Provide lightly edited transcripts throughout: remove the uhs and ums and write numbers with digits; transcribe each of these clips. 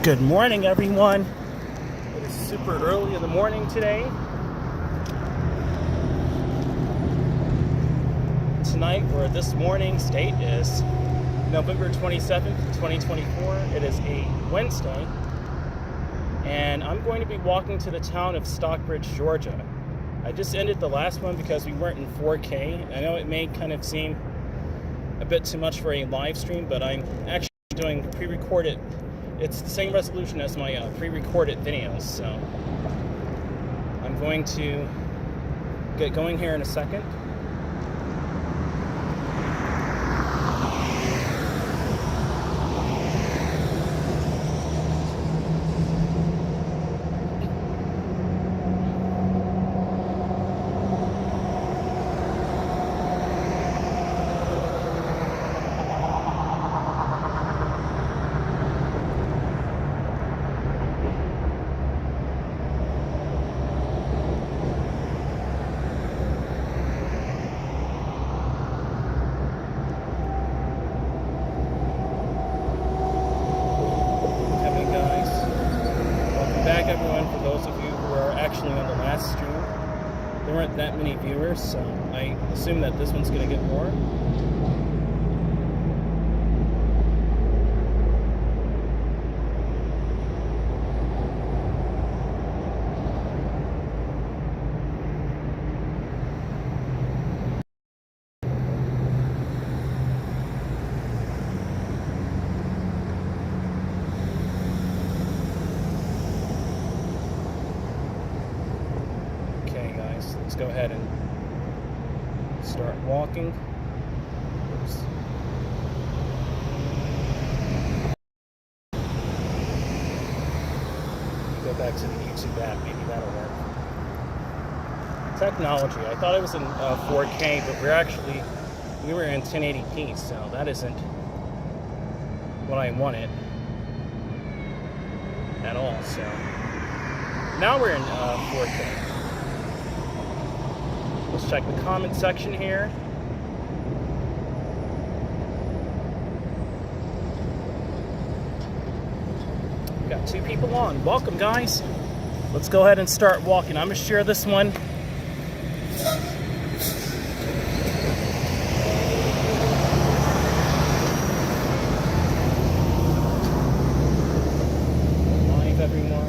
Good morning, everyone. It is super early in the morning today. Tonight, or this morning's date is November 27th, 2024. It is a Wednesday, and I'm going to be walking to the town of Stockbridge, Georgia. I just ended the last one because we weren't in 4K. I know it may kind of seem a bit too much for a live stream, but I'm actually doing pre-recorded. It's the same resolution as my pre-recorded videos, so I'm going to get going here in a second. There weren't that many viewers, so I assume that this one's going to get more. Let's go ahead and start walking. Oops. Go back to the YouTube app, maybe that'll work. Technology. I thought it was in 4K, but we were in 1080p, so that isn't what I wanted at all. So now we're in 4K. Let's check the comment section here. We've got 2 people on. Welcome, guys. Let's go ahead and start walking. I'm going to share this one. Live, everyone.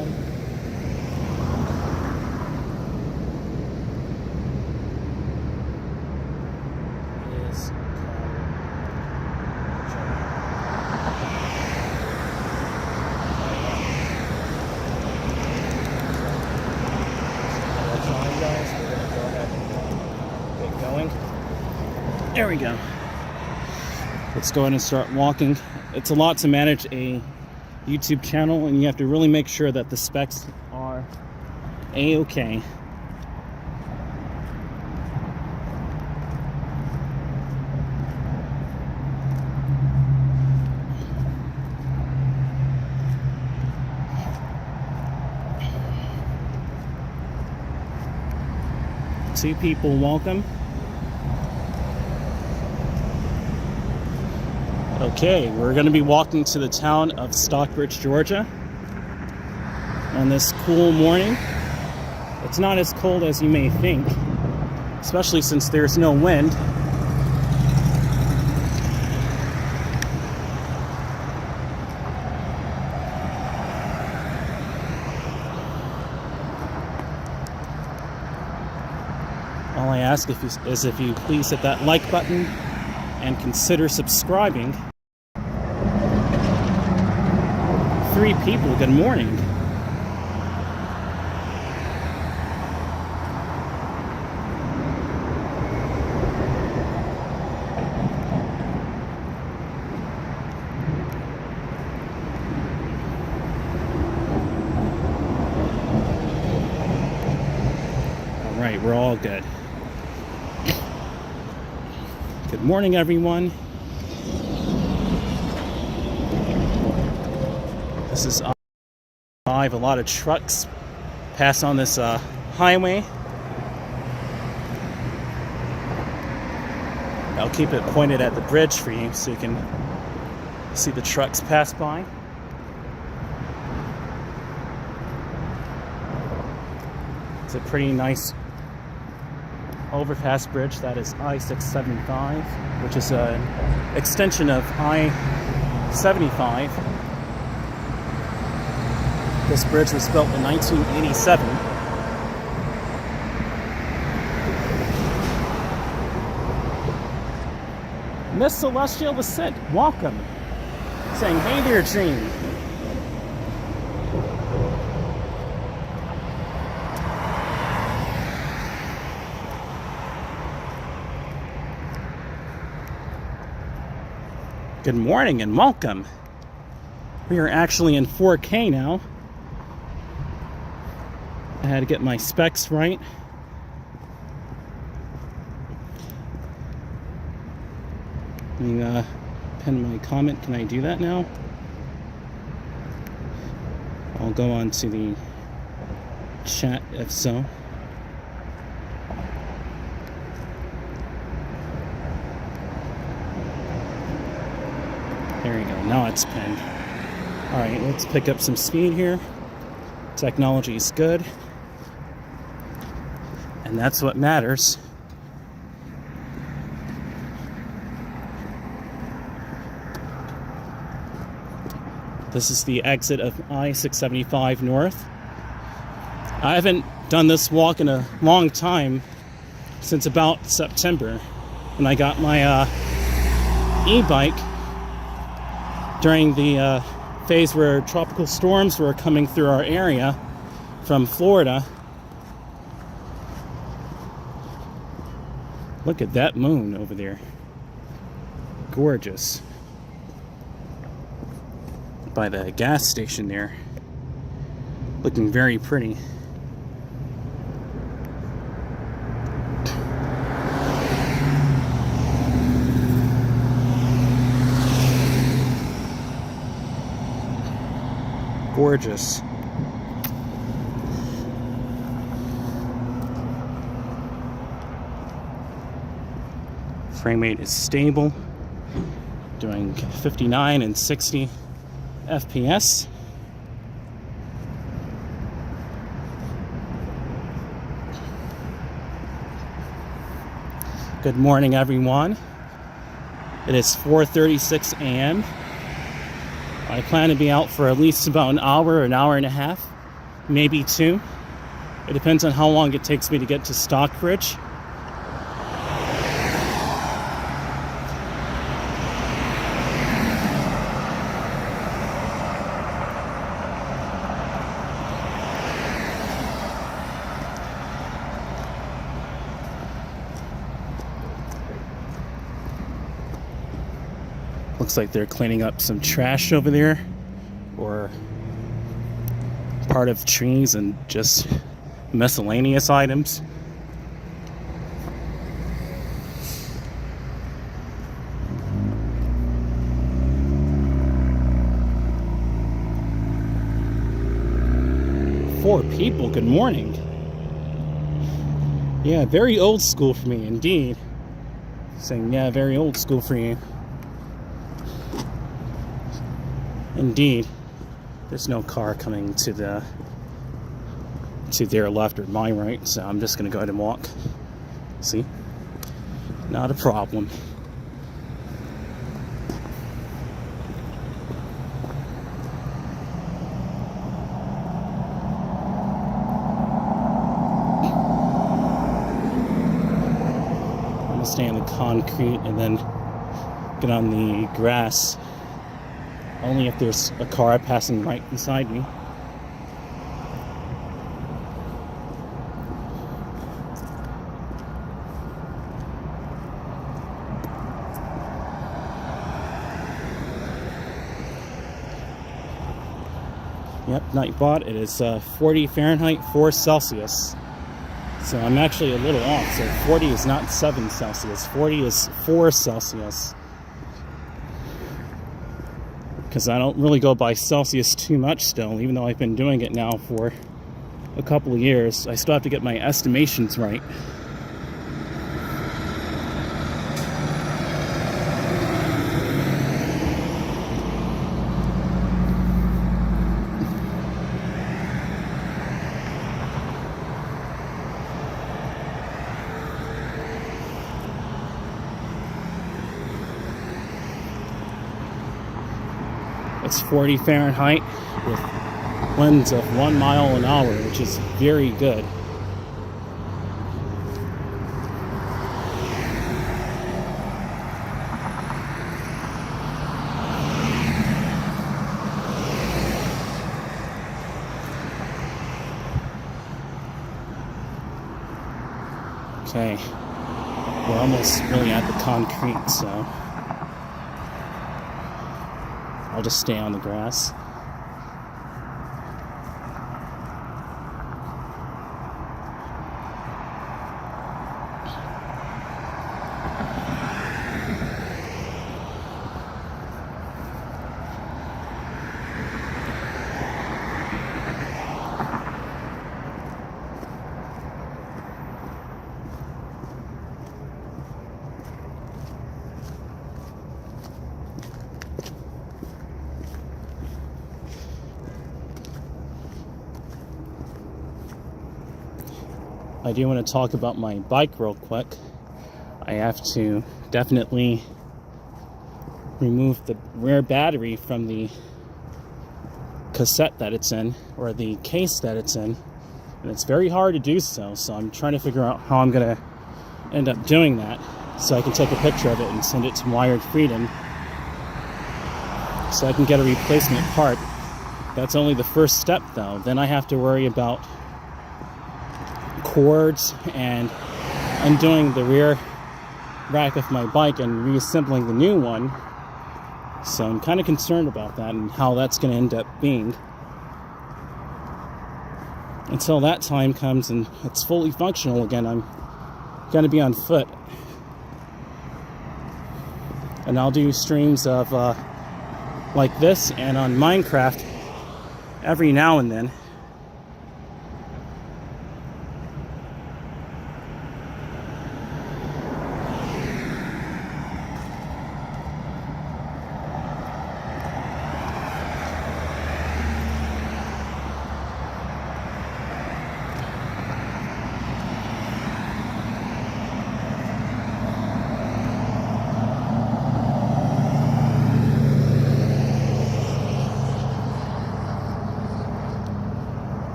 There we go. Let's go ahead and start walking. It's a lot to manage a YouTube channel, and you have to really make sure that the specs are A-okay. Two people, welcome. Okay, we're going to be walking to the town of Stockbridge, Georgia on this cool morning. It's not as cold as you may think, especially since there's no wind. All I ask is if you please hit that like button and consider subscribing. 3 people, good morning. All right, we're all good. Good morning, everyone. This is live. A lot of trucks pass on this highway. I'll keep it pointed at the bridge for you so you can see the trucks pass by. It's a pretty nice overpass bridge. That is I-675, which is an extension of I-75. This bridge was built in 1987. Miss Celestial was sent. Welcome. Saying, hey there, Dream. Good morning and welcome. We are actually in 4K now. I had to get my specs right. Let me pin my comment. Can I do that now? I'll go on to the chat if so. There you go. Now it's pinned. Alright, let's pick up some speed here. Technology is good. And that's what matters. This is the exit of I-675 North. I haven't done this walk in a long time, since about September, when I got my e-bike during the phase where tropical storms were coming through our area from Florida. Look at that moon over there. Gorgeous. By the gas station there. Looking very pretty. Gorgeous. Frame rate is stable, doing 59 and 60 FPS. Good morning, everyone. It is 4:36 a.m. I plan to be out for at least about an hour and a half, maybe 2. It depends on how long it takes me to get to Stockbridge. Looks like they're cleaning up some trash over there, or part of trees and just miscellaneous items. Four people, good morning. Yeah, very old school for me, indeed. Saying, yeah, very old school for you. Indeed. There's no car coming to their left or my right, so I'm just gonna go ahead and walk. See? Not a problem. I'm gonna stay on the concrete and then get on the grass. Only if there's a car passing right beside me. Yep, night bought. It is 40 Fahrenheit, 4 Celsius. So I'm actually a little off. So 40 is not 7 Celsius. 40 is 4 Celsius. Because I don't really go by Celsius too much still, even though I've been doing it now for a couple of years. I still have to get my estimations right. It's 40 Fahrenheit with winds of 1 mile an hour, which is very good. Okay, we're almost really at the concrete, so I'll just stay on the grass. I do want to talk about my bike real quick. I have to definitely remove the rear battery from the cassette that it's in, or the case that it's in, and it's very hard to do so, so I'm trying to figure out how I'm going to end up doing that so I can take a picture of it and send it to Wired Freedom so I can get a replacement part. That's only the first step though. Then I have to worry about cords and undoing the rear rack of my bike and reassembling the new one. So I'm kind of concerned about that and how that's going to end up being. Until that time comes and it's fully functional again, I'm going to be on foot. And I'll do streams of like this and on Minecraft every now and then.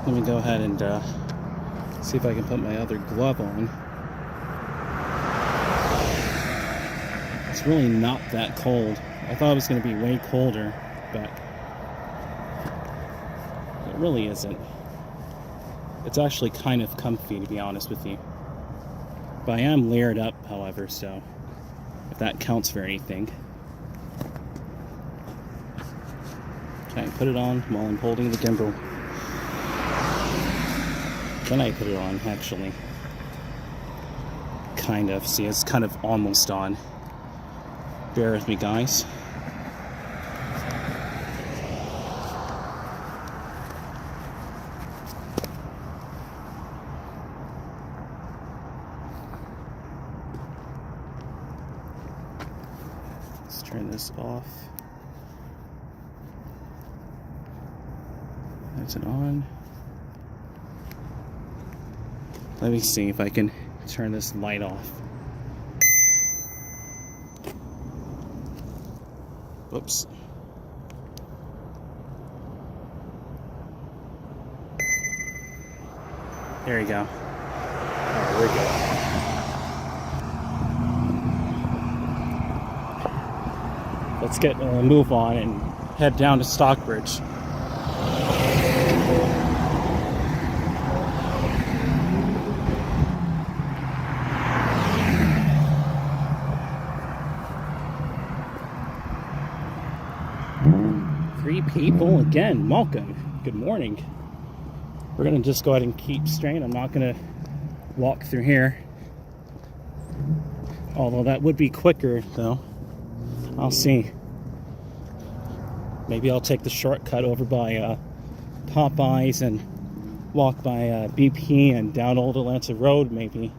Let me go ahead and see if I can put my other glove on. It's really not that cold. I thought it was going to be way colder, but it really isn't. It's actually kind of comfy, to be honest with you. But I am layered up, however, so if that counts for anything. Okay, put it on while I'm holding the gimbal. Then I put it on, actually. Kind of. See, it's kind of almost on. Bear with me, guys. Let's turn this off. That's it on. Let me see if I can turn this light off. Whoops. There you go. Alright, we're good. Let's get a move on and head down to Stockbridge. Three people again. Welcome. Good morning. We're gonna just go ahead and keep straight. I'm not gonna walk through here, although that would be quicker though. I'll see. Maybe I'll take the shortcut over by Popeyes and walk by BP and down Old Atlanta Road, maybe,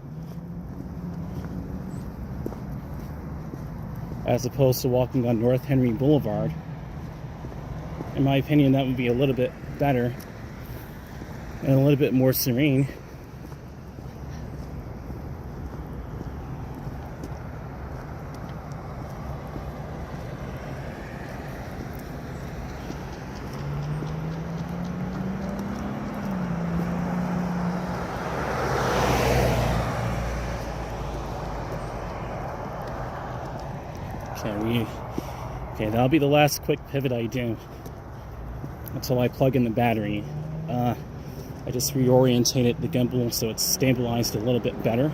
as opposed to walking on North Henry Boulevard. In my opinion, that would be a little bit better and a little bit more serene. battery. Okay, that'll be the last quick pivot I do until I plug in the battery. I just reorientated the gimbal so it's stabilized a little bit better.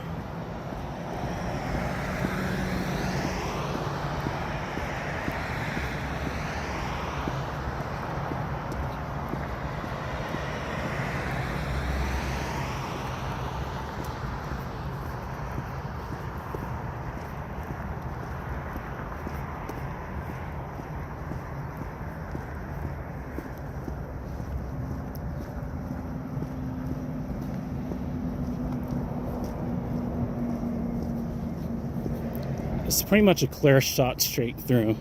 It's pretty much a clear shot straight through.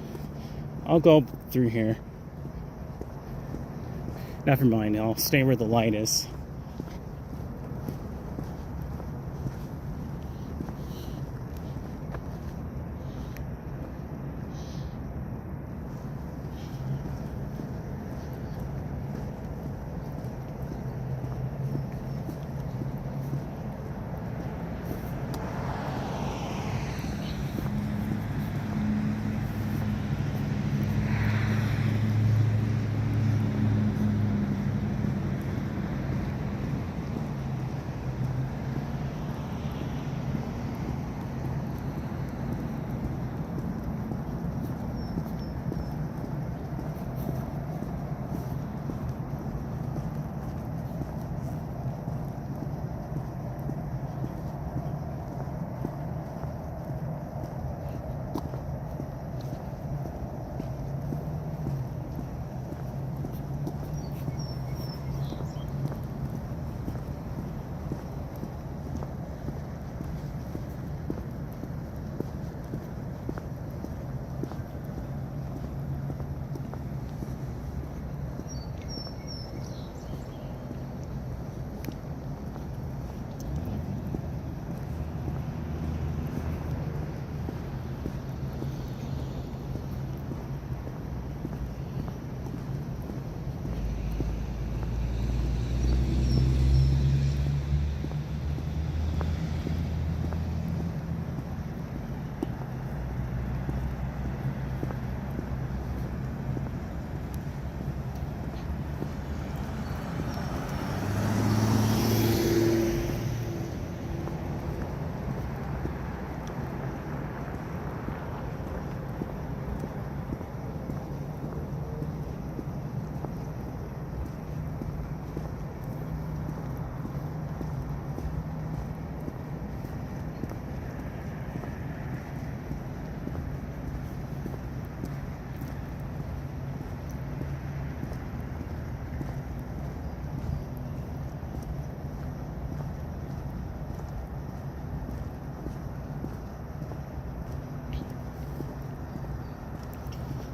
I'll go through here. Never mind, I'll stay where the light is.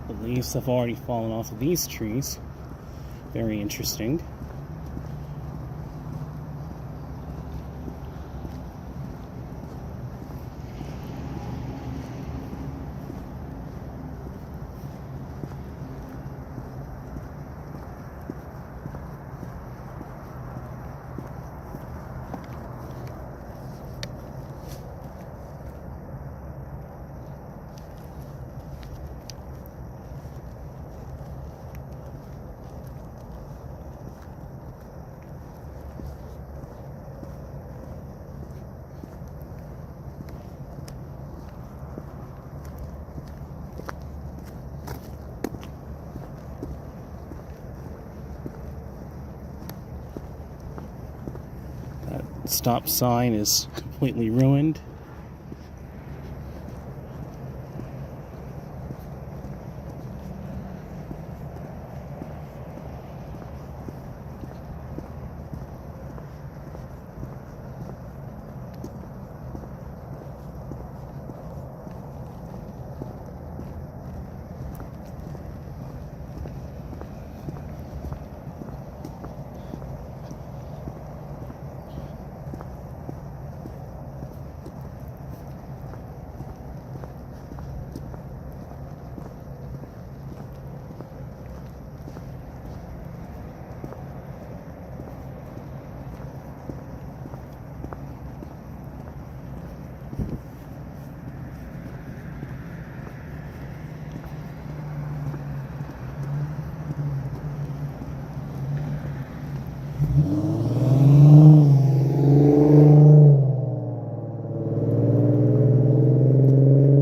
The leaves have already fallen off of these trees. Very interesting. Stop sign is completely ruined.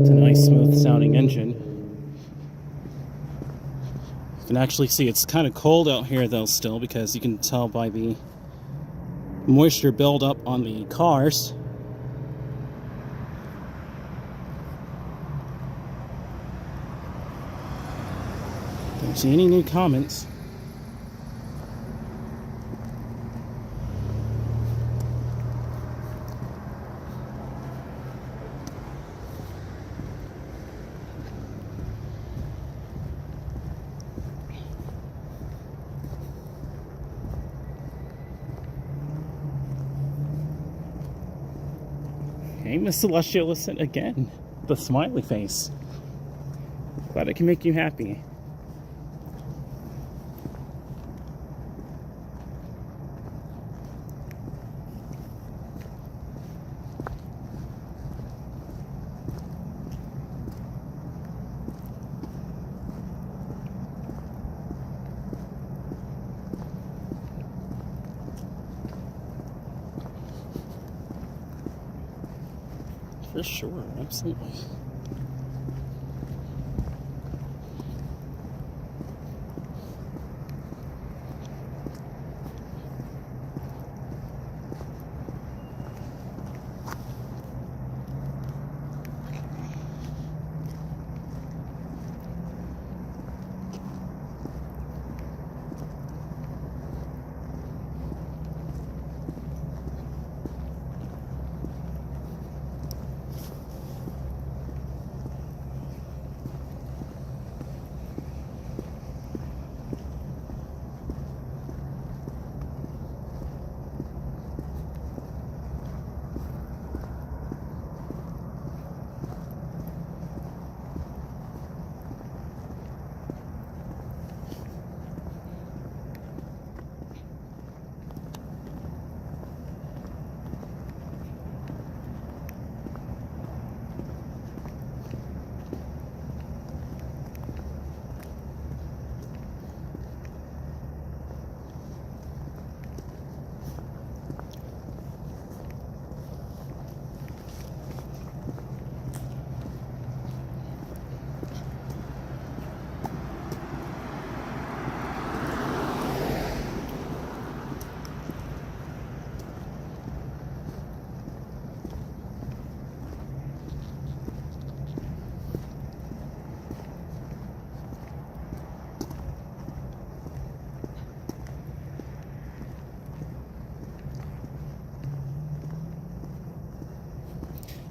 It's a nice smooth sounding engine. You can actually see it's kind of cold out here though still, because you can tell by the moisture buildup on the cars. Don't see any new comments. Hey, Miss Celestial, listen again. The smiley face. Glad it can make you happy. For sure, absolutely.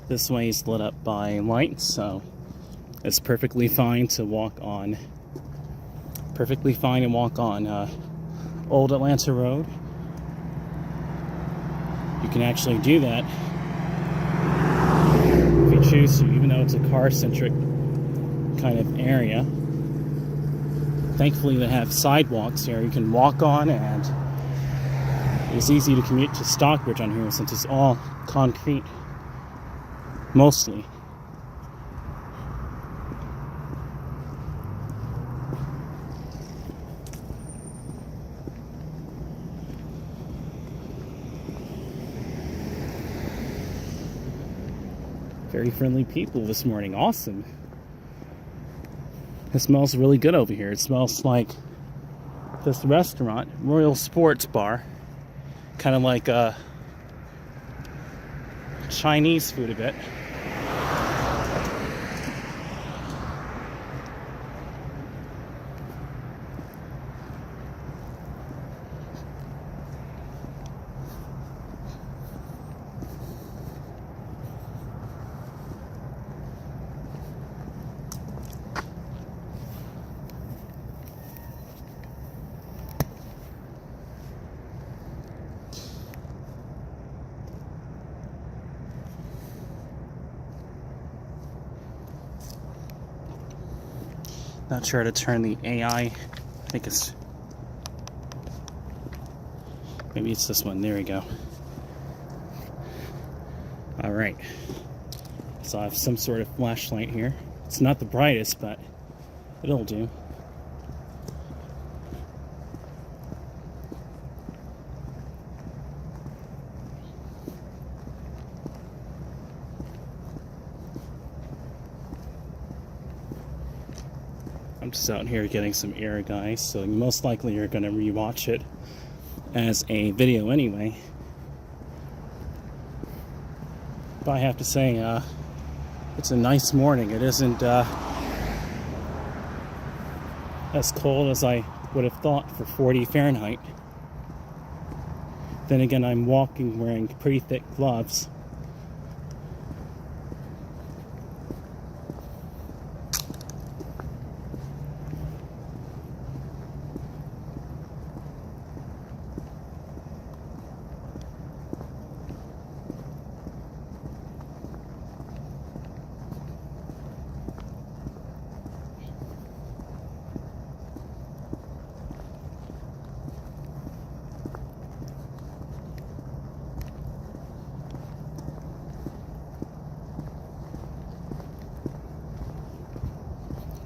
This way is lit up by lights, so it's perfectly fine to walk on. Perfectly fine to walk on Old Atlanta Road. You can actually do that if you choose to, even though it's a car-centric kind of area. Thankfully, they have sidewalks here you can walk on, and it's easy to commute to Stockbridge on here since it's all concrete. Mostly. Very friendly people this morning. Awesome. It smells really good over here. It smells like this restaurant, Royal Sports Bar. Kind of like Chinese food a bit. Not sure how to turn the AI. I think it's... maybe it's this one. There we go. Alright. So I have some sort of flashlight here. It's not the brightest, but it'll do. I'm just out here getting some air, guys, so you most likely are going to rewatch it as a video anyway. But I have to say, it's a nice morning. It isn't as cold as I would have thought for 40 Fahrenheit. Then again, I'm walking wearing pretty thick gloves.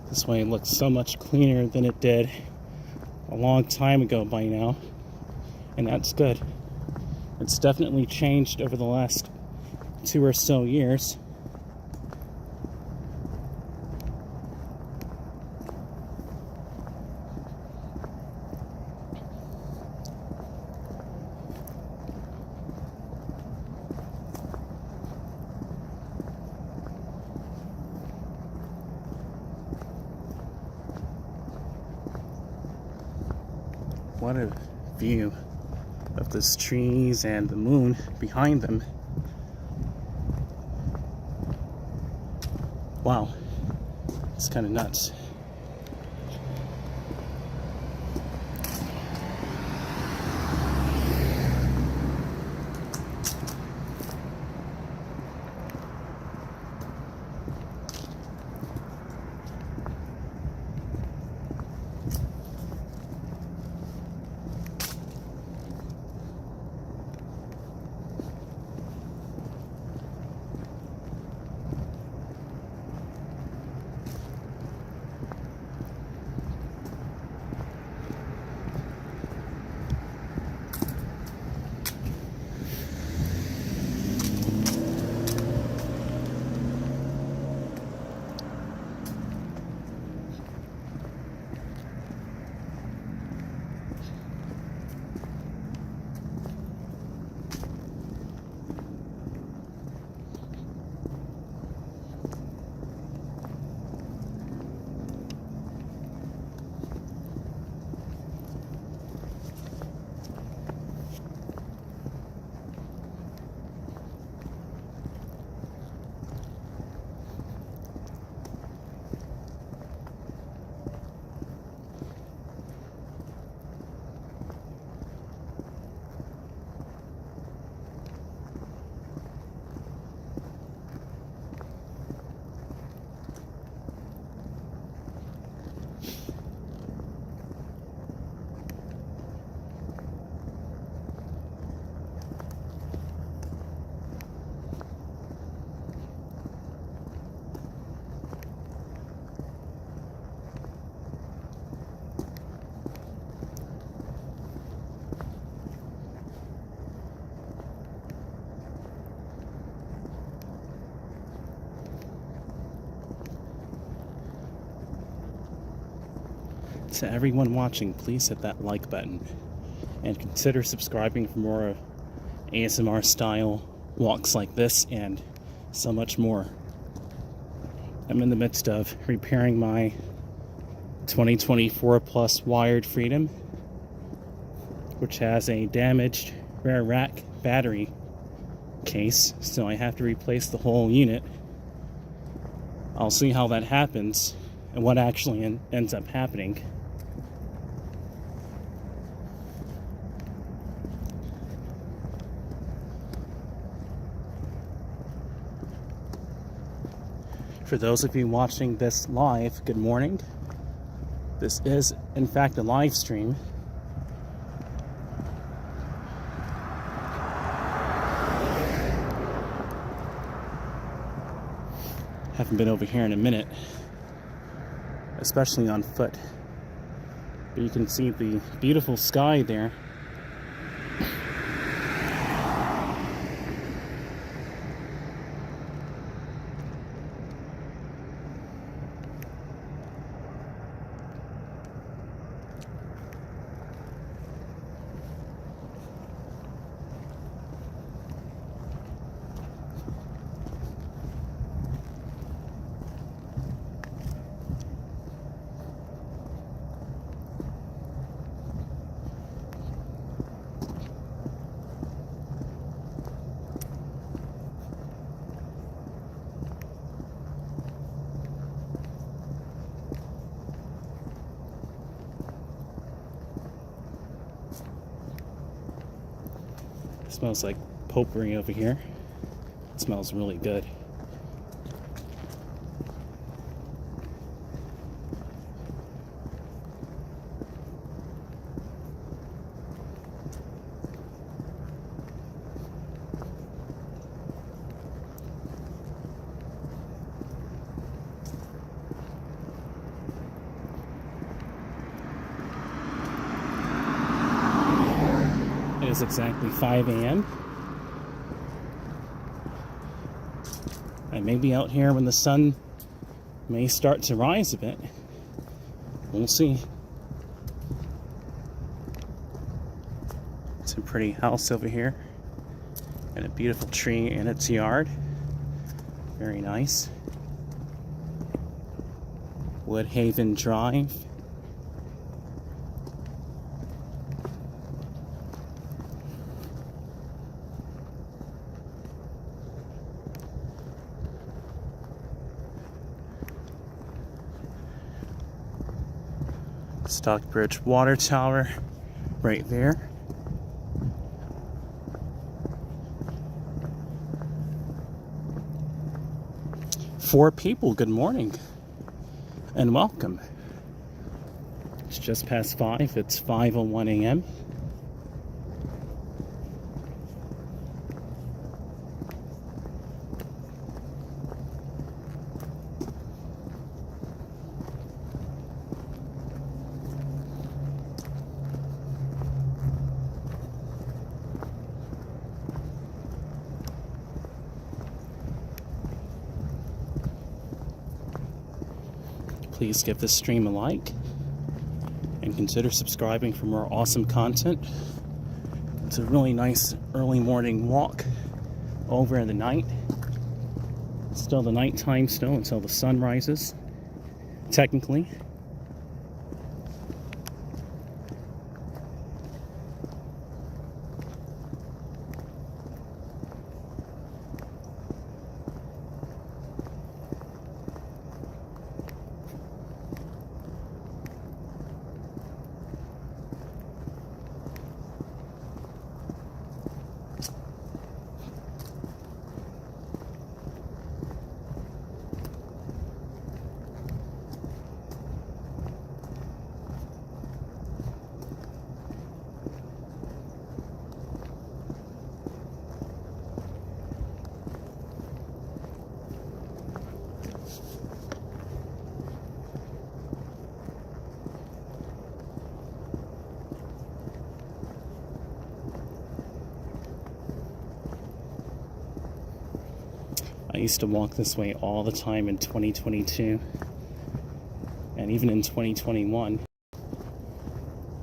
This way it looks so much cleaner than it did a long time ago by now, and that's good. It's definitely changed over the last 2 or so years. What a view of those trees and the moon behind them. Wow, it's kind of nuts. To everyone watching, please hit that like button and consider subscribing for more ASMR style walks like this and so much more. I'm in the midst of repairing my 2024 Plus wired Freedom, which has a damaged rear rack battery case, so I have to replace the whole unit. I'll see how that happens and what actually ends up happening. For those of you watching this live, good morning. This is, in fact, a live stream. Haven't been over here in a minute, especially on foot. But you can see the beautiful sky there. Smells like potpourri over here. It smells really good. It is exactly 5 a.m. I may be out here when the sun may start to rise a bit. We'll see. It's a pretty house over here and a beautiful tree in its yard. Very nice. Woodhaven Drive. Stockbridge water tower right there. Four people, good morning and welcome. It's just past 5, it's 5:01 a.m. Please give this stream a like and consider subscribing for more awesome content. It's a really nice early morning walk over in the night. It's still the nighttime still until the sun rises, technically. I used to walk this way all the time in 2022 and even in 2021.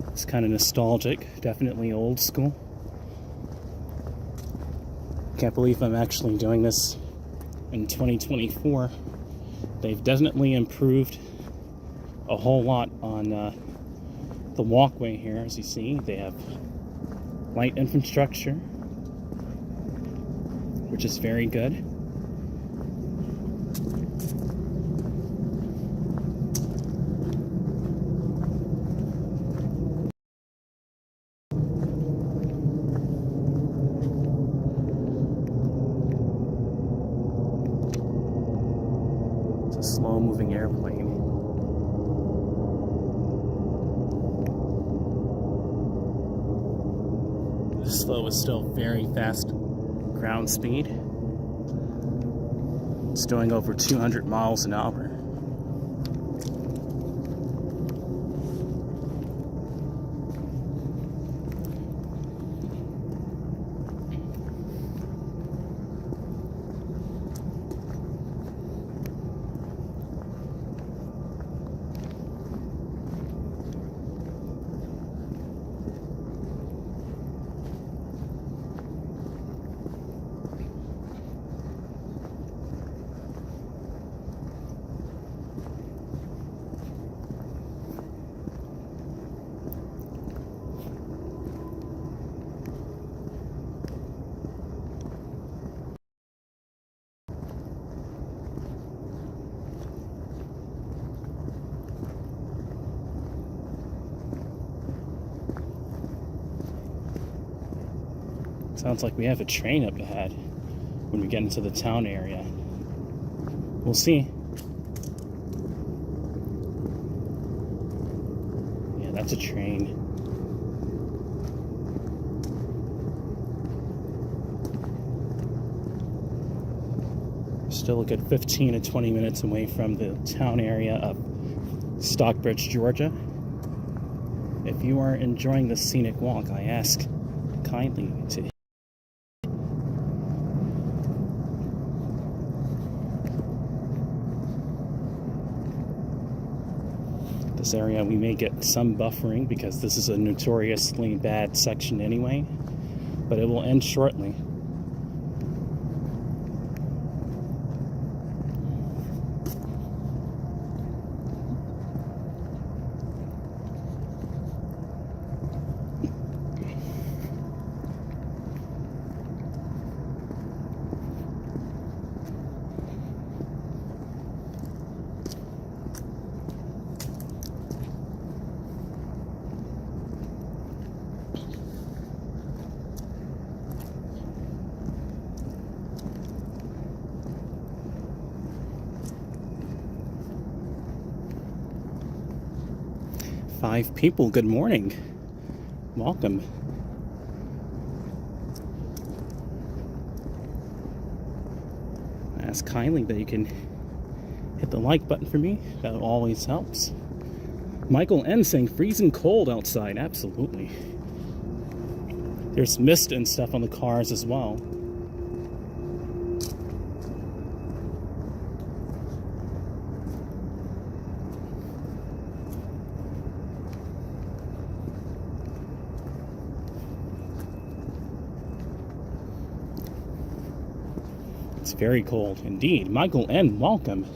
It's kind of nostalgic, definitely old school. Can't believe I'm actually doing this in 2024. They've definitely improved a whole lot on the walkway here. As you see, they have light infrastructure, which is very good. A slow-moving airplane. This slow is still very fast ground speed. It's doing over 200 miles an hour. Sounds like we have a train up ahead when we get into the town area. We'll see. Yeah, that's a train. Still a good 15 to 20 minutes away from the town area of Stockbridge, Georgia. If you are enjoying the scenic walk, I ask kindly to this area. We may get some buffering because this is a notoriously bad section anyway, but it will end shortly. Five people, good morning. Welcome. I ask kindly that you can hit the like button for me. That always helps. Michael N saying freezing cold outside. Absolutely. There's mist and stuff on the cars as well. It's very cold indeed. Michael N., welcome.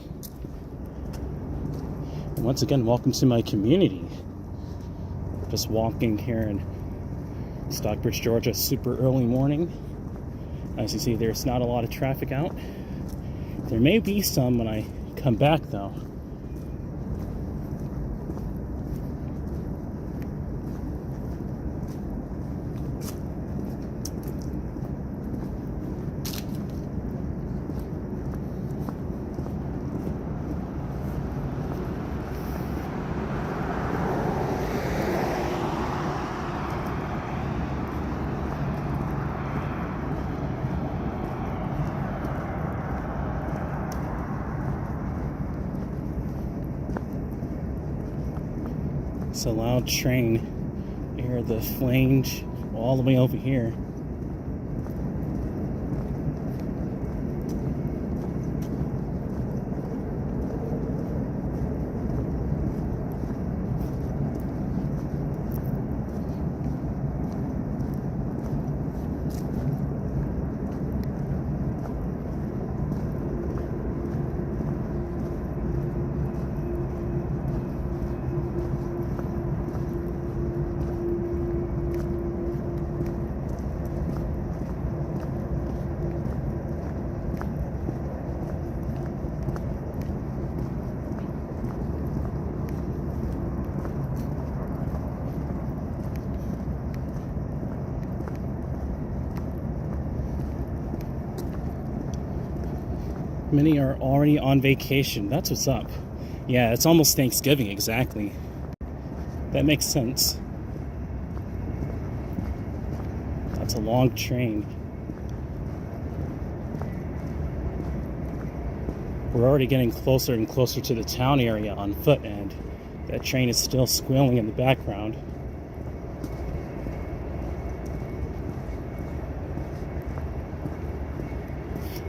And once again, welcome to my community. Just walking here in Stockbridge, Georgia, super early morning. As you see, there's not a lot of traffic out. There may be some when I come back, though. It's a loud train. You hear the flange all the way over here. Many are already on vacation. That's what's up. Yeah, it's almost Thanksgiving, exactly. That makes sense. That's a long train. We're already getting closer and closer to the town area on foot, and that train is still squealing in the background.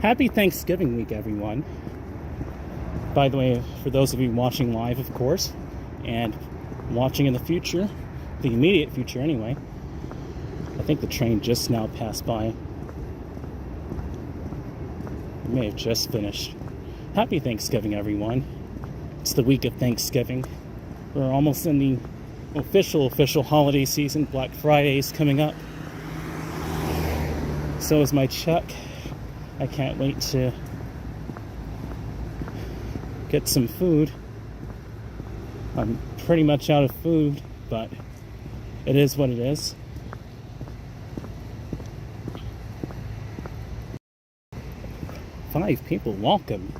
Happy Thanksgiving week, everyone. By the way, for those of you watching live, of course, and watching in the future, the immediate future anyway, I think the train just now passed by. It may have just finished. Happy Thanksgiving, everyone. It's the week of Thanksgiving. We're almost in the official holiday season. Black Friday is coming up. So is my check. I can't wait to get some food. I'm pretty much out of food, but it is what it is. 5 people. Welcome.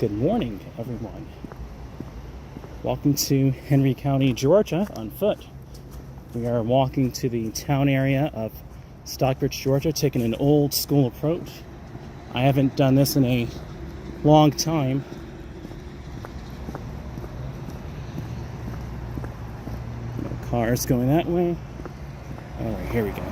Good morning, everyone. Welcome to Henry County, Georgia on foot. We are walking to the town area of Stockbridge, Georgia, taking an old school approach. I haven't done this in a long time. No cars going that way. All right, here we go.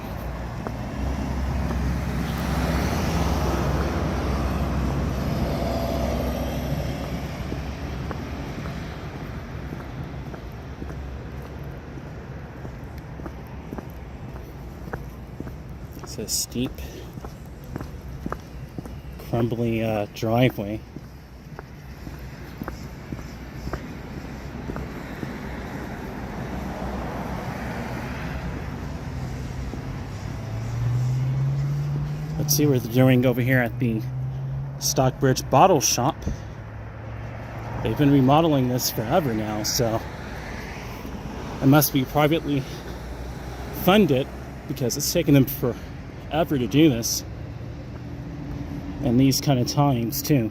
It's a steep, crumbly driveway. Let's see what they're doing over here at the Stockbridge Bottle Shop. They've been remodeling this forever now, so it must be privately funded because it's taken them forever to do this. And these kind of times, too.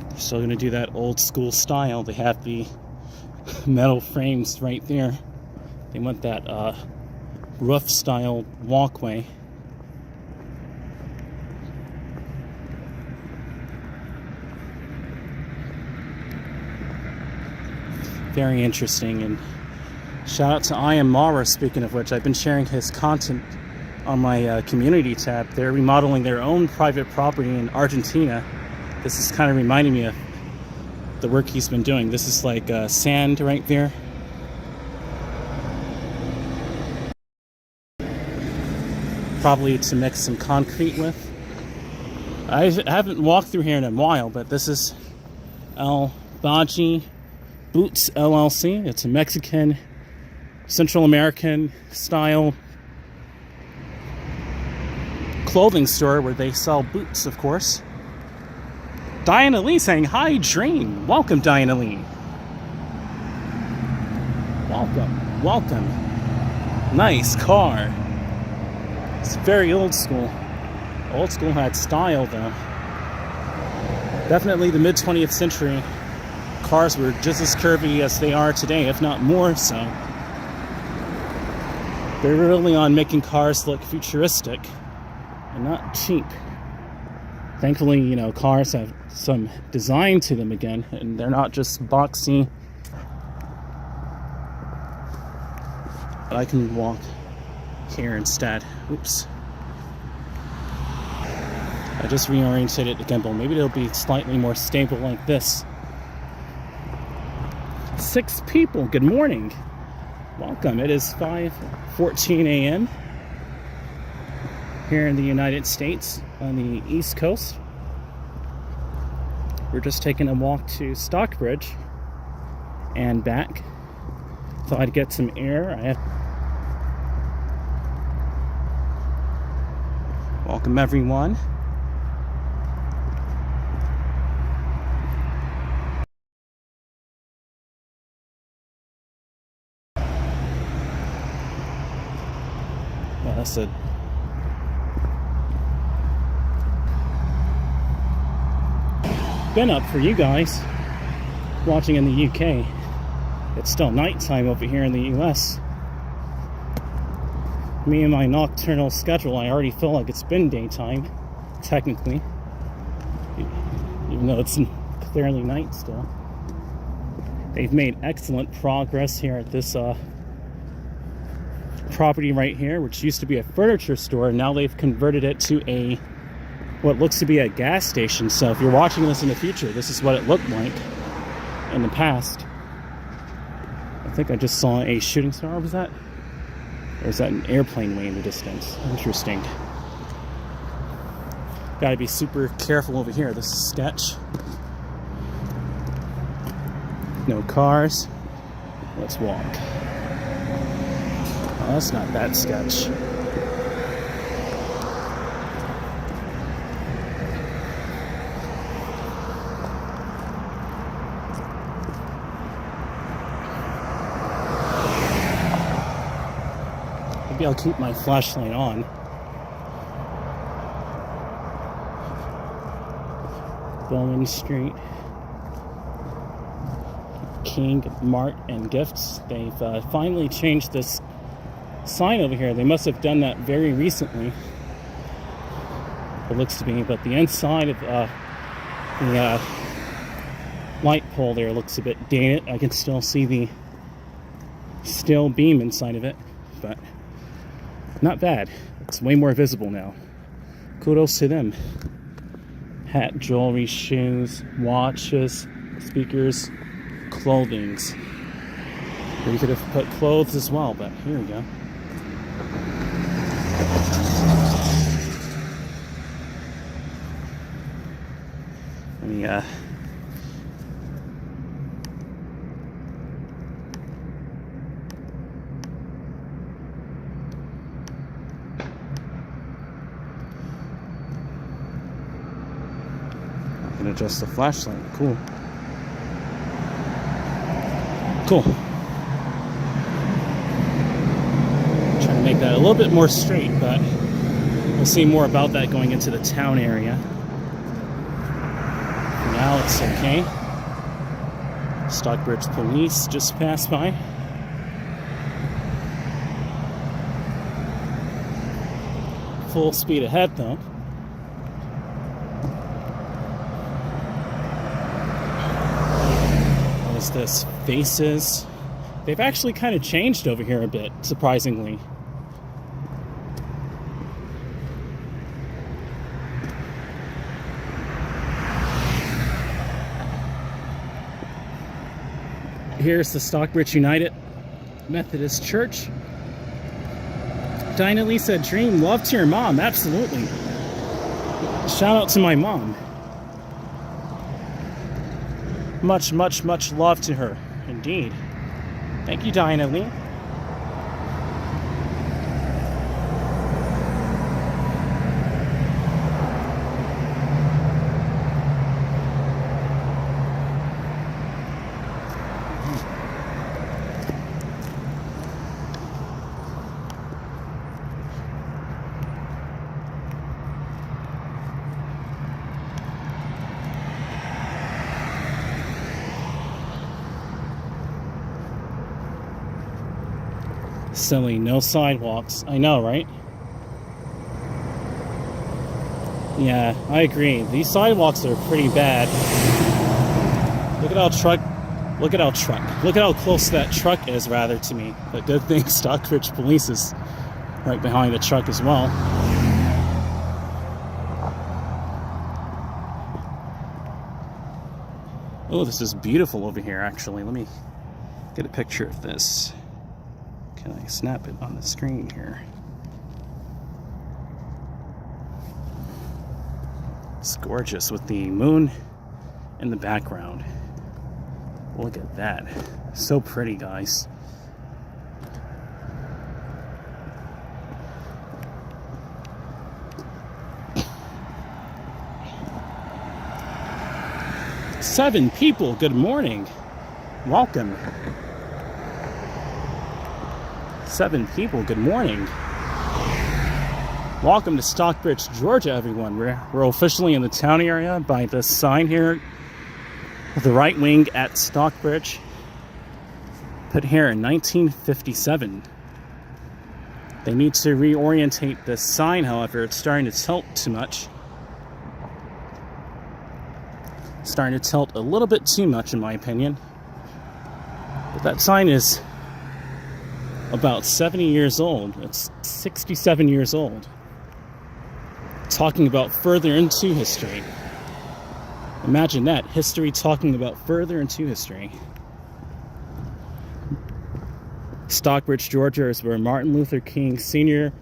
They're still going to do that old school style. They have the metal frames right there. They want that roof style walkway. Very interesting. And shout out to I Am Mara, speaking of which. I've been sharing his content on my community tab. They're remodeling their own private property in Argentina. This is kind of reminding me of the work he's been doing. This is like sand right there. Probably to mix some concrete with. I haven't walked through here in a while, but this is El Baji Boots LLC. It's a Mexican, Central American style clothing store where they sell boots, of course. Diana Lee saying, "Hi, Dream." Welcome, Diana Lee. Welcome, welcome. Nice car. It's very old school. Old school had style, though. Definitely the mid-20th century. Cars were just as curvy as they are today, if not more so. They're really on making cars look futuristic and not cheap. Thankfully, you know, cars have some design to them again, and they're not just boxy. But I can walk here instead. Oops. I just reoriented the gimbal. Maybe it'll be slightly more stable like this. 6 people, good morning. Welcome. It is 5:14 a.m. here in the United States on the East Coast. We're just taking a walk to Stockbridge and back. Thought I'd get some air. Welcome, everyone. Well, that's a been up for you guys watching in the UK. It's still nighttime over here in the US. Me and my nocturnal schedule, I already feel like it's been daytime, technically, even though it's clearly night still. They've made excellent progress here at this property right here, which used to be a furniture store. Now they've converted it to a what looks to be a gas station. So if you're watching this in the future, this is what it looked like in the past. I think I just saw a shooting star. Was that? Or is that an airplane way in the distance? Interesting. Gotta be super careful over here. This is sketch. No cars. Let's walk. Oh, that's not that sketch. Maybe I'll keep my flashlight on. Bowman Street. King Mart and Gifts. They've finally changed this sign over here. They must have done that very recently, it looks to me, but the inside of the light pole there looks a bit dated. I can still see the steel beam inside of it, but not bad. It's way more visible now. Kudos to them. Hat, jewelry, shoes, watches, speakers, clothings. You could have put clothes as well, but here we go. Let me I can adjust the flashlight. Cool. Cool. Trying to make that a little bit more straight, but we'll see more about that going into the town area. Now it's okay. Stockbridge police just passed by. Full speed ahead though. What is this? Faces. They've actually kind of changed over here a bit, surprisingly. Here's the Stockbridge United Methodist Church. Dinah Lee said, "Dream, love to your mom." Absolutely. Shout out to my mom. Much, much, much love to her. Indeed. Thank you, Dinah Lee. Silly, no sidewalks. I know, right? Yeah, I agree. These sidewalks are pretty bad. Look at how close that truck is, rather, to me. But good thing Stockbridge Police is right behind the truck as well. Oh, this is beautiful over here, actually. Let me get a picture of this. Can I snap it on the screen here? It's gorgeous with the moon in the background. Look at that. So pretty, guys. Seven people, good morning. Welcome. 7 people, good morning. Welcome to Stockbridge, Georgia, everyone. We're officially in the town area by this sign here, the right wing at Stockbridge, put here in 1957. They need to reorientate this sign, however. It's starting to tilt too much. It's starting to tilt a little bit too much, in my opinion. But that sign is about 70 years old. It's 67 years old. Talking about further into history. Imagine that, history talking about further into history. Stockbridge, Georgia is where Martin Luther King Sr.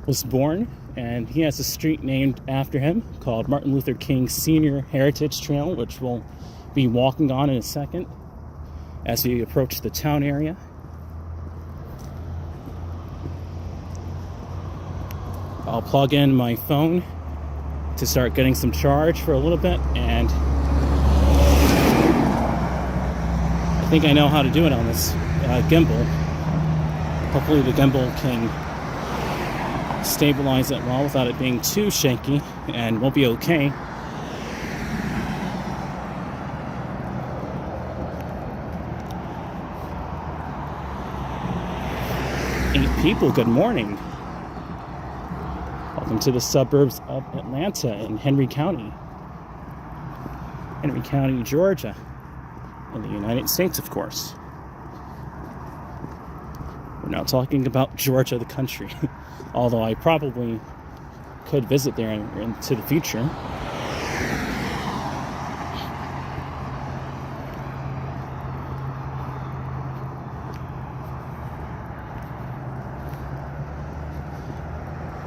was born, and he has a street named after him called Martin Luther King Sr. Heritage Trail, which we'll be walking on in a second as we approach the town area. I'll plug in my phone to start getting some charge for a little bit, and I think I know how to do it on this gimbal. Hopefully the gimbal can stabilize it well without it being too shaky, and we'll be okay. People, good morning. Welcome to the suburbs of Atlanta in Henry County, Georgia, in the United States, of course. We're not talking about Georgia, the country, although I probably could visit there into the future.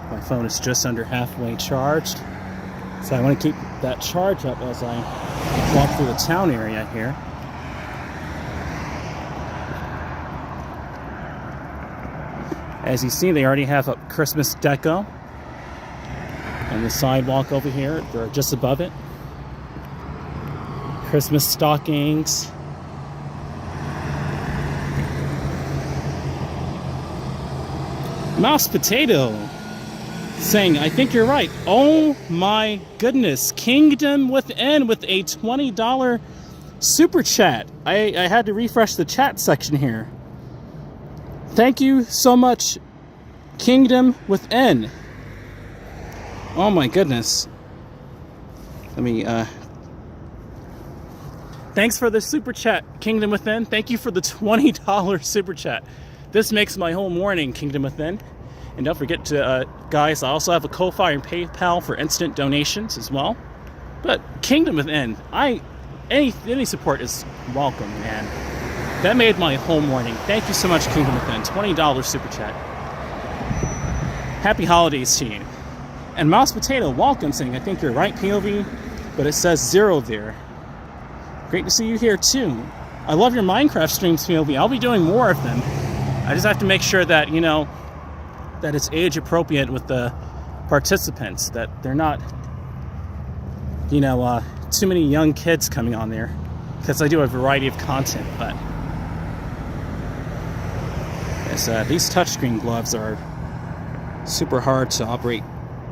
My phone is just under halfway charged, so I want to keep that charge up as I walk through the town area here. As you see, they already have a Christmas deco on the sidewalk over here. They're just above it. Christmas stockings. Mouse Potato saying, I think you're right. Oh my goodness. Kingdom Within with a $20 super chat. I had to refresh the chat section here. Thank you so much, Kingdom Within. Oh my goodness. Let me, thanks for the super chat, Kingdom Within. Thank you for the $20 super chat. This makes my whole morning, Kingdom Within. And don't forget to, guys, I also have a Ko-Fi and PayPal for instant donations as well. But Kingdom Within, any support is welcome, man. That made my whole morning. Thank you so much, Kingdom Within. $20 super chat. Happy holidays to you. And Mouse Potato, welcome, saying, I think you're right, POV, but it says 0 there. Great to see you here, too. I love your Minecraft streams, POV. I'll be doing more of them. I just have to make sure that, you know, that it's age appropriate with the participants, that they're not, you know, too many young kids coming on there, because I do a variety of content. But yes, these touchscreen gloves are super hard to operate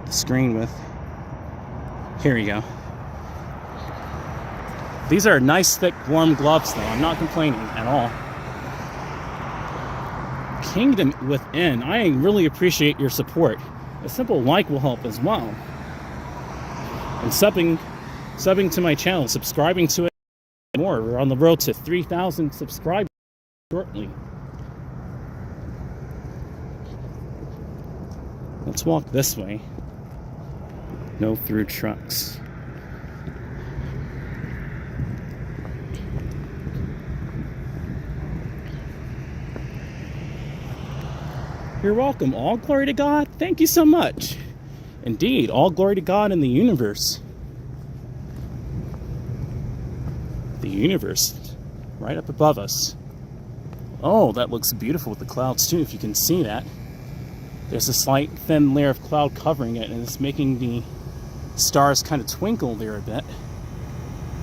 the screen with. Here you go. These are nice, thick, warm gloves, though. I'm not complaining at all. Kingdom Within, I really appreciate your support. A simple like will help as well. And subbing to my channel, subscribing to it more. We're on the road to 3,000 subscribers shortly. Let's walk this way. No through trucks. You're welcome. All glory to God. Thank you so much. Indeed, all glory to God in the universe. The universe, right up above us. Oh, that looks beautiful with the clouds too, if you can see that. There's a slight thin layer of cloud covering it, and it's making the stars kind of twinkle there a bit.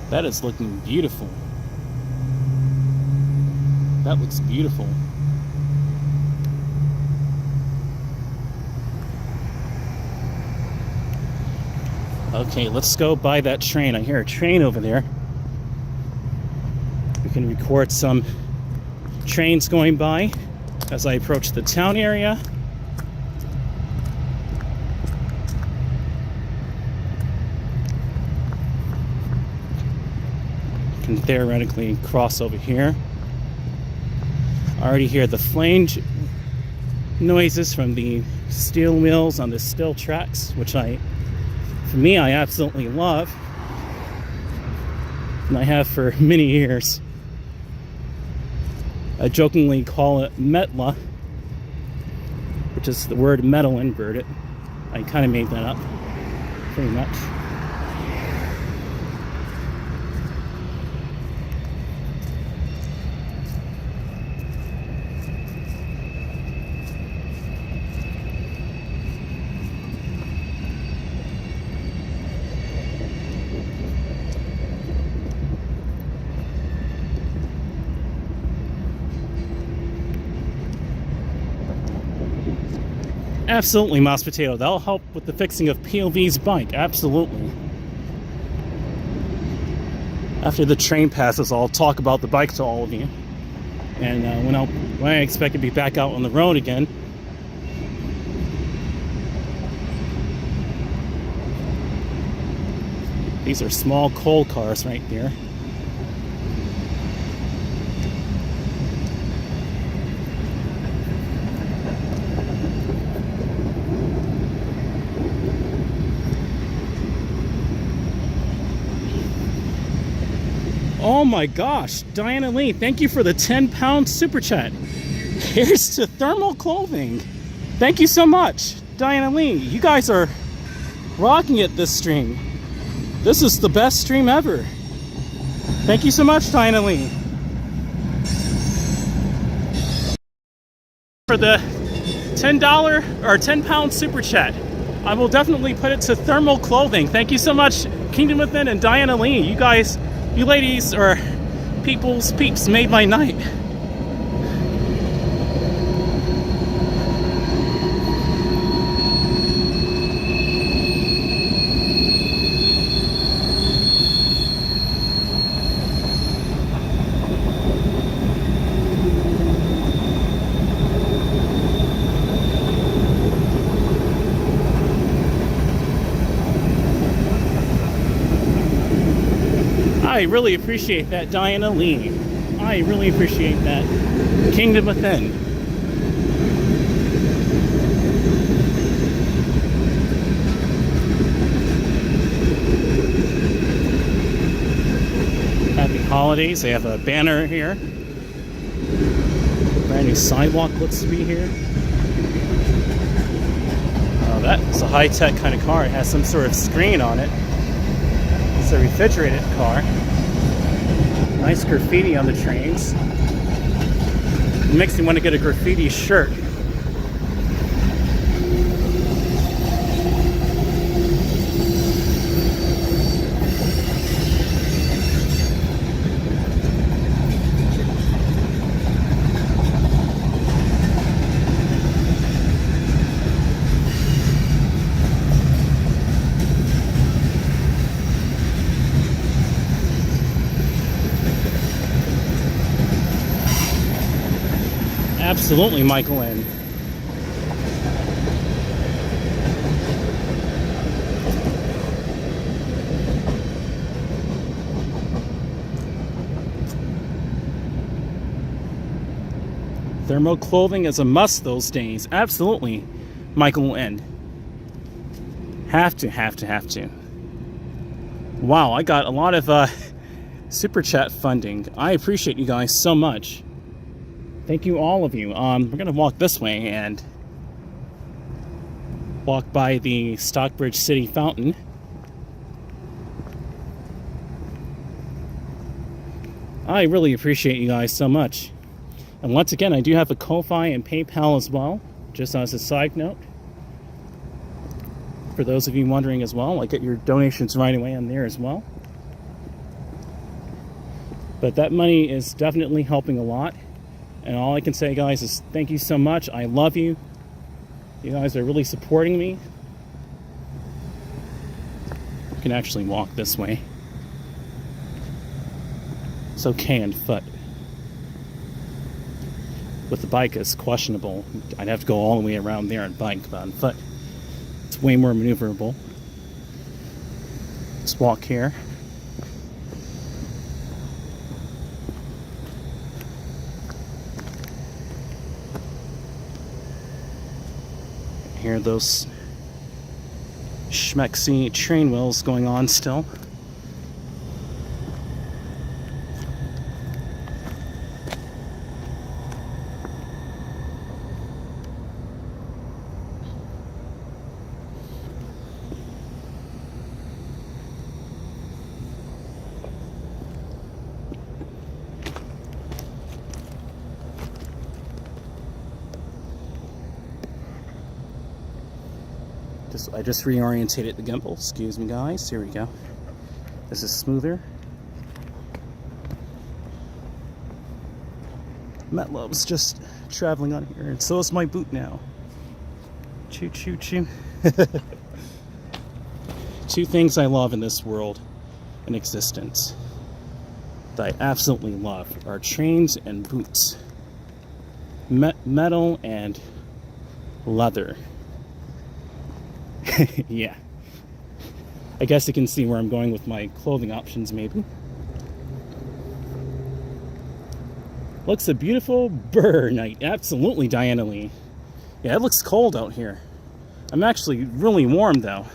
That is looking beautiful. That looks beautiful. Okay, let's go by that train. I hear a train over there. We can record some trains going by as I approach the town area. Can theoretically cross over here. I already hear the flange noises from the steel wheels on the steel tracks, which for me, I absolutely love, and I have for many years. I jokingly call it metla, which is the word metal inverted. I kind of made that up, pretty much. Absolutely, Mouse Potato. That'll help with the fixing of POV's bike. Absolutely. After the train passes, I'll talk about the bike to all of you. And when I expect to be back out on the road again. These are small coal cars right there. Oh my gosh, Diana Lee, thank you for the 10-pound super chat. Here's to thermal clothing. Thank you so much, Diana Lee. You guys are rocking it this stream. This is the best stream ever. Thank you so much, Diana Lee. For the $10 or 10-pound super chat. I will definitely put it to thermal clothing. Thank you so much, Kingdom Within and Diana Lee. You guys, you ladies are peeps made my night. I really appreciate that, Diana Lee. I really appreciate that. Kingdom Within. Happy holidays. They have a banner here. Brand new sidewalk looks to be here. Oh, that's a high-tech kind of car. It has some sort of screen on it. It's a refrigerated car. Nice graffiti on the trains. It makes me want to get a graffiti shirt. Absolutely, Michael N. Thermal clothing is a must those days. Absolutely, Michael N. Have to. Wow, I got a lot of super chat funding. I appreciate you guys so much. Thank you, all of you. We're gonna walk this way and walk by the Stockbridge City Fountain. I really appreciate you guys so much. And once again, I do have a Ko-Fi and PayPal as well, just as a side note. For those of you wondering as well, I get your donations right away on there as well. But that money is definitely helping a lot. And all I can say, guys, is thank you so much. I love you. You guys are really supporting me. You can actually walk this way. It's okay on foot. With the bike, it's questionable. I'd have to go all the way around there on bike, but on foot, it's way more maneuverable. Let's walk here. Hear those schmexy train wheels going on still. I just reorientated the gimbal. Excuse me, guys. Here we go. This is smoother. Matt loves just traveling on here, and so is my boot now. Choo choo choo. Two things I love in this world, in existence, that I absolutely love are trains and boots. Metal and leather. Yeah. I guess you can see where I'm going with my clothing options, maybe. Looks a beautiful burr night. Absolutely, Diana Lee. Yeah, it looks cold out here. I'm actually really warm, though.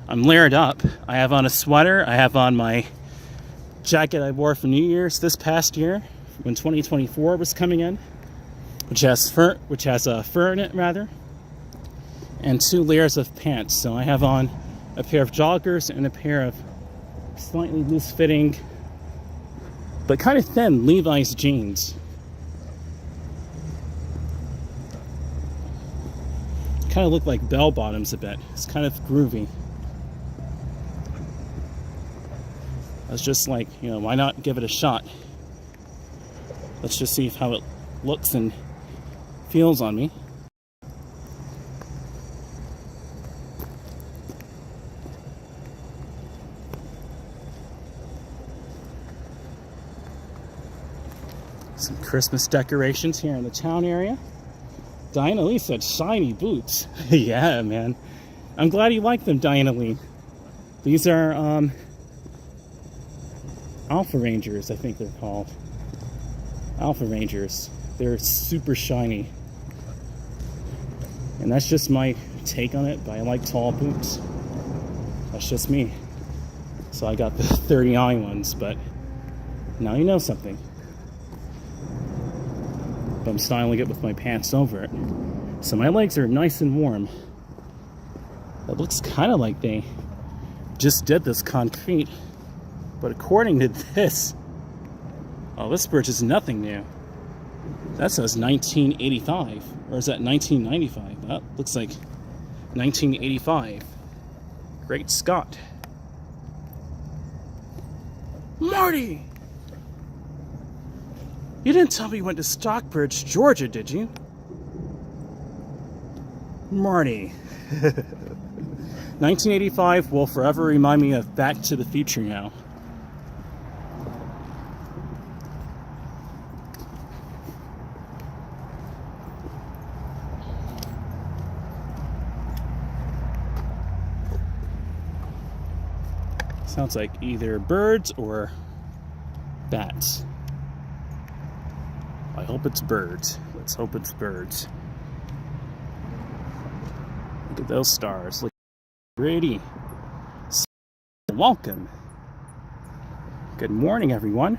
I'm layered up. I have on a sweater. I have on my jacket I wore for New Year's this past year, when 2024 was coming in, which has fur in it, rather, and 2 layers of pants. So I have on a pair of joggers and a pair of slightly loose-fitting, but kind of thin Levi's jeans. Kind of look like bell bottoms a bit. It's kind of groovy. I was just like, you know, why not give it a shot? Let's just see how it looks and feels on me. Some Christmas decorations here in the town area. Diana Lee said shiny boots. Yeah, man. I'm glad you like them, Diana Lee. These are Alpha Rangers, I think they're called. Alpha Rangers. They're super shiny. And that's just my take on it, but I like tall boots. That's just me. So I got the 30i ones, but now you know something. But I'm styling it with my pants over it. So my legs are nice and warm. It looks kind of like they just did this concrete. But according to this, oh, this bridge is nothing new. That says 1985. Or is that 1995? That looks like 1985. Great Scott. Marty! You didn't tell me you went to Stockbridge, Georgia, did you? Marty. 1985 will forever remind me of Back to the Future now. Sounds like either birds or bats. I hope it's birds. Let's hope it's birds. Look at those stars. Look pretty. Welcome. Good morning, everyone.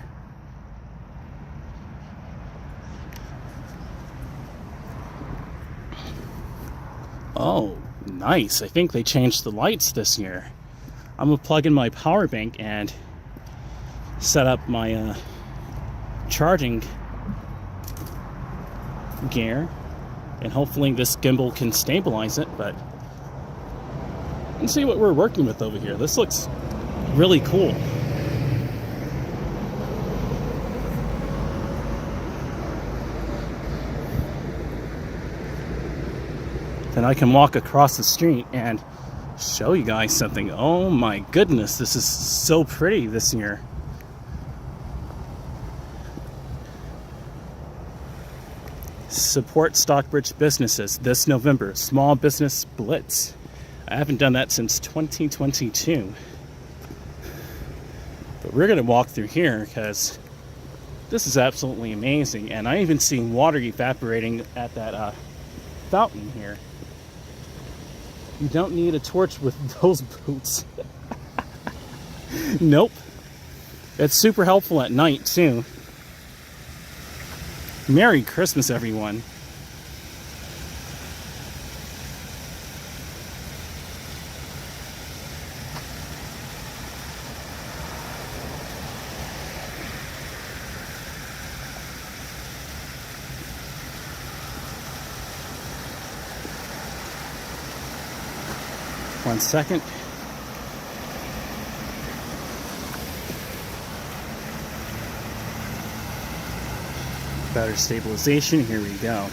Oh, nice. I think they changed the lights this year. I'm gonna plug in my power bank and set up my charging gear, and hopefully this gimbal can stabilize it. But let's see what we're working with over here. This looks really cool. Then I can walk across the street and show you guys something. Oh my goodness, this is so pretty this year. Support Stockbridge businesses this November. Small Business Blitz. I haven't done that since 2022. But we're going to walk through here because this is absolutely amazing. And I even see water evaporating at that fountain here. You don't need a torch with those boots. Nope. It's super helpful at night too. Merry Christmas, everyone. One second. Better stabilization. Here we go.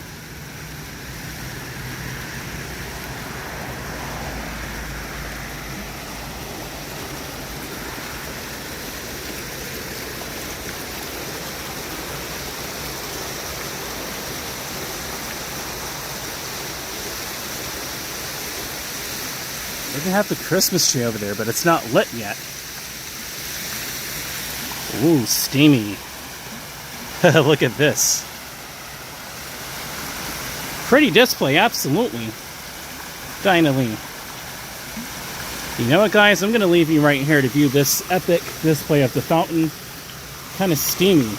They can have the Christmas tree over there, but it's not lit yet. Ooh, steamy. Look at this. Pretty display, absolutely. Finally. You know what, guys? I'm going to leave you right here to view this epic display of the fountain. Kind of steamy.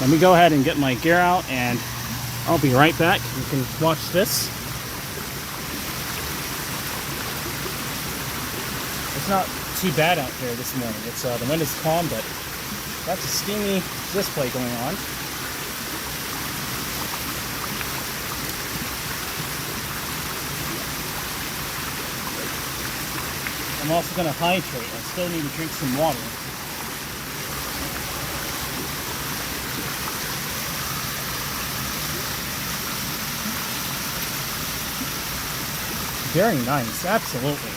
Let me go ahead and get my gear out, and I'll be right back. You can watch this. It's not too bad out there this morning. It's the wind is calm, but that's a steamy display going on. I'm also going to hydrate. I still need to drink some water. Very nice, absolutely.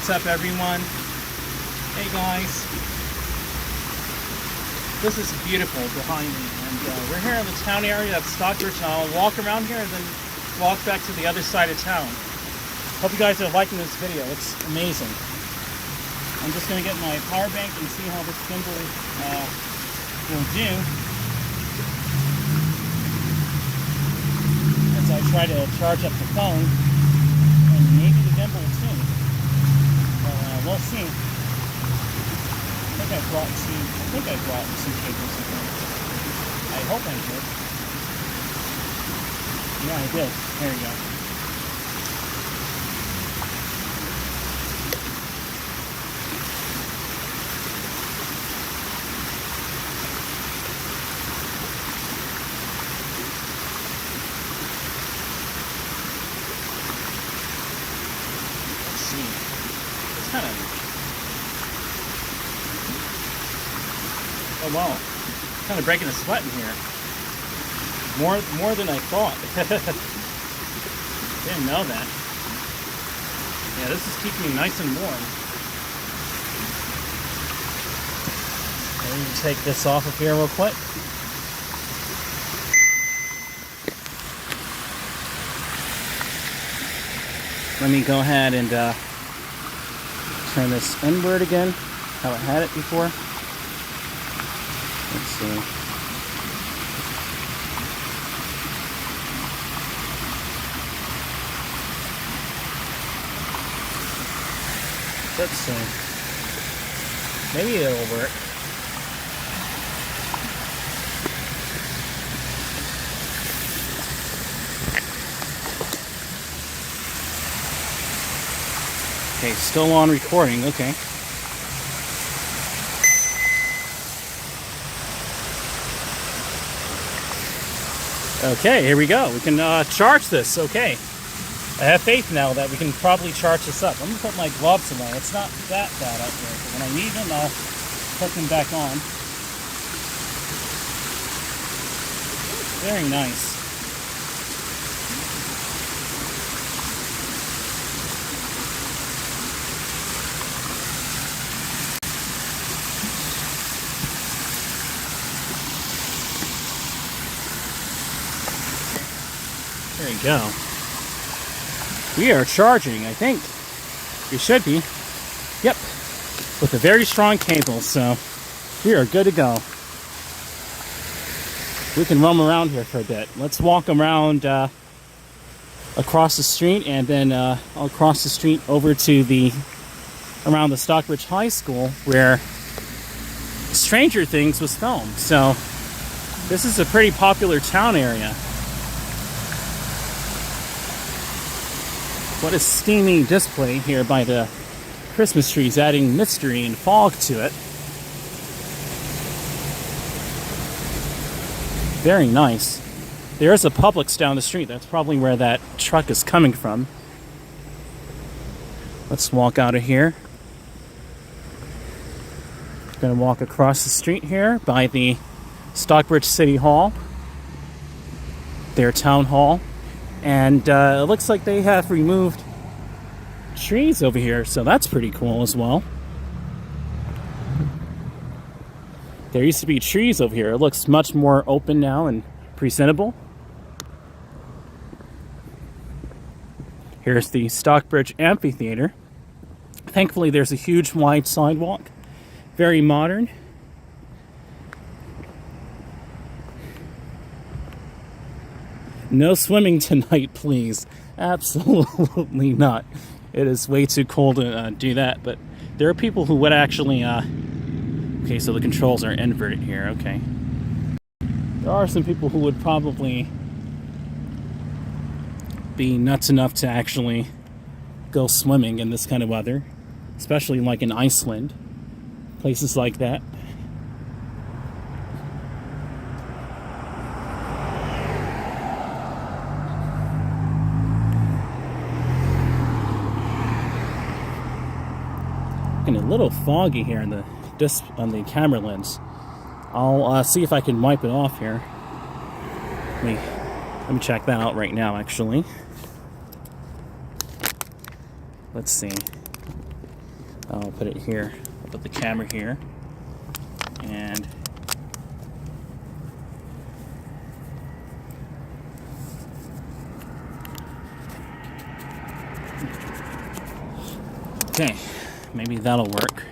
What's up, everyone? Hey guys. This is beautiful behind me, and we're here in the town area of Stockbridge, and I'll walk around here and then walk back to the other side of town. Hope you guys are liking this video. It's amazing. I'm just going to get my power bank and see how this gimbal will do as I try to charge up the phone, and maybe the gimbal too. We'll see. I think I brought some cables with me. I hope I did. Yeah, I did. There we go. Let's see. It's kind of... Oh wow, kind of breaking a sweat in here. More than I thought. Didn't know that. Yeah, this is keeping me nice and warm. Let me take this off of here real quick. Let me go ahead and turn this inward again, how I had it before. Let's see. Let's see. Maybe it'll work. Okay, still on recording. Okay. Okay, here we go. We can charge this. Okay. I have faith now that we can probably charge this up. I'm going to put my gloves away. It's not that bad out there. But when I need them, I'll put them back on. Very nice. There you go. We are charging, I think. We should be. Yep. With a very strong cable, so we are good to go. We can roam around here for a bit. Let's walk around across the street, and then I'll cross the street over to around the Stockbridge High School where Stranger Things was filmed. So this is a pretty popular town area. What a steamy display here by the Christmas trees, adding mystery and fog to it. Very nice. There is a Publix down the street. That's probably where that truck is coming from. Let's walk out of here. Gonna walk across the street here by the Stockbridge City Hall, their town hall, and it looks like they have removed trees over here, so that's pretty cool as well. There used to be trees over here. It looks much more open now and presentable. Here's the Stockbridge Amphitheater. Thankfully, there's a huge wide sidewalk. Very modern. No swimming tonight, please. Absolutely not. It is way too cold to do that, but there are people who would actually... Okay, so the controls are inverted here, okay. There are some people who would probably be nuts enough to actually go swimming in this kind of weather, especially like in Iceland, places like that. And a little foggy here on the camera lens. I'll see if I can wipe it off here. Let me check that out right now, actually. Let's see. I'll put it here. I'll put the camera here. And okay, maybe that'll work.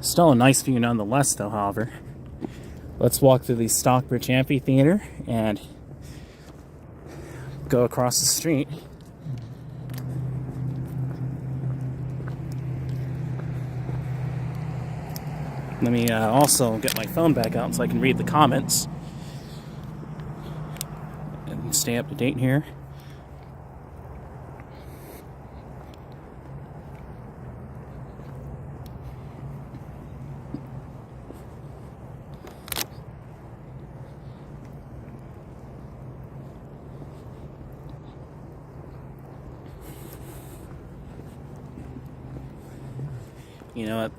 Still a nice view nonetheless, though, however. Let's walk through the Stockbridge Amphitheater and go across the street. Let me also get my phone back out so I can read the comments and stay up to date here. You know what?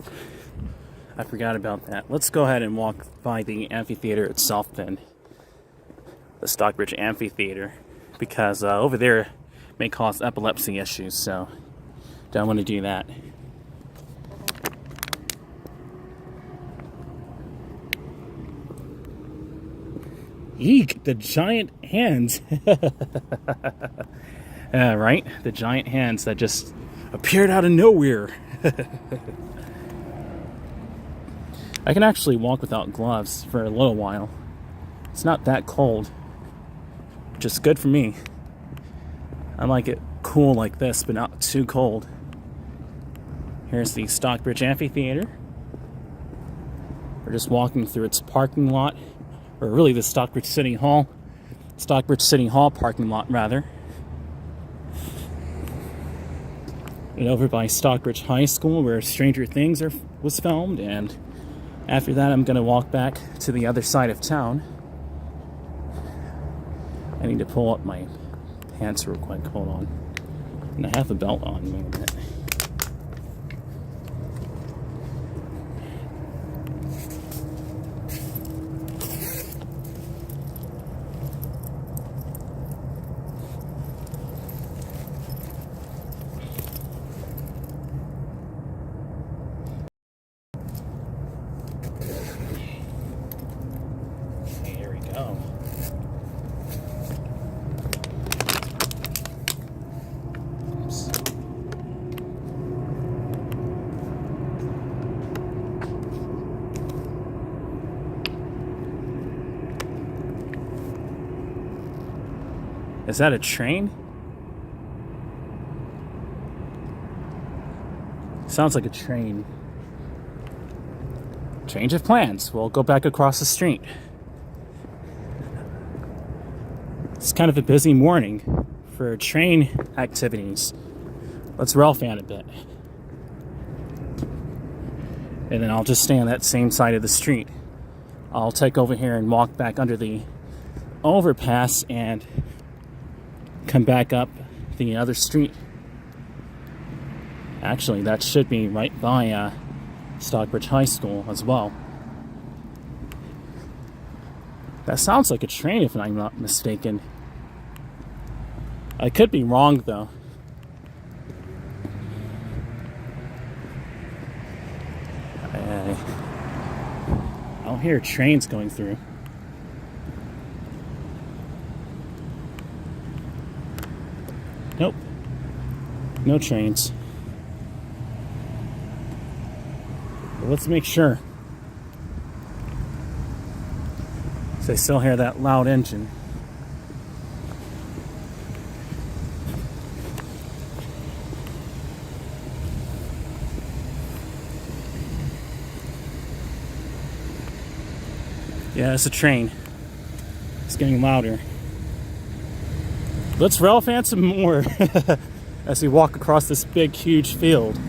I forgot about that. Let's go ahead and walk by the amphitheater itself then. The Stockbridge Amphitheater. Because over there may cause epilepsy issues, so don't want to do that. Eek! The giant hands! Right? The giant hands that just appeared out of nowhere. I can actually walk without gloves for a little while. It's not that cold, which is good for me. I like it cool like this, but not too cold. Here's the Stockbridge Amphitheater. We're just walking through its parking lot, or really the Stockbridge City Hall parking lot, rather. And over by Stockbridge High School, where Stranger Things was filmed, and after that I'm going to walk back to the other side of town. I need to pull up my pants real quick, hold on. And I have a belt on, wait a minute. Is that a train? Sounds like a train. Change of plans. We'll go back across the street. It's kind of a busy morning for train activities. Let's rail fan a bit. And then I'll just stay on that same side of the street. I'll take over here and walk back under the overpass and come back up the other street. Actually, that should be right by Stockbridge High School as well. That sounds like a train if I'm not mistaken. I could be wrong though. I don't hear trains going through. Nope. No trains. But let's make sure. So I still hear that loud engine. Yeah, it's a train. It's getting louder. Let's rail fan some more as we walk across this big, huge field.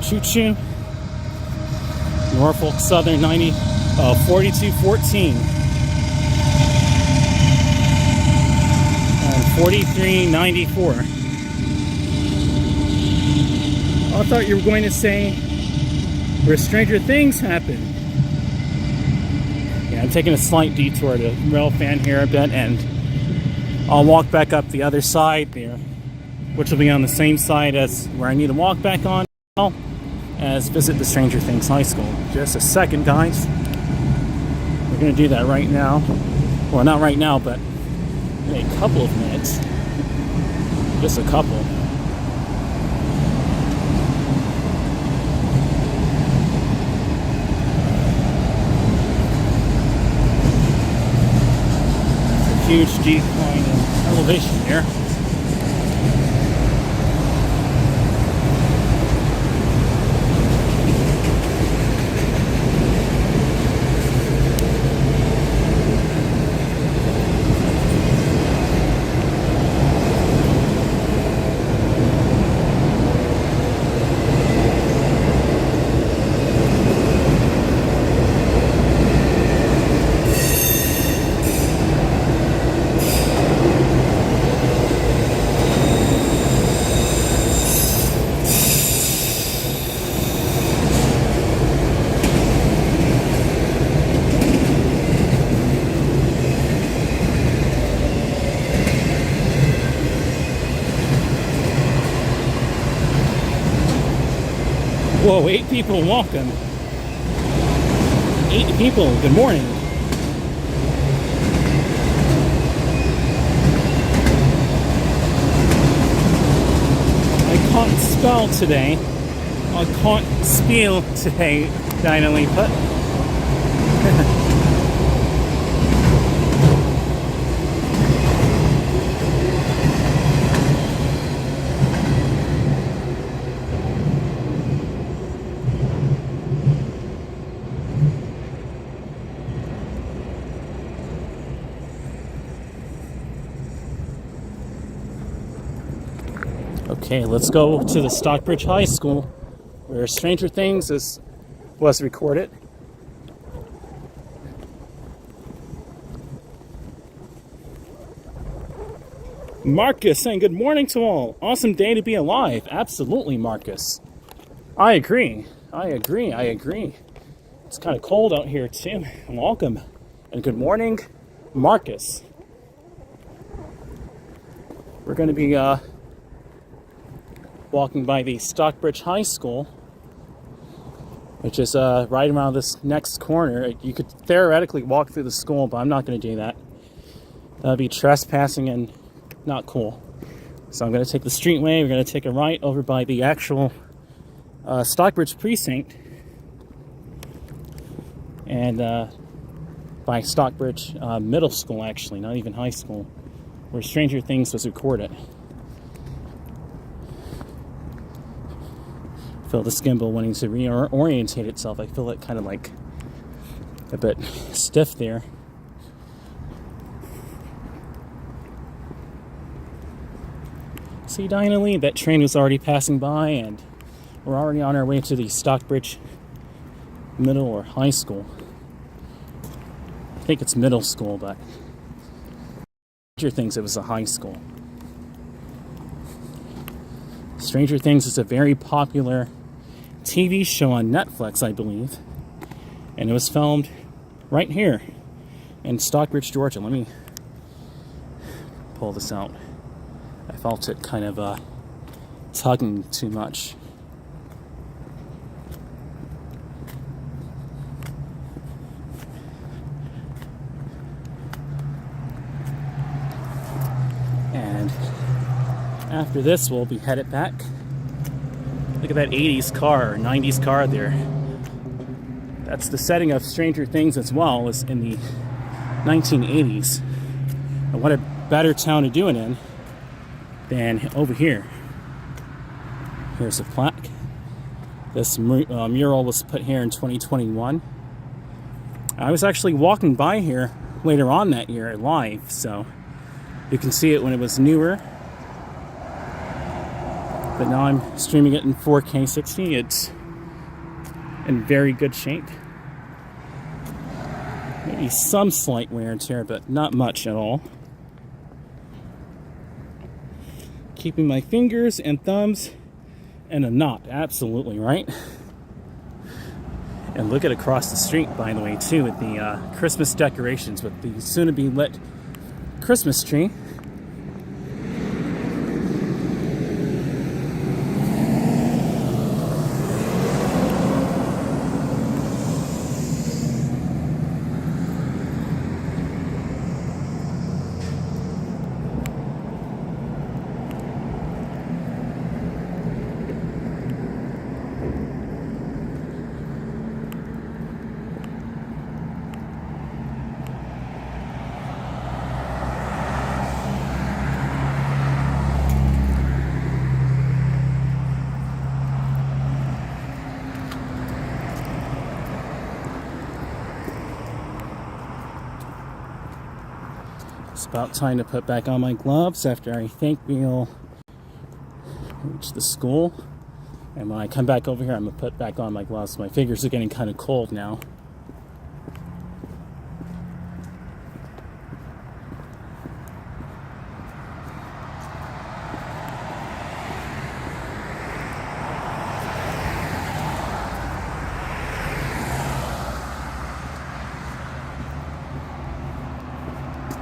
Choo-choo. Norfolk Southern 4214. And 4394. I thought you were going to say where Stranger Things happen. Yeah, I'm taking a slight detour to rail fan here a bit, and I'll walk back up the other side there, which will be on the same side as where I need to walk back on, as visit the Stranger Things High School. Just a second, guys. We're going to do that right now. Well, not right now, but in a couple of minutes. Just a couple. Huge decline in elevation here. Whoa, 8 people walking. 8 people, good morning. I can't spell today. I can't spell today, finally, but okay, let's go to the Stockbridge High School, where Stranger Things was recorded. Marcus saying good morning to all. Awesome day to be alive. Absolutely, Marcus. I agree. It's kind of cold out here too. Welcome. And good morning, Marcus. We're going to be walking by the Stockbridge High School, which is right around this next corner. You could theoretically walk through the school, but I'm not going to do that. That would be trespassing and not cool. So I'm going to take the streetway. We're going to take a right over by the actual Stockbridge precinct and by Stockbridge Middle School, actually, not even high school, where Stranger Things was recorded. I feel the gimbal wanting to reorientate itself. I feel it kind of like a bit stiff there. See, Diana Lee, that train was already passing by, and we're already on our way to the Stockbridge Middle or High School. I think it's middle school, but Stranger thinks it was a high school. Stranger Things is a very popular TV show on Netflix, I believe. And it was filmed right here in Stockbridge, Georgia. Let me pull this out. I felt it kind of tugging too much. And after this, we'll be headed back. Look at that 80s car, or 90s car there. That's the setting of Stranger Things as well, as in the 1980s. And what a better town to do it in than over here. Here's a plaque. This mural was put here in 2021. I was actually walking by here later on that year live, so you can see it when it was newer. But now I'm streaming it in 4K 60. It's in very good shape. Maybe some slight wear and tear, but not much at all. Keeping my fingers and thumbs in a knot, absolutely right. And look at across the street, by the way, too, with the Christmas decorations with the soon-to-be lit Christmas tree. It's about time to put back on my gloves after I think we'll reach the school. And when I come back over here, I'm going to put back on my gloves. My fingers are getting kind of cold now.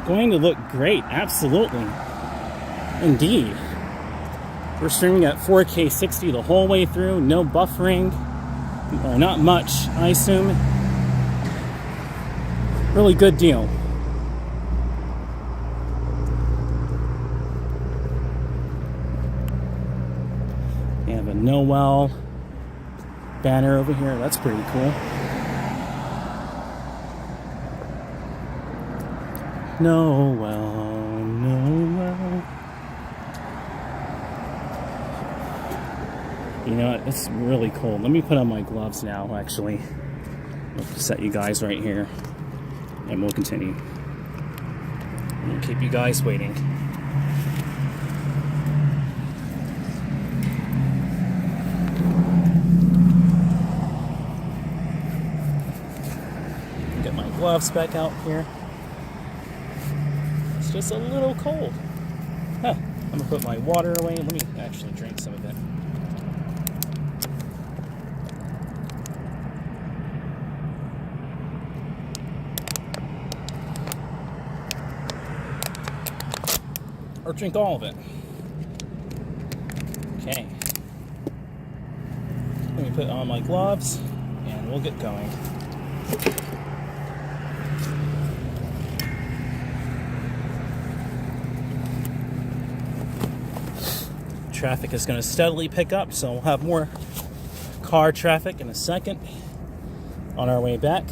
Going to look great, absolutely. Indeed. We're streaming at 4K 60 the whole way through, no buffering, or not much, I assume. Really good deal. We have a Noel banner over here, that's pretty cool. Noel, Noel. You know what? It's really cold. Let me put on my gloves now, actually. I'll set you guys right here. And we'll continue. We'll keep you guys waiting. Get my gloves back out here. Just a little cold. Huh. I'm gonna put my water away. Let me actually drink some of it. Or drink all of it. Okay. Let me put on my gloves and we'll get going. Traffic is going to steadily pick up, so we'll have more car traffic in a second on our way back.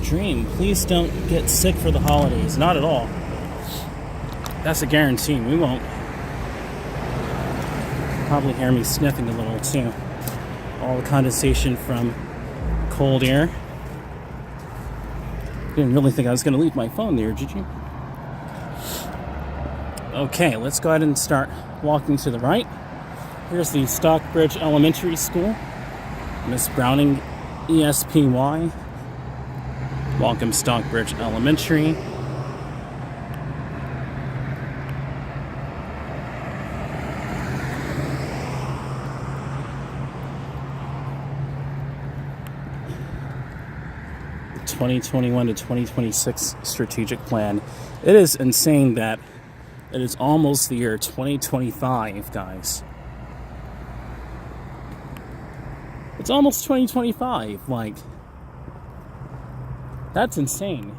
Dream, please don't get sick for the holidays. Not at all. That's a guarantee. We won't. Probably hear me sniffing a little too. All the condensation from cold air. Didn't really think I was going to leave my phone there, did you? Okay, let's go ahead and start walking to the right. Here's the Stockbridge Elementary School. Miss Browning, ESPY. Welcome Stockbridge Elementary. ...2021 to 2026 strategic plan. It is insane that it is almost the year 2025, guys. It's almost 2025, like... That's insane.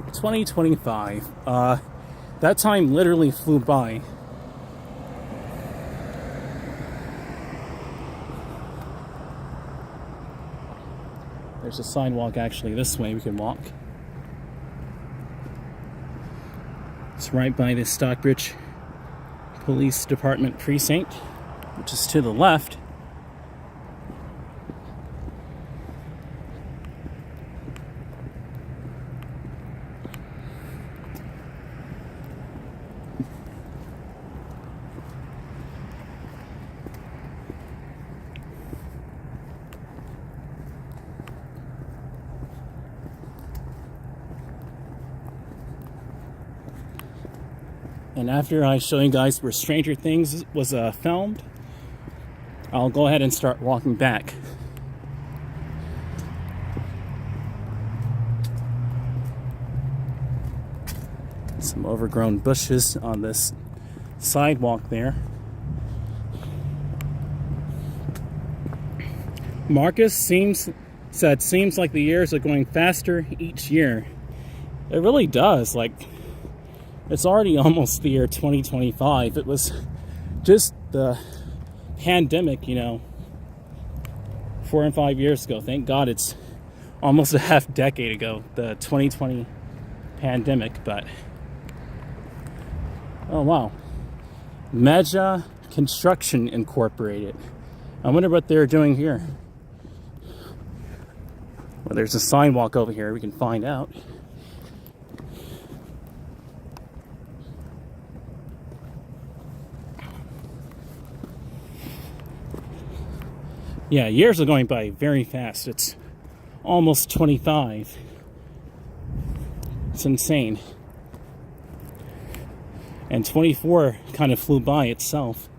2025. That time literally flew by. There's a sidewalk actually this way we can walk. It's right by the Stockbridge Police Department precinct, which is to the left. And after I show you guys where Stranger Things was filmed, I'll go ahead and start walking back. Some overgrown bushes on this sidewalk there. Marcus seems like the years are going faster each year. It really does. Like, it's already almost the year 2025. It was just the pandemic, 4 and 5 years ago. Thank God it's almost a half decade ago, the 2020 pandemic. But, oh wow. Meja Construction Incorporated. I wonder what they're doing here. Well, there's a sidewalk over here. We can find out. Yeah, years are going by very fast. It's almost 25. It's insane. And 24 kind of flew by itself.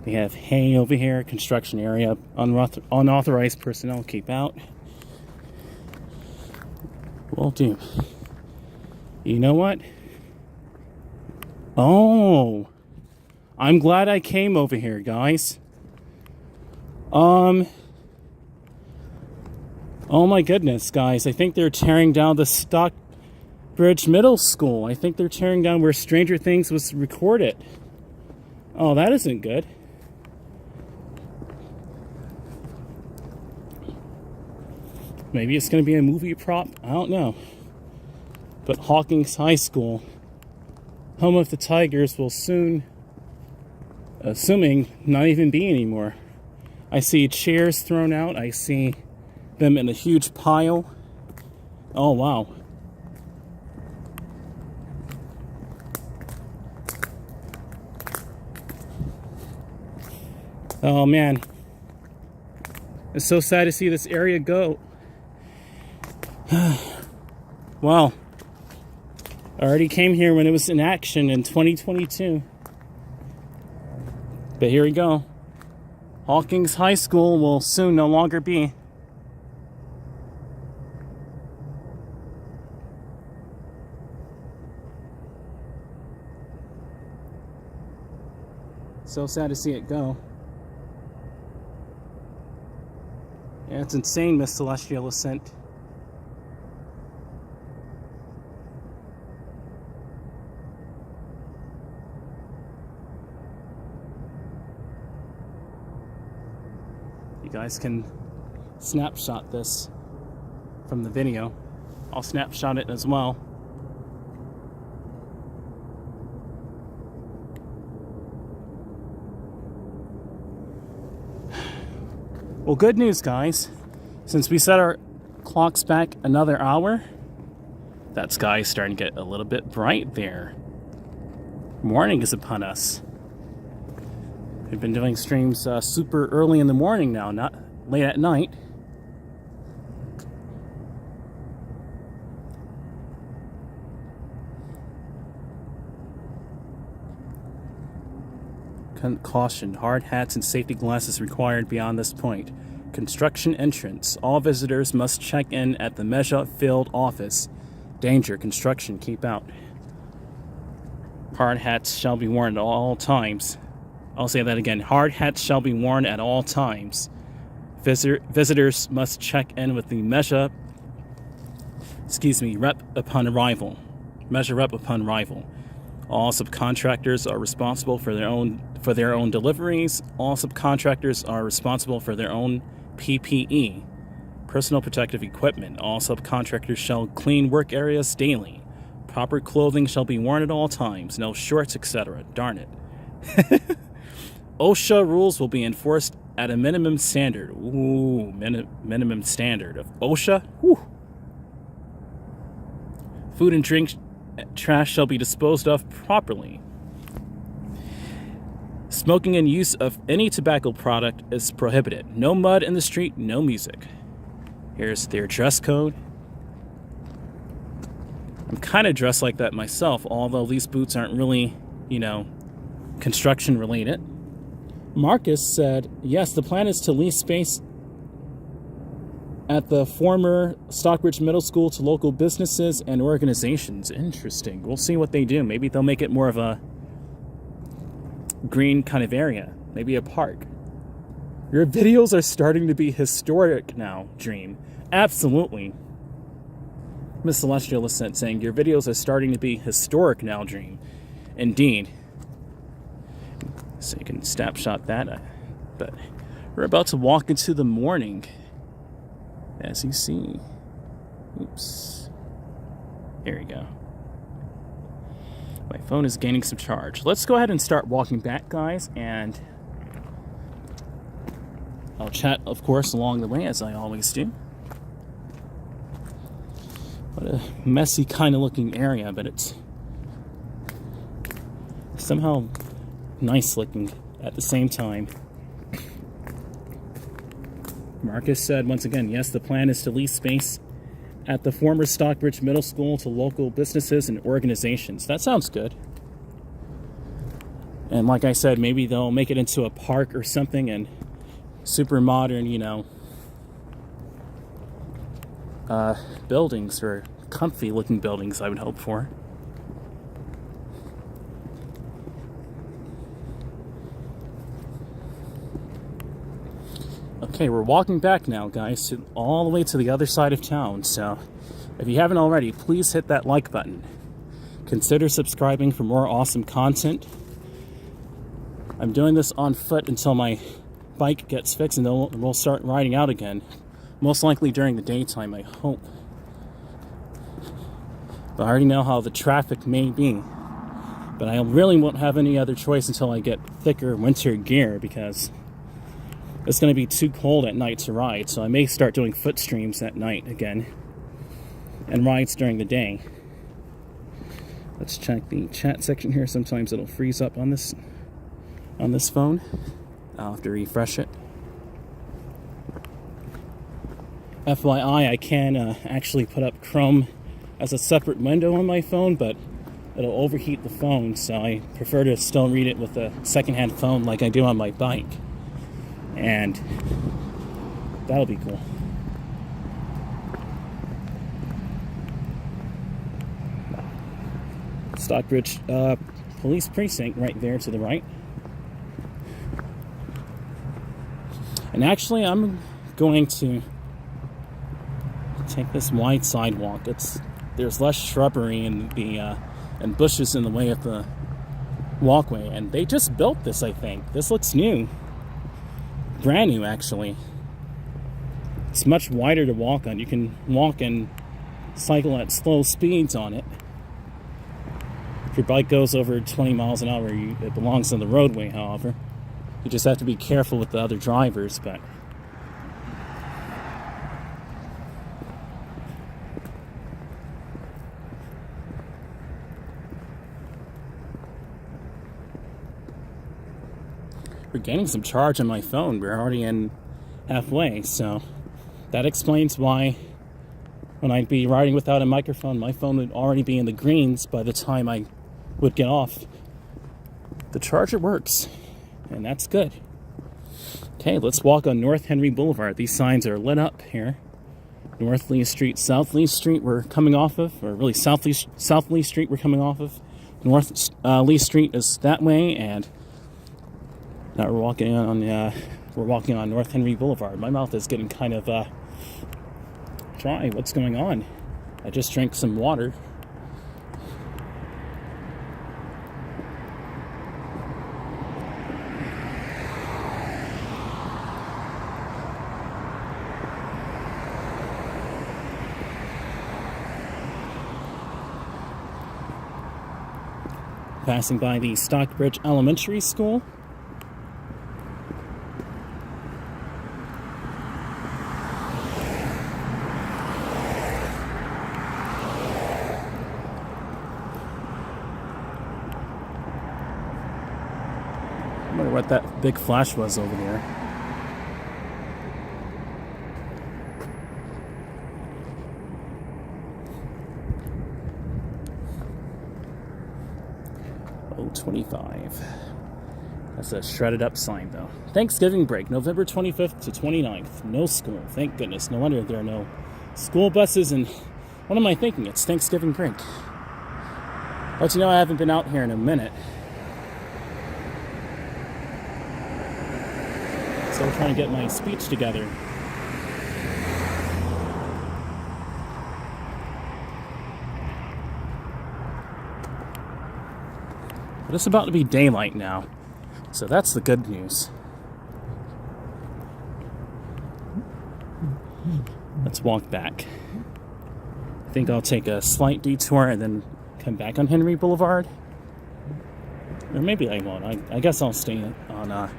We have hay over here, construction area, unauthorized personnel, keep out. Will do. You know what? Oh, I'm glad I came over here, guys. Oh my goodness, guys. I think they're tearing down the Stockbridge Middle School. I think they're tearing down where Stranger Things was recorded. Oh, that isn't good. Maybe it's going to be a movie prop. I don't know. But Hawkins High School, home of the Tigers, will soon, assuming, not even be anymore. I see chairs thrown out. I see them in a huge pile. Oh, wow. Oh, man. It's so sad to see this area go. Wow. I already came here when it was in action in 2022. But here we go. Hawkins High School will soon no longer be. So sad to see it go. Yeah, it's insane, Miss Celestial Ascent. You guys can snapshot this from the video. I'll snapshot it as well. Well, good news, guys. Since we set our clocks back another hour, that sky's starting to get a little bit bright there. Morning is upon us. We've been doing streams super early in the morning now, not late at night. Caution, hard hats and safety glasses required beyond this point. Construction entrance. All visitors must check in at the Measure Field office. Danger, construction, keep out. Hard hats shall be worn at all times. I'll say that again. Hard hats shall be worn at all times. Visitors must check in with the Measure rep upon arrival. Measure rep upon arrival. All subcontractors are responsible for their own deliveries. All subcontractors are responsible for their own PPE, personal protective equipment. All subcontractors shall clean work areas daily. Proper clothing shall be worn at all times. No shorts, etc. Darn it. OSHA rules will be enforced at a minimum standard. Ooh, minimum standard of OSHA. Woo. Food and drink trash shall be disposed of properly. Smoking and use of any tobacco product is prohibited. No mud in the street, no music. Here's their dress code. I'm kind of dressed like that myself, although these boots aren't really, construction related. Marcus said, yes, the plan is to lease space at the former Stockbridge Middle School to local businesses and organizations. Interesting. We'll see what they do. Maybe they'll make it more of a green kind of area. Maybe a park. Your videos are starting to be historic now, Dream. Absolutely. Miss Celestial is saying, your videos are starting to be historic now, Dream. Indeed. So you can snapshot that. But we're about to walk into the morning. As you see. Oops. There we go. My phone is gaining some charge. Let's go ahead and start walking back, guys, and I'll chat, of course, along the way, as I always do. What a messy kind of looking area, but it's somehow nice looking at the same time. Marcus said, once again, yes, the plan is to lease space at the former Stockbridge Middle School to local businesses and organizations. That sounds good. And like I said, maybe they'll make it into a park or something, and super modern, buildings, or comfy looking buildings, I would hope for. Okay, we're walking back now, guys, all the way to the other side of town. So if you haven't already, please hit that like button. Consider subscribing for more awesome content. I'm doing this on foot until my bike gets fixed, and then we'll start riding out again. Most likely during the daytime, I hope. But I already know how the traffic may be. But I really won't have any other choice until I get thicker winter gear, because it's going to be too cold at night to ride. So I may start doing foot streams at night again, and rides during the day. Let's check the chat section here. Sometimes it'll freeze up on this phone. I'll have to refresh it. FYI, I can actually put up Chrome as a separate window on my phone, but it'll overheat the phone, so I prefer to still read it with a secondhand phone like I do on my bike. And that'll be cool. Stockbridge police precinct right there to the right. And actually, I'm going to take this wide sidewalk. There's less shrubbery and bushes in the way of the walkway, and they just built this. I think this looks new. Brand new, actually. It's much wider to walk on. You can walk and cycle at slow speeds on it. If your bike goes over 20 miles an hour, it belongs on the roadway, however. You just have to be careful with the other drivers, but gaining some charge on my phone. We're already in halfway, so that explains why when I'd be riding without a microphone, my phone would already be in the greens by the time I would get off. The charger works, and that's good. Okay, let's walk on North Henry Boulevard. These signs are lit up here. North Lee Street, South Lee Street we're coming off of, or really South Lee Street we're coming off of. North Lee Street is that way, and now we're walking on North Henry Boulevard. My mouth is getting kind of dry. What's going on? I just drank some water. Passing by the Stockbridge Elementary School. I wonder what that big flash was over there. Oh, 25. That's a shredded up sign, though. Thanksgiving break, November 25th to 29th. No school. Thank goodness. No wonder there are no school buses. And what am I thinking? It's Thanksgiving break. But you know, I haven't been out here in a minute. So I'm trying to get my speech together. But it's about to be daylight now, so that's the good news. Let's walk back. I think I'll take a slight detour and then come back on Henry Boulevard. Or maybe I won't. I guess I'll stay on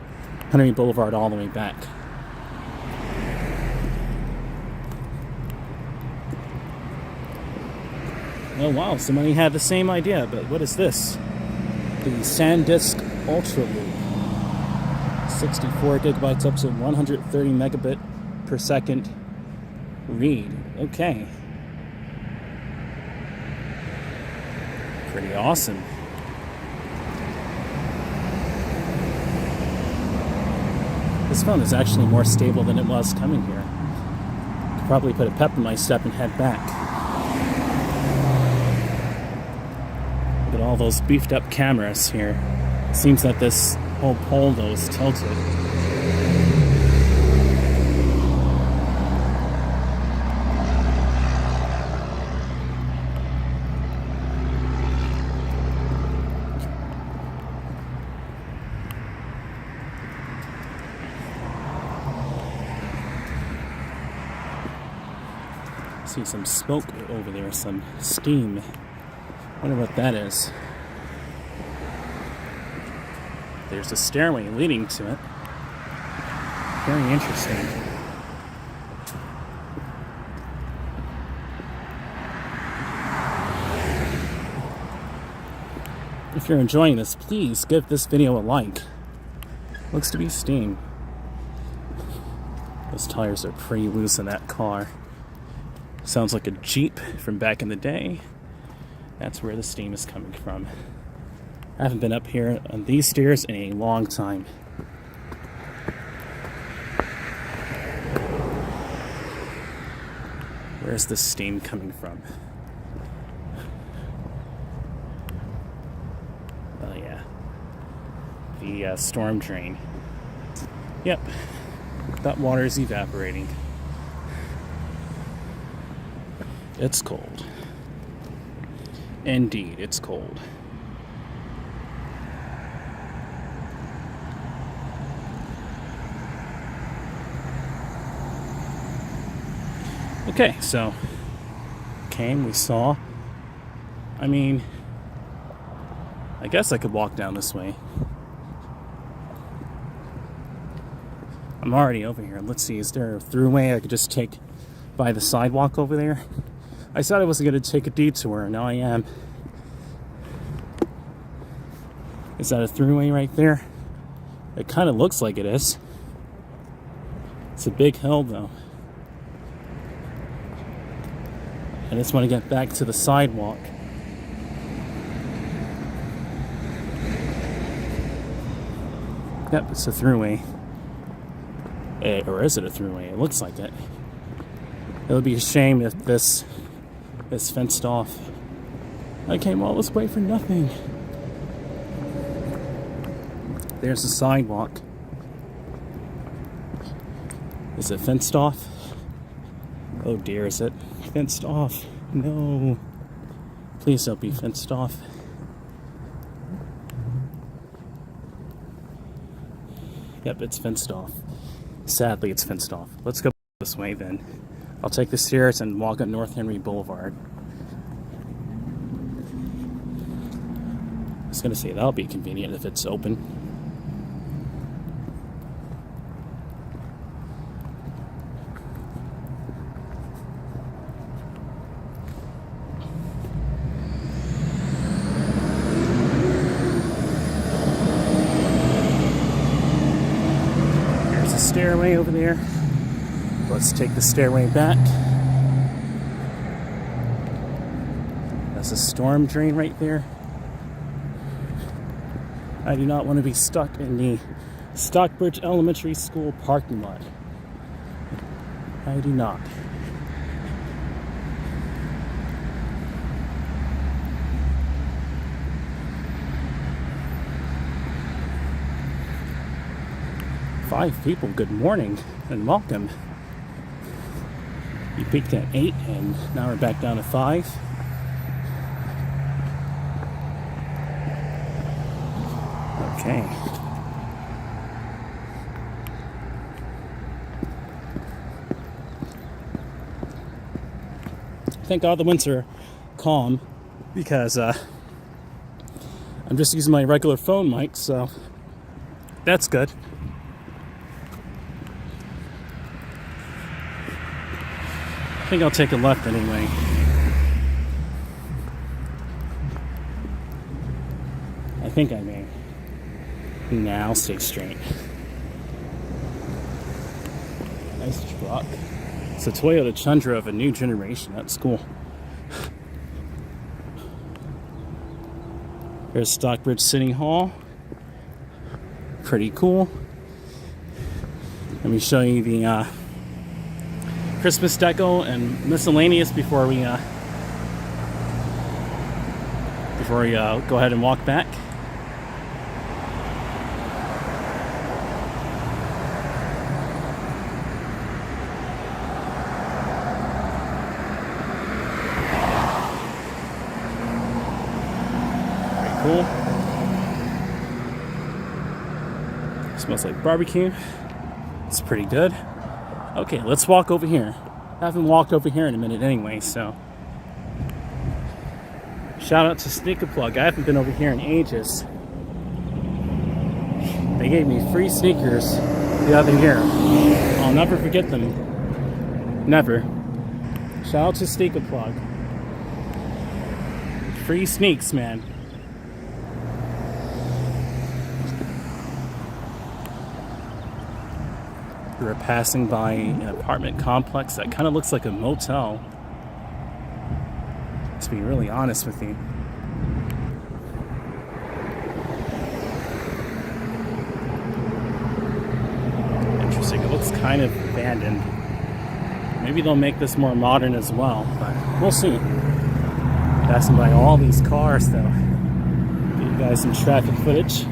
Henry Boulevard all the way back. Oh wow, somebody had the same idea, but what is this? The SanDisk Ultra Loop. 64 gigabytes up to 130 megabit per second read. Okay. Pretty awesome. This phone is actually more stable than it was coming here. Could probably put a pep in my step and head back. Look at all those beefed up cameras here. It seems that this whole pole though is tilted. See some smoke over there, some steam. Wonder what that is. There's a stairway leading to it. Very interesting. If you're enjoying this, please give this video a like. Looks to be steam. Those tires are pretty loose in that car. Sounds like a Jeep from back in the day. That's where the steam is coming from. I haven't been up here on these stairs in a long time. Where's the steam coming from? Oh yeah. The storm drain. Yep. That water is evaporating. It's cold. Indeed, it's cold. Okay, so we saw. I mean, I guess I could walk down this way. I'm already over here. Let's see, is there a throughway I could just take by the sidewalk over there? I said I wasn't going to take a detour. Now I am. Is that a throughway right there? It kind of looks like it is. It's a big hill though. I just want to get back to the sidewalk. Yep, it's a throughway. Or is it a throughway? It looks like it. It would be a shame if this is fenced off. I came all this way for nothing. There's the sidewalk. Is it fenced off? Oh dear, is it fenced off? No. Please don't be fenced off. Yep, it's fenced off. Sadly, it's fenced off. Let's go this way then. I'll take the stairs and walk up North Henry Boulevard. I was gonna say that'll be convenient if it's open. There's a stairway over there. Let's take the stairway back. There's a storm drain right there. I do not want to be stuck in the Stockbridge Elementary School parking lot. I do not. Five people, good morning and welcome. You peaked at 8 and now we're back down to 5. Okay. Thank God the winds are calm because I'm just using my regular phone mic, so that's good. I think I'll take a left anyway. I think I may. Nah, I'll stay straight. Nice truck. It's a Toyota Tundra of a new generation. That's cool. Here's Stockbridge City Hall. Pretty cool. Let me show you the Christmas deco and miscellaneous before we go ahead and walk back. Very cool. Smells like barbecue. It's pretty good. Okay, let's walk over here. I haven't walked over here in a minute anyway, so. Shout out to Sneak a Plug. I haven't been over here in ages. They gave me free sneakers the other year. I'll never forget them. Never. Shout out to Sneak a Plug. Free sneaks, man. We were passing by an apartment complex that kind of looks like a motel. To be really honest with you. Interesting. It looks kind of abandoned. Maybe they'll make this more modern as well, but we'll see. Passing by all these cars, though. Give you guys some traffic footage.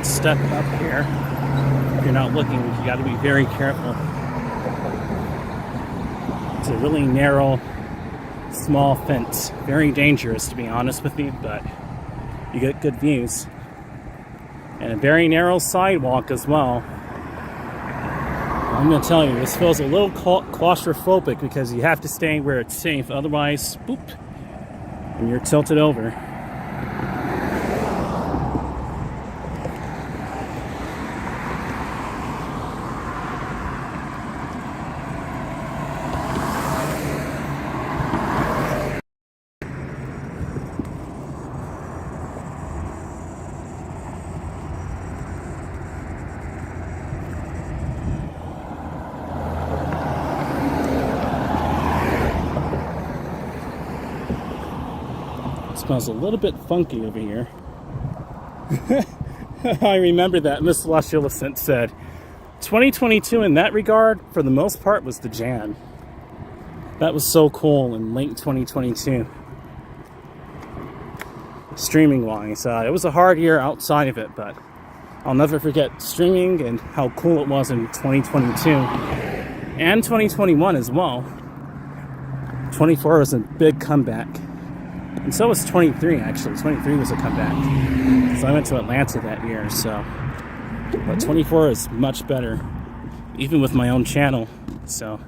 Step up here. If you're not looking, you got to be very careful. It's a really narrow, small fence. Very dangerous, to be honest with you, but you get good views. And a very narrow sidewalk as well. I'm gonna tell you, this feels a little claustrophobic because you have to stay where it's safe, otherwise, boop, and you're tilted over. Smells a little bit funky over here. I remember that Miss Luscilicent said 2022 in that regard, for the most part, was the jam. That was so cool in late 2022. Streaming wise, it was a hard year outside of it, but I'll never forget streaming and how cool it was in 2022 and 2021 as well. 24 was a big comeback. And so was 23, actually. 23 was a comeback. Because I went to Atlanta that year, so. But 24 is much better, even with my own channel. So,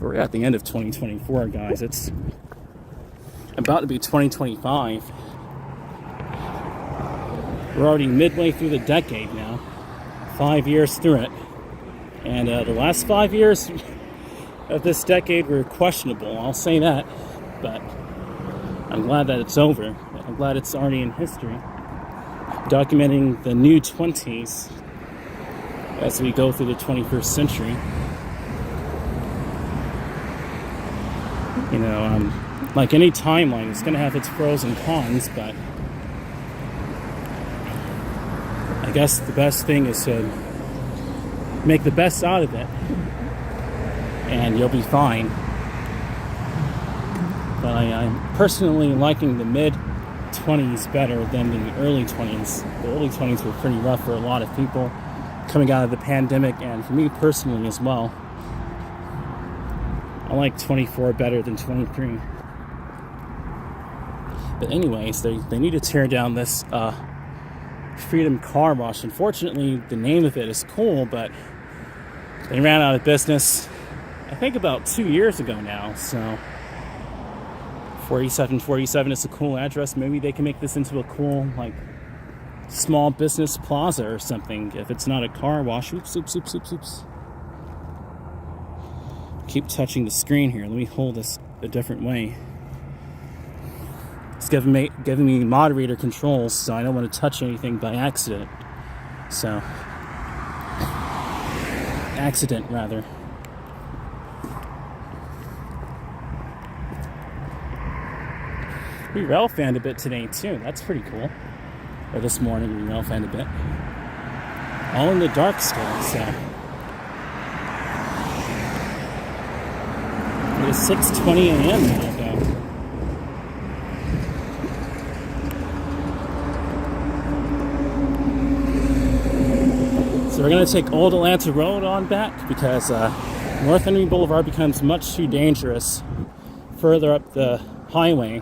we're at the end of 2024, guys. It's about to be 2025. We're already midway through the decade now. 5 years through it. And the last 5 years of this decade were questionable, I'll say that. But I'm glad that it's over. I'm glad it's already in history. Documenting the new 20s as we go through the 21st century. You know, like any timeline, it's going to have its pros and cons, but I guess the best thing is to make the best out of it, and you'll be fine. But I'm personally liking the mid-20s better than the early 20s. The early 20s were pretty rough for a lot of people coming out of the pandemic, and for me personally as well. I like 24 better than 23. But anyways, they need to tear down this Freedom Car Wash. Unfortunately, the name of it is cool, but they ran out of business, I think about 2 years ago now, so 4747 is a cool address. Maybe they can make this into a cool, like, small business plaza or something, if it's not a car wash. Oops, oops, oops, oops, oops. Keep touching the screen here. Let me hold this a different way. It's giving me moderator controls, so I don't want to touch anything by accident. So, accident rather. We rail fanned a bit today too. That's pretty cool. Or this morning we rail fanned a bit. All in the dark still, so. It is 6:20 a.m. now, though. So we're gonna take Old Atlanta Road on back because North Henry Boulevard becomes much too dangerous further up the highway.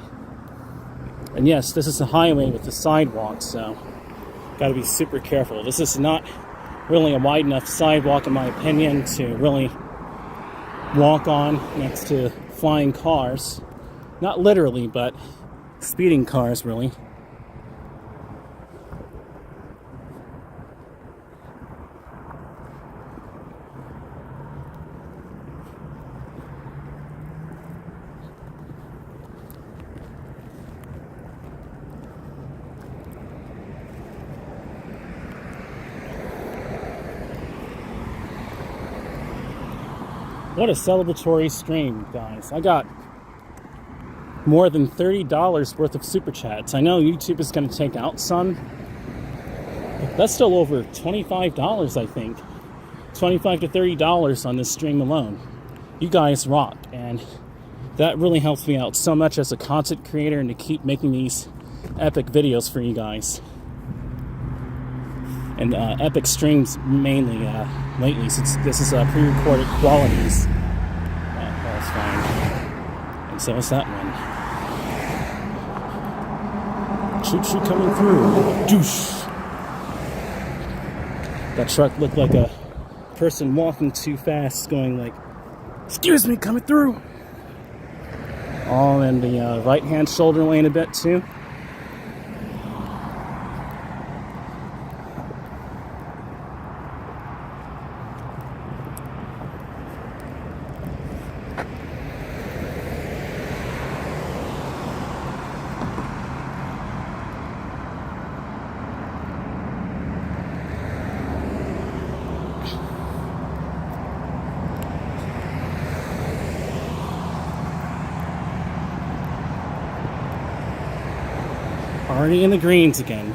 And yes, this is a highway with a sidewalk, so gotta be super careful. This is not really a wide enough sidewalk, in my opinion, to really walk on next to flying cars. Not literally, but speeding cars, really. What a celebratory stream, guys. I got more than $30 worth of super chats. I know YouTube is going to take out some. That's still over $25, I think. $25 to $30 on this stream alone. You guys rock, and that really helps me out so much as a content creator and to keep making these epic videos for you guys. And epic streams mainly lately, since this is pre-recorded qualities. That's fine. And so is that one. Choo-choo coming through. Douche. That truck looked like a person walking too fast going like, "Excuse me, coming through." All in the right-hand shoulder lane a bit too. Already in the greens again.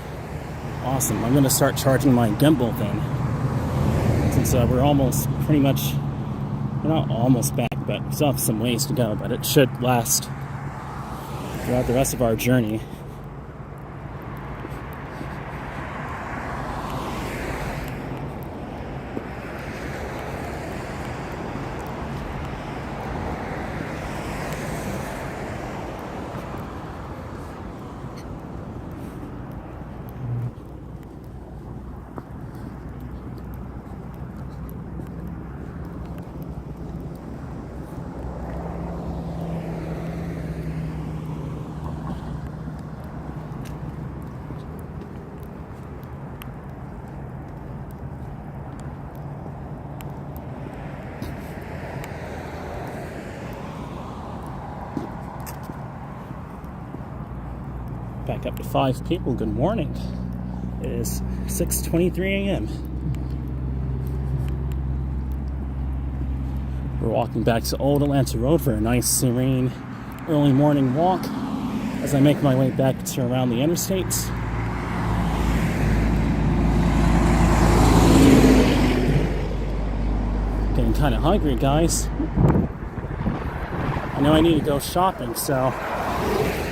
Awesome. I'm going to start charging my gimbal then. Since we're almost pretty much, we're not almost back, but we still have some ways to go, but it should last throughout the rest of our journey. Back up to 5 people. Good morning. It is 6:23 a.m. We're walking back to Old Atlanta Road for a nice, serene, early morning walk as I make my way back to around the interstates. Getting kind of hungry, guys. I know I need to go shopping, so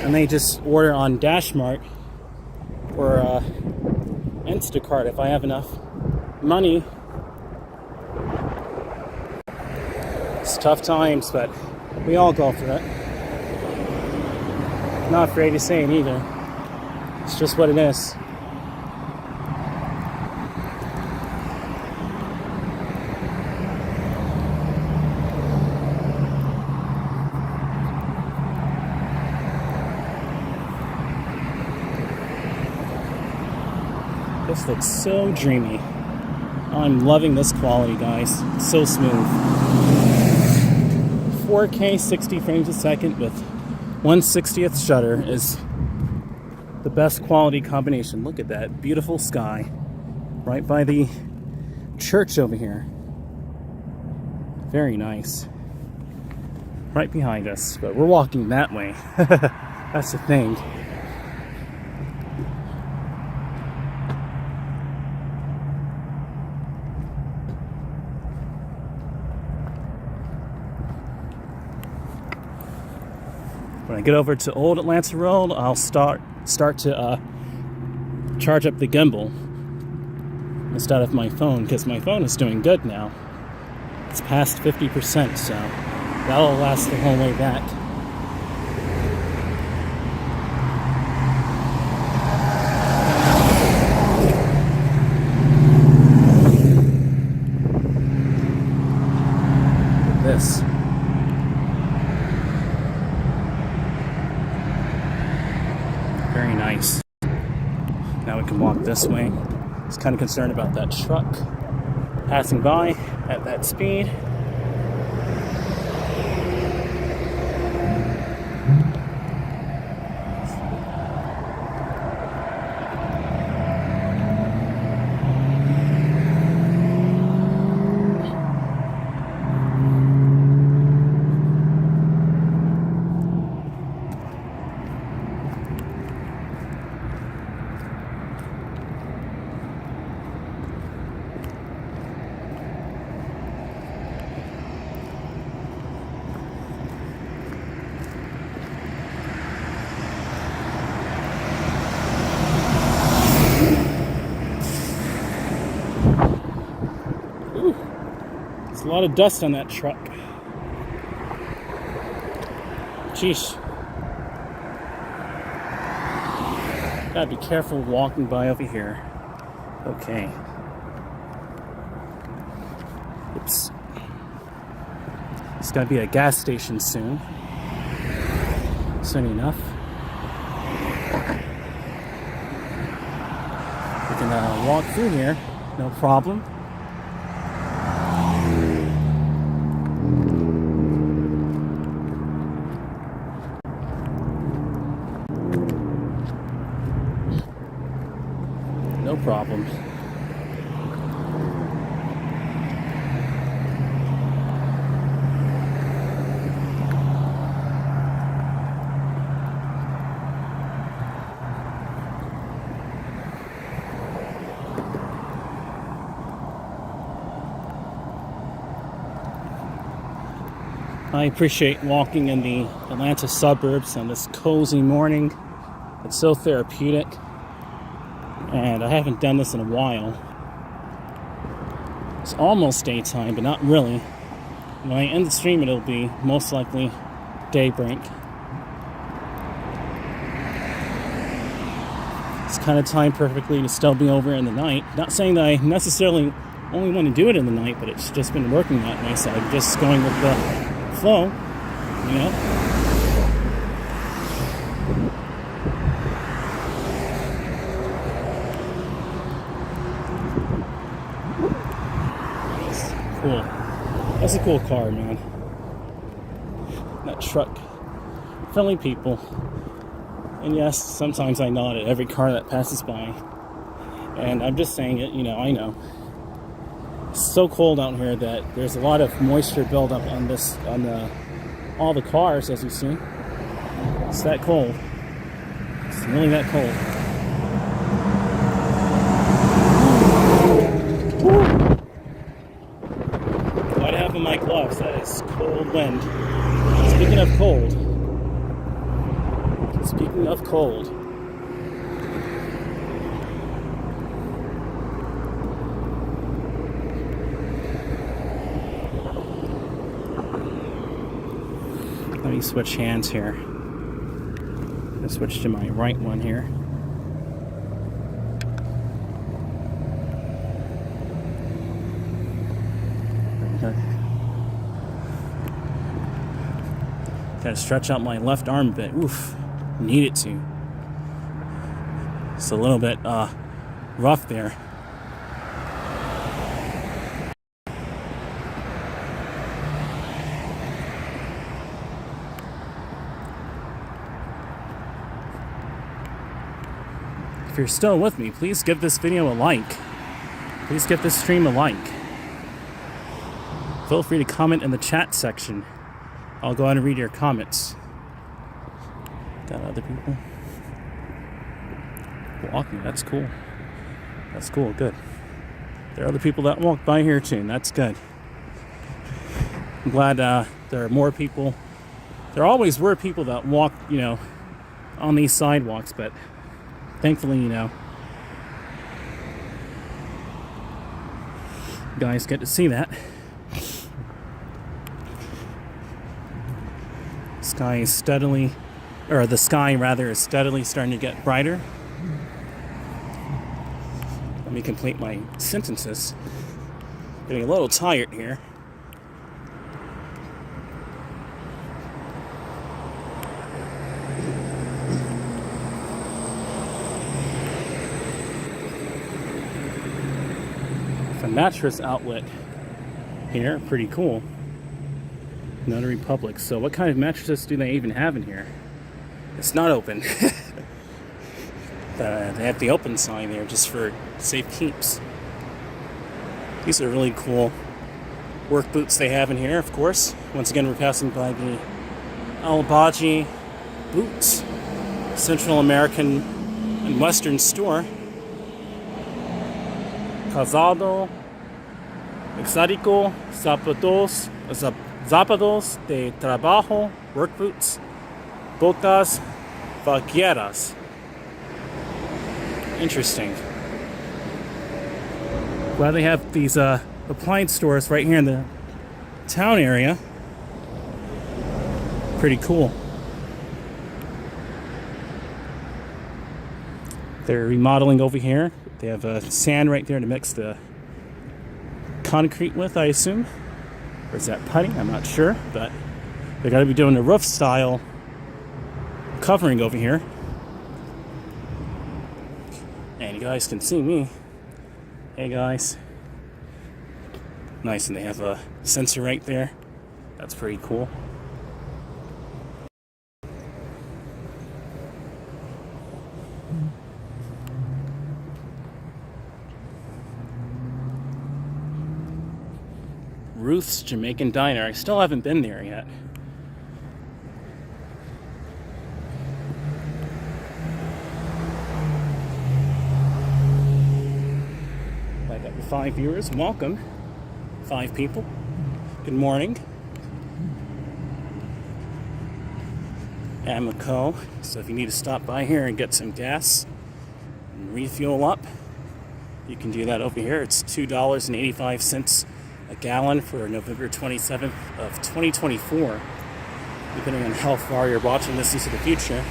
I may just order on Dashmart or Instacart if I have enough money. It's tough times, but we all go through it. Not afraid to say it either. It's just what it is. This looks so dreamy. I'm loving this quality, guys. It's so smooth. 4K 60 frames a second with 1/60th shutter is the best quality combination. Look at that beautiful sky right by the church over here. Very nice. Right behind us, but we're walking that way. That's the thing. When I get over to Old Atlanta Road, I'll start to charge up the gimbal instead of my phone, because my phone is doing good now. It's past 50%, so that'll last the whole way back. Look at this. Very nice. Now we can walk this way. I was kind of concerned about that truck passing by at that speed. A lot of dust on that truck. Sheesh. Gotta be careful walking by over here. Okay. going to be a gas station soon. Soon enough. We can walk through here, no problem. No problem. I appreciate walking in the Atlanta suburbs on this cozy morning. It's so therapeutic. And I haven't done this in a while. It's almost daytime, but not really. When I end the stream, it'll be most likely daybreak. It's kind of timed perfectly to still be over in the night. Not saying that I necessarily only want to do it in the night, but it's just been working that way, so I'm just going with the flow, you know. Cool. That's a cool car, man. That truck. Friendly people. And yes, sometimes I nod at every car that passes by. And I'm just saying it, you know, I know. It's so cold out here that there's a lot of moisture buildup on all the cars, as you see. It's that cold. It's really that cold. What happened to my gloves? That is cold wind. Speaking of cold. Speaking of cold. Let me switch hands here. I'll switch to my right one here. Okay. Gotta stretch out my left arm a bit. Oof. Need it to. It's a little bit rough there. If you're still with me, please give this video a like. Please give this stream a like. Feel free to comment in the chat section. I'll go ahead and read your comments. Got other people walking. That's cool. That's cool. Good. There are other people that walk by here too, and that's good. I'm glad there are more people. There always were people that walk, you know, on these sidewalks, but thankfully, you know, you guys get to see that. The sky rather is steadily starting to get brighter. Let me complete my sentences. Getting a little tired here. A mattress outlet here, pretty cool. Notary Public. So what kind of mattresses do they even have in here? It's not open. They have the open sign there just for safe keeps. These are really cool work boots they have in here, of course. Once again, we're passing by the Albaji Boots, Central American and Western store. Calzado, Exático, zapatos de trabajo, work boots, botas vaqueras. Interesting. Glad they have these appliance stores right here in the town area. Pretty cool. They're remodeling over here. They have sand right there to mix the concrete with, I assume. Or is that putty? I'm not sure, but they're going to be doing a roof style covering over here. And you guys can see me. Hey guys. Nice, and they have a sensor right there. That's pretty cool. Ruth's Jamaican Diner. I still haven't been there yet. I got 5 viewers. Welcome. 5 people. Good morning. Amico. So if you need to stop by here and get some gas and refuel up, you can do that over here. It's $2.85 a gallon for November 27th of 2024, depending on how far you're watching this into the future.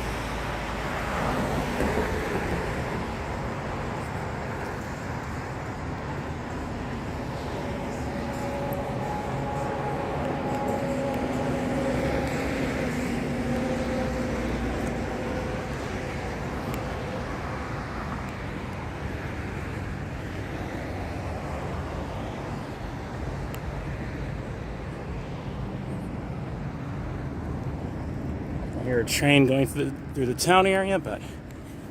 I hear a train going through the town area, but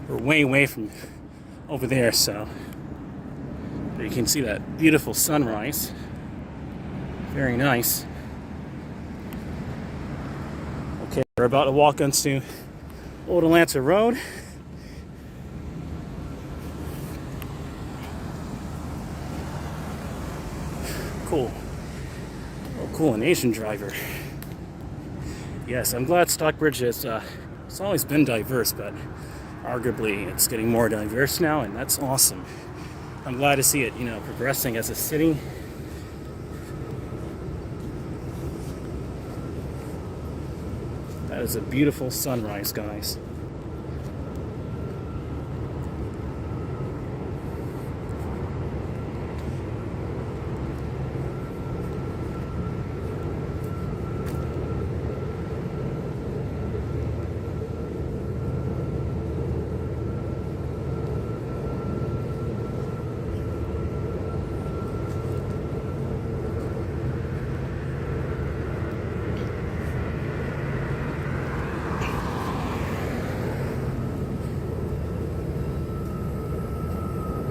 we're way away from over there, so but you can see that beautiful sunrise. Very nice. Okay, we're about to walk onto Old Atlanta Road. Cool. Oh, cool, an Asian driver. Yes, I'm glad Stockbridge has, it's always been diverse, but arguably it's getting more diverse now, and that's awesome. I'm glad to see it, progressing as a city. That is a beautiful sunrise, guys.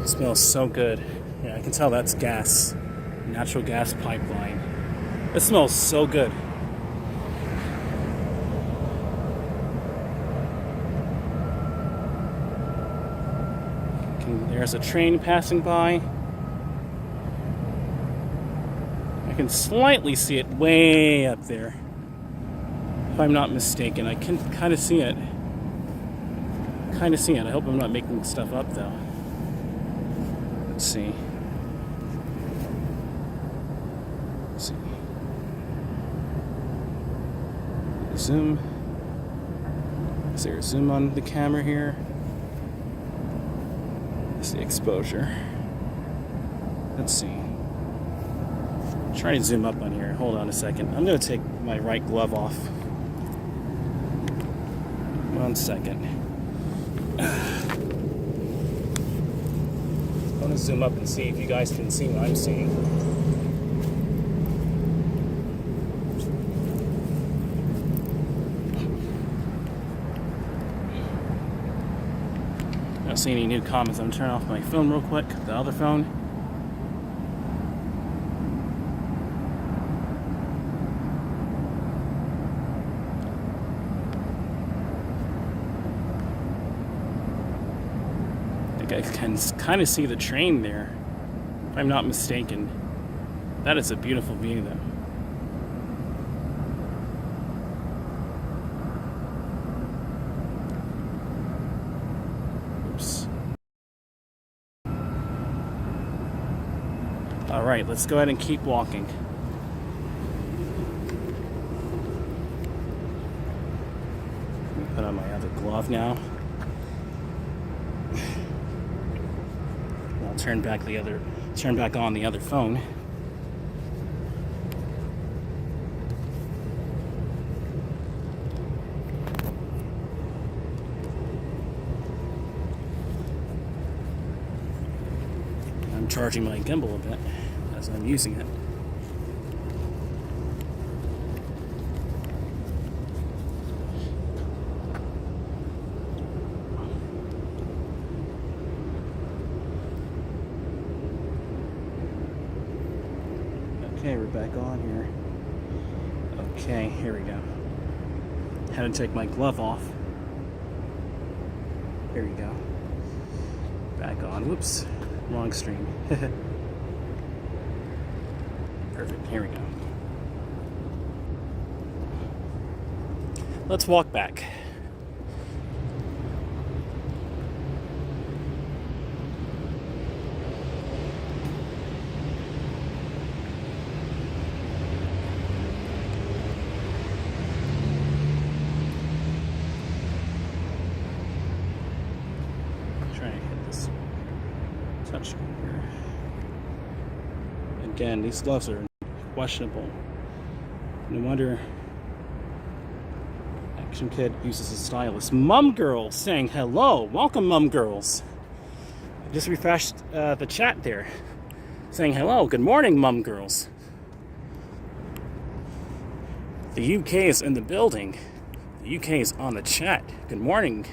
It smells so good. Yeah, I can tell that's gas. Natural gas pipeline. It smells so good. There's a train passing by. I can slightly see it way up there. If I'm not mistaken, I can kind of see it. I hope I'm not making stuff up though. Let's see. Zoom. Is there a zoom on the camera here? It's the exposure. Let's see. Try to zoom up on here. Hold on a second. I'm going to take my right glove off. 1 second. I want to zoom up and see if you guys can see what I'm seeing. I don't see any new comments. I'm going to turn off my phone real quick, the other phone. I can kind of see the train there, if I'm not mistaken. That is a beautiful view, though. Oops. All right, let's go ahead and keep walking. Put on my other glove now. Turn back on the other phone. charging my gimbal a bit as I'm using it. Okay, we're back on here. Okay, here we go. Had to take my glove off. Here we go. Back on. Whoops. Wrong stream. Perfect. Here we go. Let's walk back. Trying to hit this touchscreen here. Again, these gloves are questionable. No wonder Action Kid uses a stylus. Mum Girls saying hello. Welcome, Mum Girls. I just refreshed the chat there. Saying hello. Good morning, Mum Girls. The UK is in the building. The UK is on the chat. Good morning.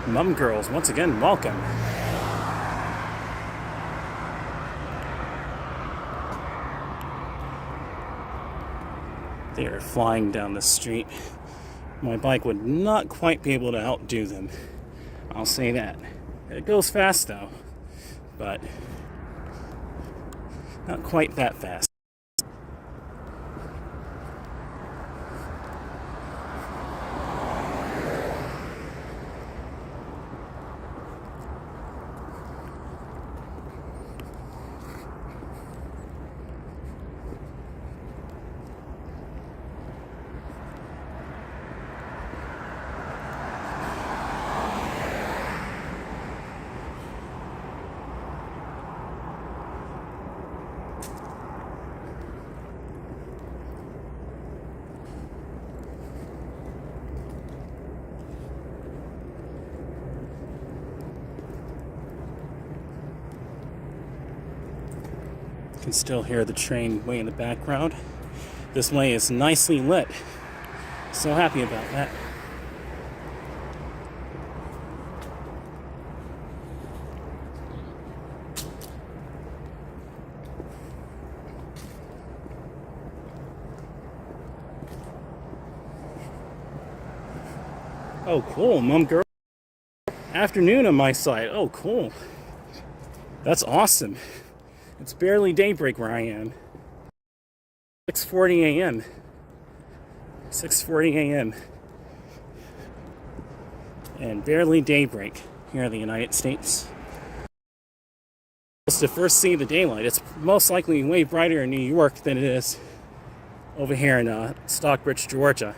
Mum Girls, once again, welcome. They are flying down the street. My bike would not quite be able to outdo them. I'll say that. It goes fast though, but not quite that fast. Can still hear the train way in the background. This way is nicely lit. So happy about that. Oh, cool, Mum Girl. Afternoon on my side. Oh, cool. That's awesome. It's barely daybreak where I am. 6:40 a.m. 6:40 a.m. And barely daybreak here in the United States. To first see the daylight. It's most likely way brighter in New York than it is over here in Stockbridge, Georgia.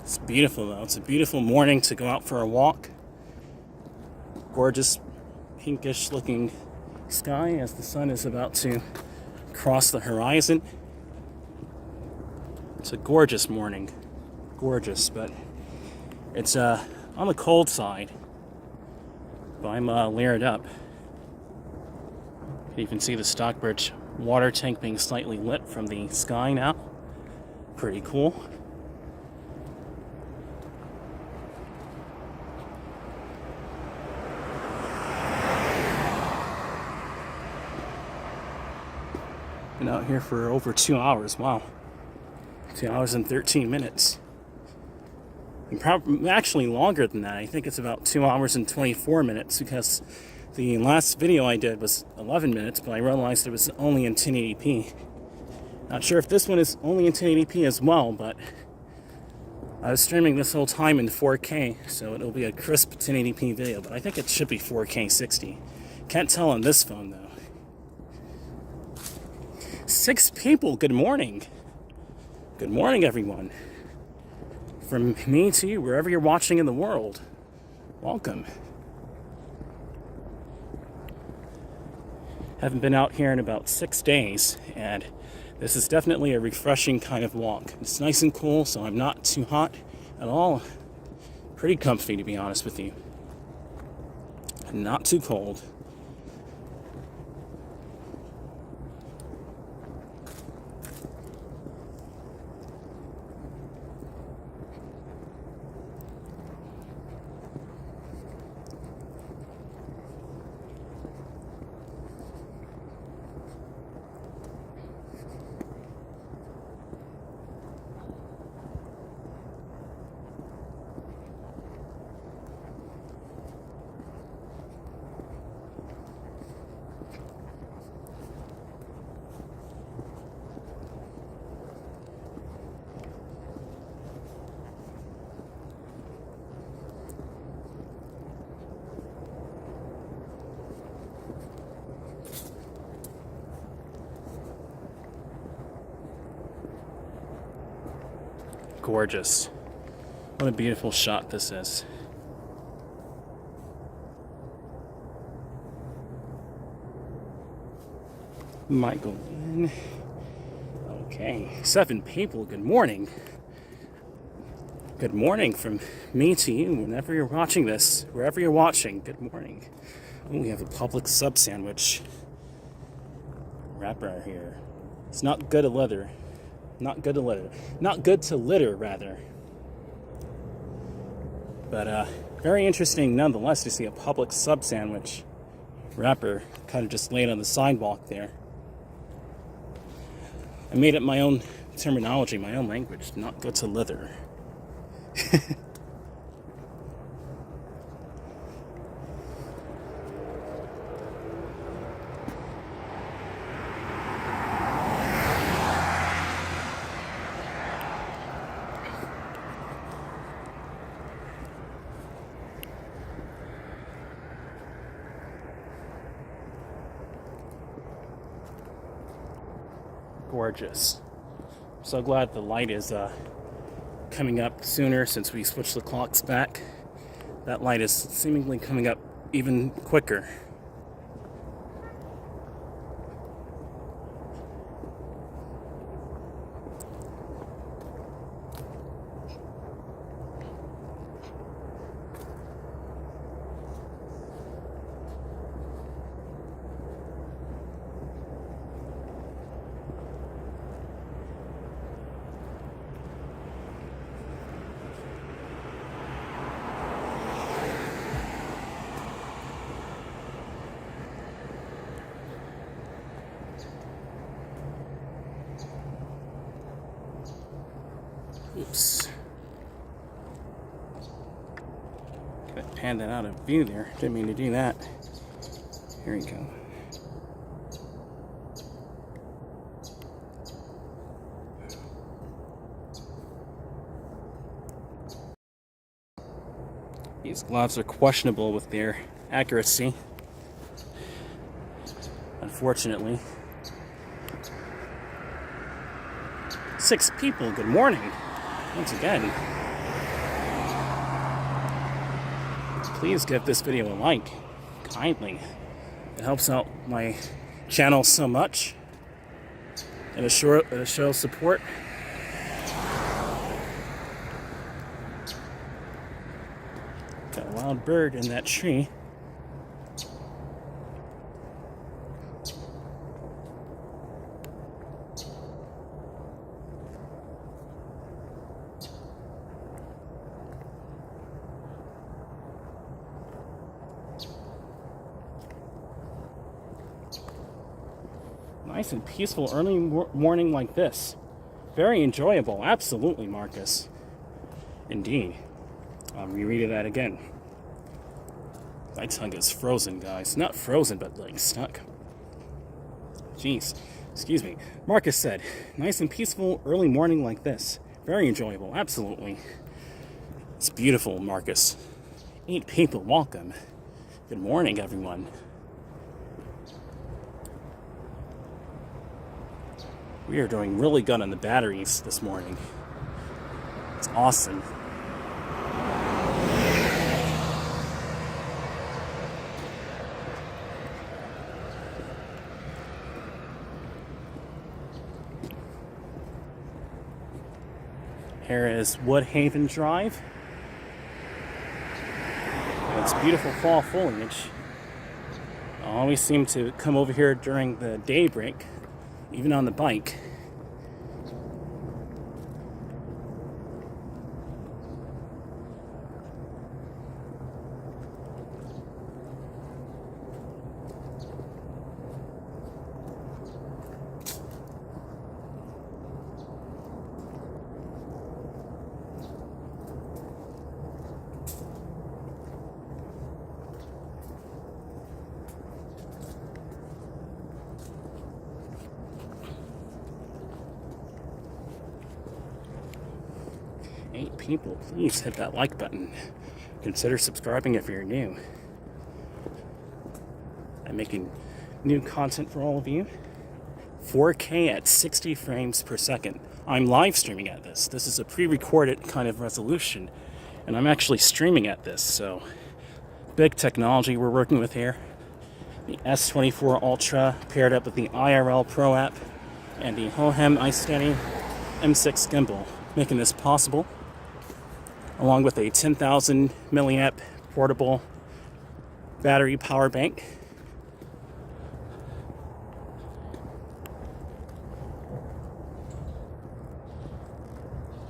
It's beautiful though. It's a beautiful morning to go out for a walk. Gorgeous pinkish looking sky as the sun is about to cross the horizon. It's a gorgeous morning. Gorgeous, but it's on the cold side. But I'm layered up. You can see the Stockbridge water tank being slightly lit from the sky now. Pretty cool. Been out here for over 2 hours. Wow. 2 hours and 13 minutes. And probably actually longer than that. I think it's about 2 hours and 24 minutes because the last video I did was 11 minutes, but I realized it was only in 1080p. Not sure if this one is only in 1080p as well, but I was streaming this whole time in 4K, so it'll be a crisp 1080p video, but I think it should be 4K 60. Can't tell on this phone, though. 6 people, good morning. Good morning, everyone. From me to you, wherever you're watching in the world, welcome. Haven't been out here in about 6 days, and this is definitely a refreshing kind of walk. It's nice and cool, so I'm not too hot at all. Pretty comfy, to be honest with you. Not too cold. Gorgeous. What a beautiful shot this is. Might go in. Okay, 7 people, good morning. Good morning from me to you, whenever you're watching this, wherever you're watching, good morning. Oh, we have a public sub sandwich wrapper here. It's not good to litter. Not good to litter. Not good to litter, rather. But very interesting nonetheless to see a public sub sandwich wrapper kind of just laid on the sidewalk there. I made up my own terminology, my own language. Not good to litter. Gorgeous. So glad the light is coming up sooner since we switched the clocks back. That light is seemingly coming up even quicker. Oops. Got to pan that out of view there. Didn't mean to do that. Here we go. These gloves are questionable with their accuracy, unfortunately. 6 people, good morning. Once again, please give this video a like, kindly. It helps out my channel so much, and it shows support. Got a wild bird in that tree. Nice and peaceful early morning like this. Very enjoyable. Absolutely, Marcus. Indeed. I'm rereading that again. My tongue is frozen, guys. Not frozen, but like stuck. Jeez. Excuse me. Marcus said, nice and peaceful early morning like this. Very enjoyable. Absolutely. It's beautiful, Marcus. 8 people. Welcome. Good morning, everyone. We are doing really good on the batteries this morning. It's awesome. Here is Woodhaven Drive. It's beautiful fall foliage. I always seem to come over here during the daybreak, even on the bike. People, please hit that like button. Consider subscribing if you're new. I'm making new content for all of you. 4K at 60 frames per second. I'm live streaming at this. This is a pre-recorded kind of resolution, and I'm actually streaming at this, so big technology we're working with here. The S24 Ultra paired up with the IRL Pro app and the Hohem Ice Steady M6 gimbal, making this possible, along with a 10,000 milliamp portable battery power bank.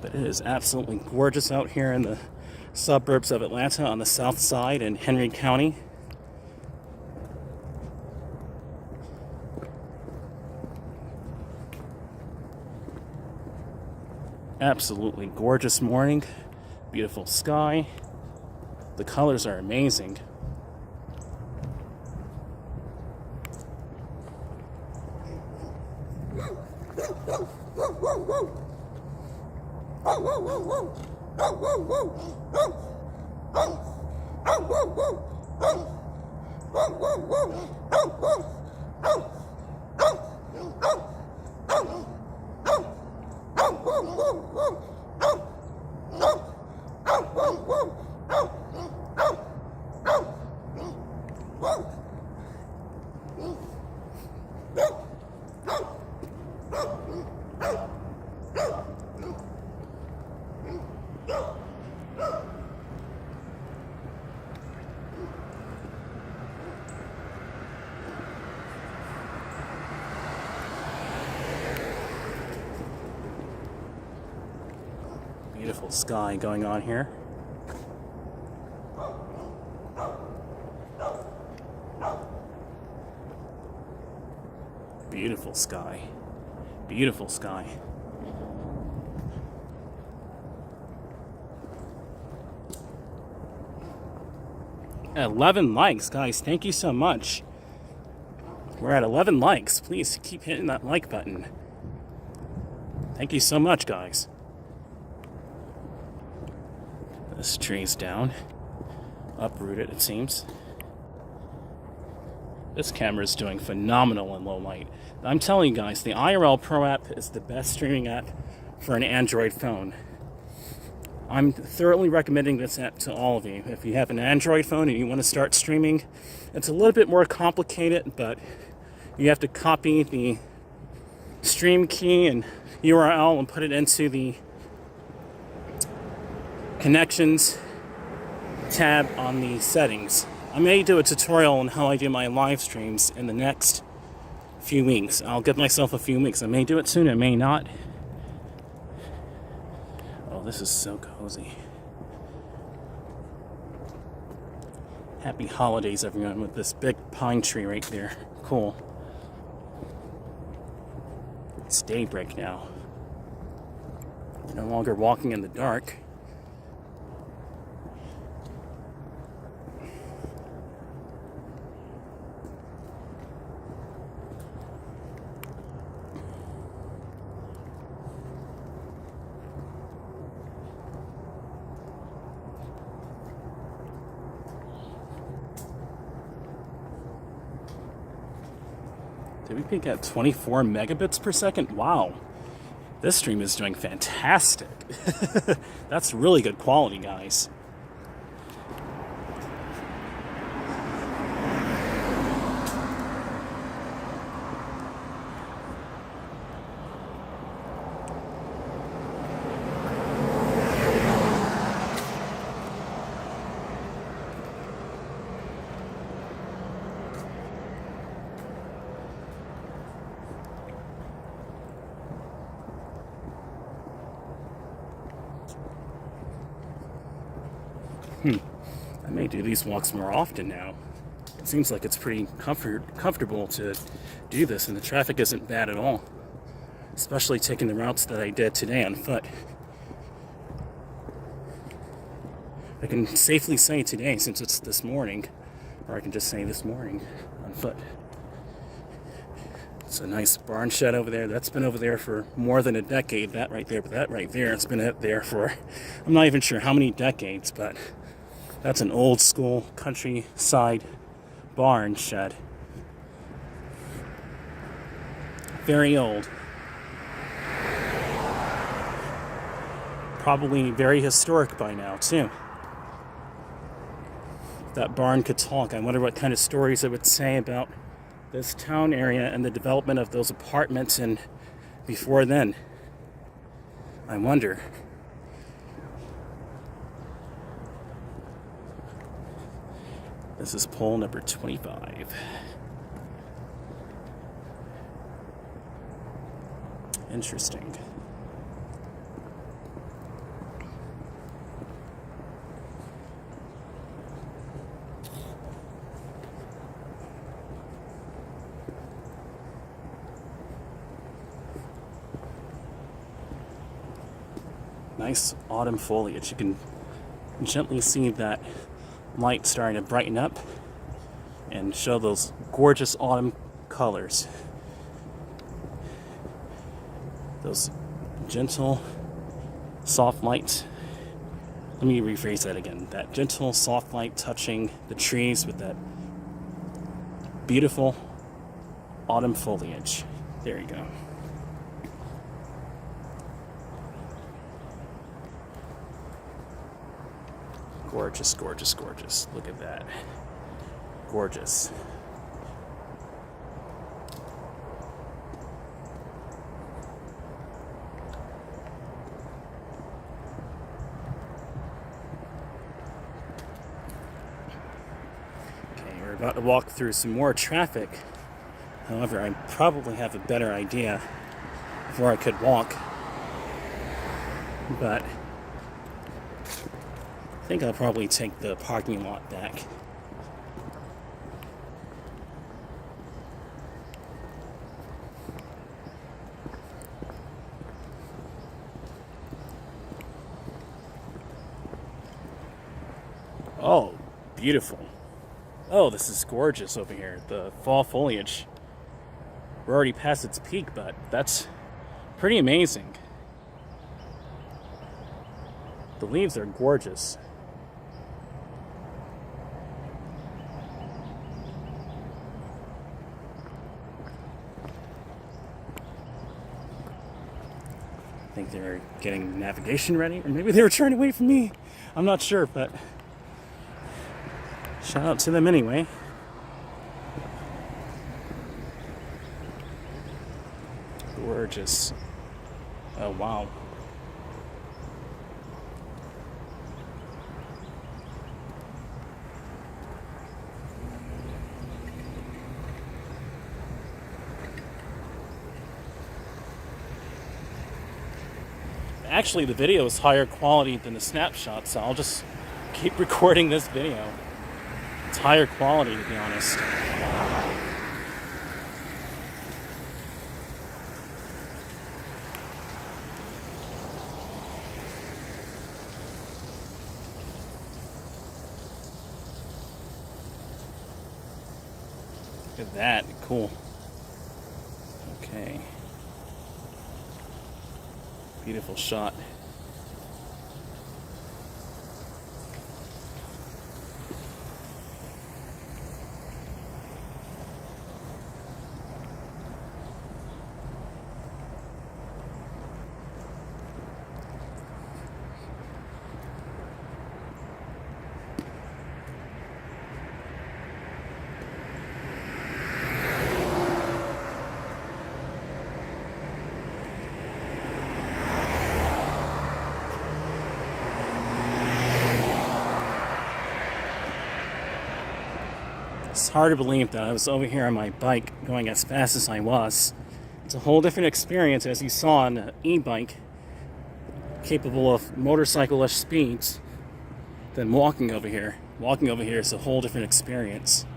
But it is absolutely gorgeous out here in the suburbs of Atlanta on the south side in Henry County. Absolutely gorgeous morning. Beautiful sky. The colors are amazing. Beautiful sky going on here. Beautiful sky. Beautiful sky. At 11 likes, guys. Thank you so much. We're at 11 likes. Please keep hitting that like button. Thank you so much, guys. This tree's down. Uprooted, it seems. This camera is doing phenomenal in low light. I'm telling you guys, the IRL Pro app is the best streaming app for an Android phone. I'm thoroughly recommending this app to all of you. If you have an Android phone and you want to start streaming, it's a little bit more complicated, but you have to copy the stream key and URL and put it into the connections tab on the settings. I may do a tutorial on how I do my live streams in the next few weeks. I'll give myself a few weeks. I may do it soon, I may not. Oh, this is so cozy. Happy holidays, everyone, with this big pine tree right there. Cool. It's daybreak now. No longer walking in the dark. Did we peak at 24 megabits per second? Wow. This stream is doing fantastic. That's really good quality, guys. I may do these walks more often now. It seems like it's pretty comfortable to do this, and the traffic isn't bad at all. Especially taking the routes that I did today on foot. I can safely say today, since it's this morning, or I can just say this morning on foot. It's a nice barn shed over there. That's been over there for more than a decade. That right there, but that right there, it's been there for, I'm not even sure how many decades, but that's an old school countryside barn shed. Very old. Probably very historic by now, too. If that barn could talk, I wonder what kind of stories it would say about this town area and the development of those apartments and before then. I wonder. This is pole number 25. Interesting. Nice autumn foliage. You can gently see that light starting to brighten up and show those gorgeous autumn colors. Those gentle, soft light. Let me rephrase that again. That gentle, soft light touching the trees with that beautiful autumn foliage. There you go. Gorgeous, gorgeous, gorgeous. Look at that. Gorgeous. Okay, we're about to walk through some more traffic. However, I probably have a better idea of where I could walk. But I think I'll probably take the parking lot back. Oh, beautiful. Oh, this is gorgeous over here. The fall foliage. We're already past its peak, but that's pretty amazing. The leaves are gorgeous. I think they were getting navigation ready, or maybe they were trying to wait for me. I'm not sure, but shout out to them anyway. Gorgeous. Oh, wow. Actually, the video is higher quality than the snapshot, so I'll just keep recording this video. It's higher quality, to be honest. Look at that, cool. Okay. Beautiful shot. It's hard to believe that I was over here on my bike going as fast as I was. It's a whole different experience, as you saw on an e-bike, capable of motorcycle-ish speeds, than walking over here. Walking over here is a whole different experience.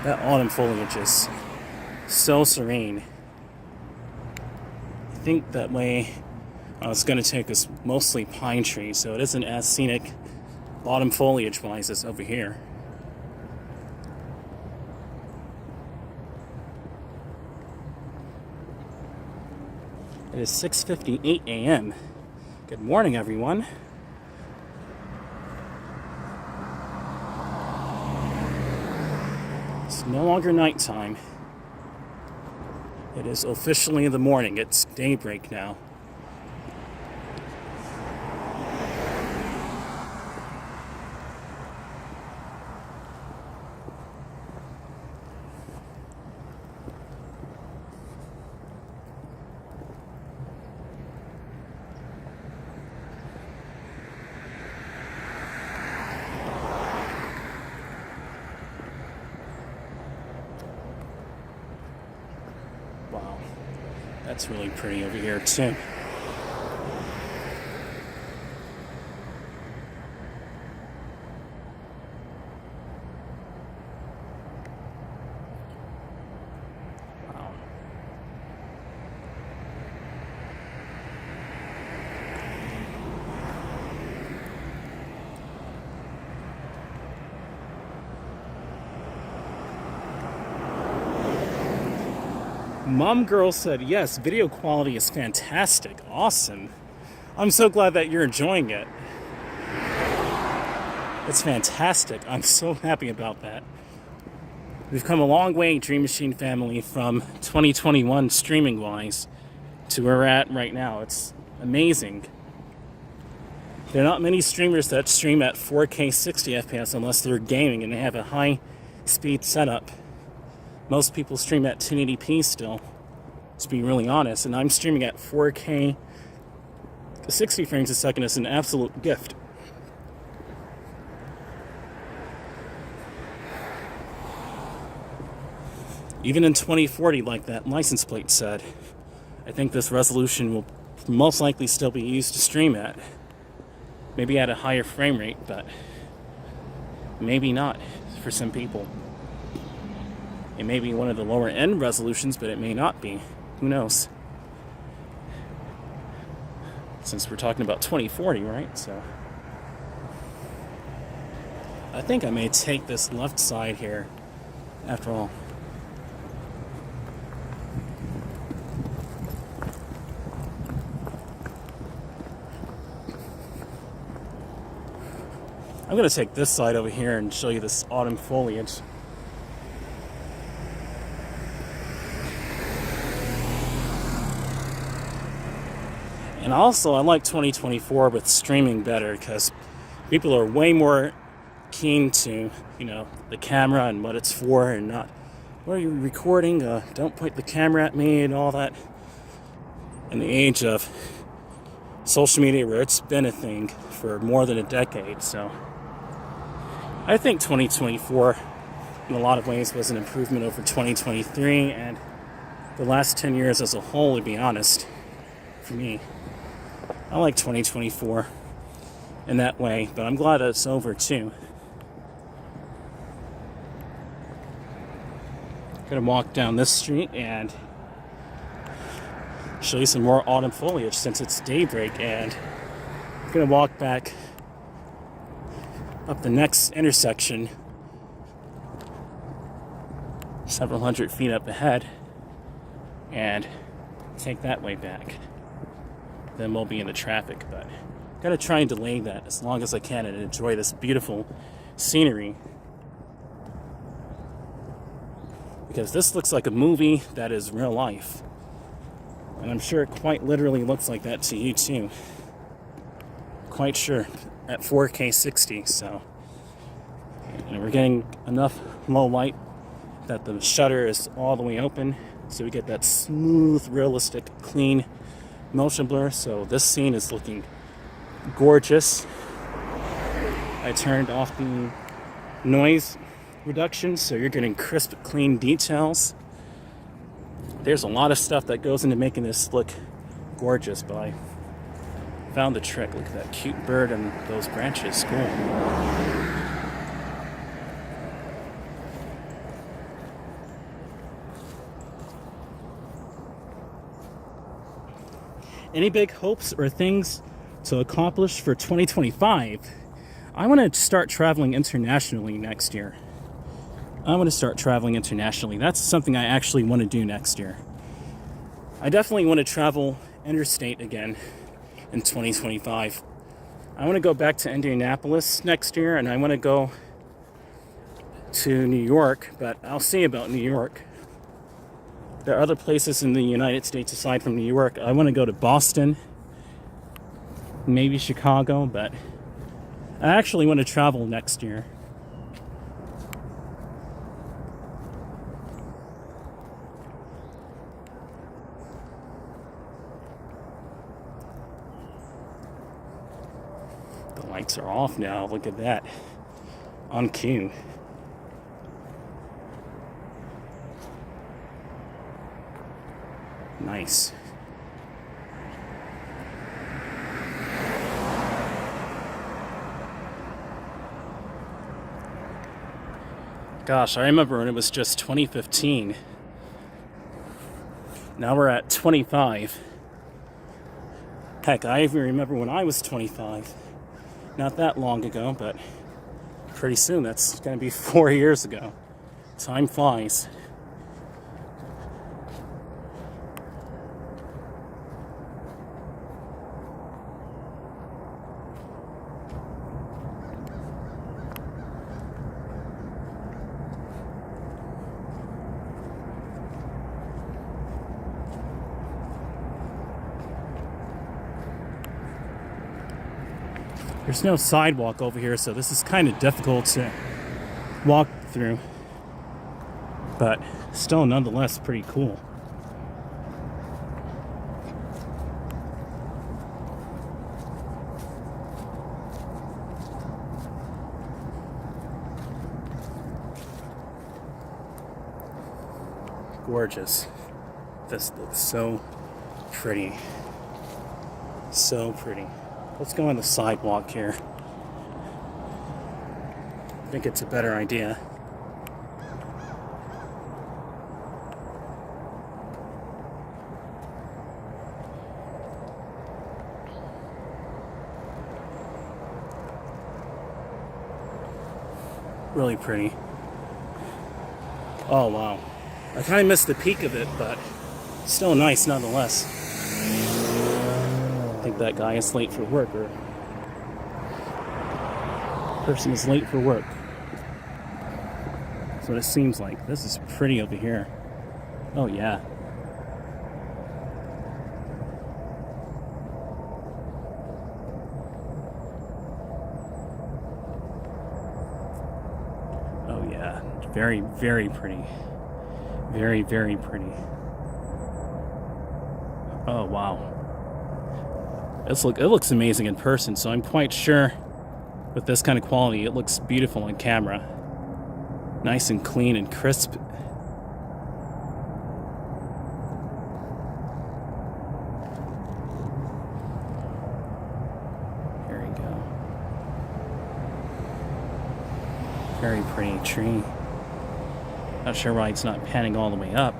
That autumn foliage is so serene. I think that way it's going to take us mostly pine trees, so it isn't as scenic autumn foliage wise as over here. It is 6:58 a.m. Good morning, everyone. It's no longer nighttime. It is officially the morning. It's daybreak now. Wow, that's really pretty over here too. Wow. Mom Girl said, yes, video quality is fantastic. Awesome. I'm so glad that you're enjoying it. It's fantastic. I'm so happy about that. We've come a long way, DreamMachine family, from 2021 streaming-wise to where we're at right now. It's amazing. There are not many streamers that stream at 4K 60 FPS unless they're gaming and they have a high-speed setup. Most people stream at 1080p still, to be really honest, and I'm streaming at 4K 60 frames a second. Is an absolute gift. Even in 2040, like that license plate said, I think this resolution will most likely still be used to stream at. Maybe at a higher frame rate, but maybe not for some people. It may be one of the lower end resolutions, but it may not be. Who knows? Since we're talking about 2040, right? So I think I may take this left side here after all. I'm going to take this side over here and show you this autumn foliage. And also, I like 2024 with streaming better because people are way more keen to, the camera and what it's for and not, what are you recording? Don't point the camera at me and all that. In the age of social media where it's been a thing for more than a decade. So I think 2024 in a lot of ways was an improvement over 2023 and the last 10 years as a whole, to be honest, for me. I like 2024 in that way, but I'm glad that it's over too. I'm gonna walk down this street and show you some more autumn foliage since it's daybreak, and I'm gonna walk back up the next intersection several hundred feet up ahead and take that way back. Then we'll be in the traffic, but I'm gonna try and delay that as long as I can and enjoy this beautiful scenery. Because this looks like a movie that is real life. And I'm sure it quite literally looks like that to you too. Quite sure at 4K 60, so. And we're getting enough low light that the shutter is all the way open, so we get that smooth, realistic, clean motion blur. So this scene is looking gorgeous. I turned off the noise reduction, so you're getting crisp, clean details. There's a lot of stuff that goes into making this look gorgeous, but I found the trick. Look at that cute bird and those branches. Cool. Any big hopes or things to accomplish for 2025? I want to start traveling internationally next year. I want to start traveling internationally. That's something I actually want to do next year. I definitely want to travel interstate again in 2025. I want to go back to Indianapolis next year, and I want to go to New York, but I'll see about New York. There are other places in the United States aside from New York. I want to go to Boston, maybe Chicago, but I actually want to travel next year. The lights are off now. Look at that. On cue. Nice. Gosh, I remember when it was just 2015. Now we're at 25. Heck, I even remember when I was 25. Not that long ago, but pretty soon. That's going to be 4 years ago. Time flies. There's no sidewalk over here, so this is kind of difficult to walk through, but still nonetheless pretty cool. Gorgeous. This looks so pretty. So pretty. Let's go on the sidewalk here. I think it's a better idea. Really pretty. Oh wow. I kind of missed the peak of it, but still nice nonetheless. I think that guy is late for work, or person is late for work. That's what it seems like. This is pretty over here. Oh yeah. Oh yeah. Very, very pretty. Very, very pretty. Oh wow. It looks amazing in person, so I'm quite sure with this kind of quality, it looks beautiful on camera. Nice and clean and crisp. There we go. Very pretty tree. Not sure why it's not panning all the way up.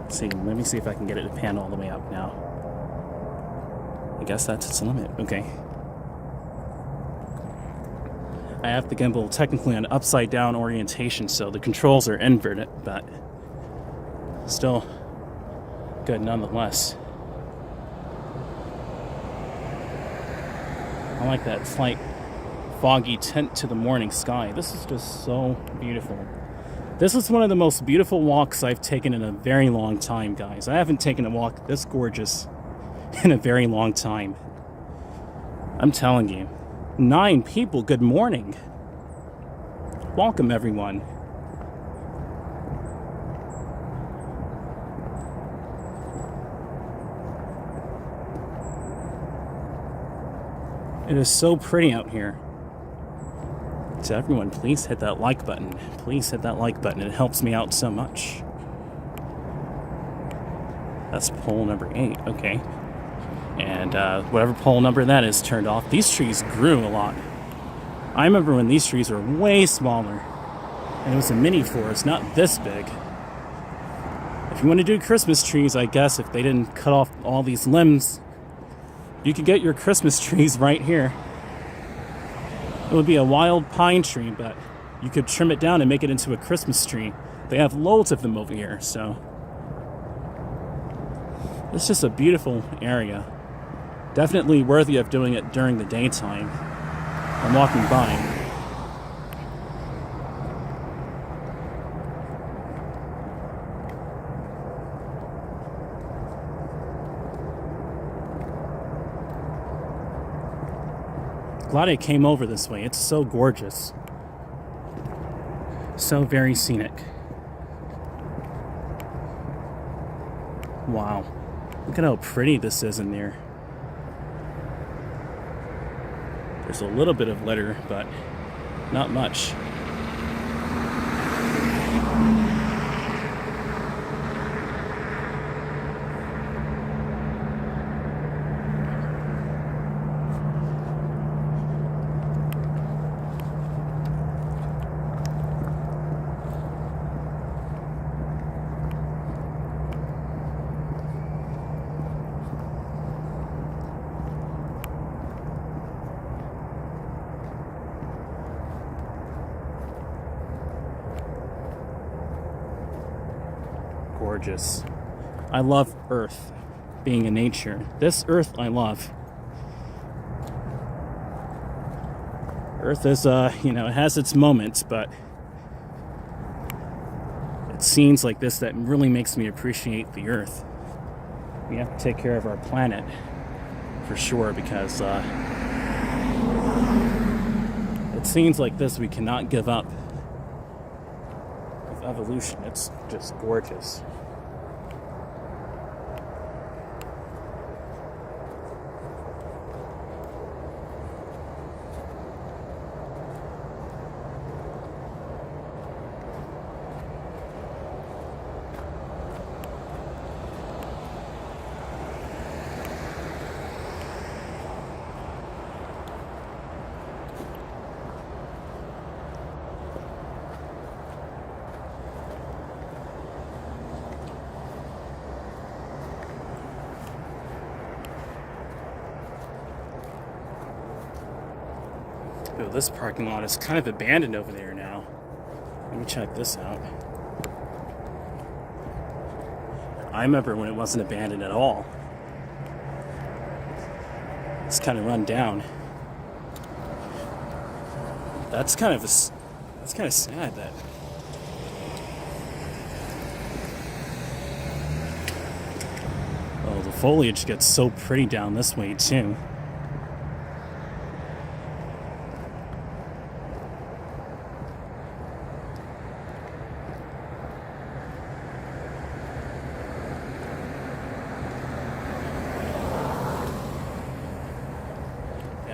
Let's see, let me see if I can get it to pan all the way up now. I guess that's its limit. Okay. I have the gimbal technically on upside down orientation, so the controls are inverted, but still good nonetheless. I like that slight foggy tint to the morning sky. This is just so beautiful. This is one of the most beautiful walks I've taken in a very long time, guys. I haven't taken a walk this gorgeous in a very long time. I'm telling you. 9 people, good morning. Welcome, everyone. It is so pretty out here. So everyone, please hit that like button. Please hit that like button. It helps me out so much. That's pole number 8. Okay. And whatever pole number that is turned off. These trees grew a lot. I remember when these trees were way smaller. And it was a mini forest, not this big. If you want to do Christmas trees, I guess, if they didn't cut off all these limbs, you could get your Christmas trees right here. It would be a wild pine tree, but you could trim it down and make it into a Christmas tree. They have loads of them over here, so it's just a beautiful area. Definitely worthy of doing it during the daytime. I'm walking by. Glad I came over this way. It's so gorgeous. So very scenic. Wow. Look at how pretty this is in there. There's a little bit of litter, but not much. Gorgeous. I love Earth, being in nature. This Earth I love. Earth is, it has its moments, but it's scenes like this that really makes me appreciate the Earth. We have to take care of our planet, for sure, because it's scenes like this we cannot give up. With evolution, it's just gorgeous. Oh, this parking lot is kind of abandoned over there now. Let me check this out. I remember when it wasn't abandoned at all. It's kind of run down. That's kind of sad that. Oh, the foliage gets so pretty down this way too.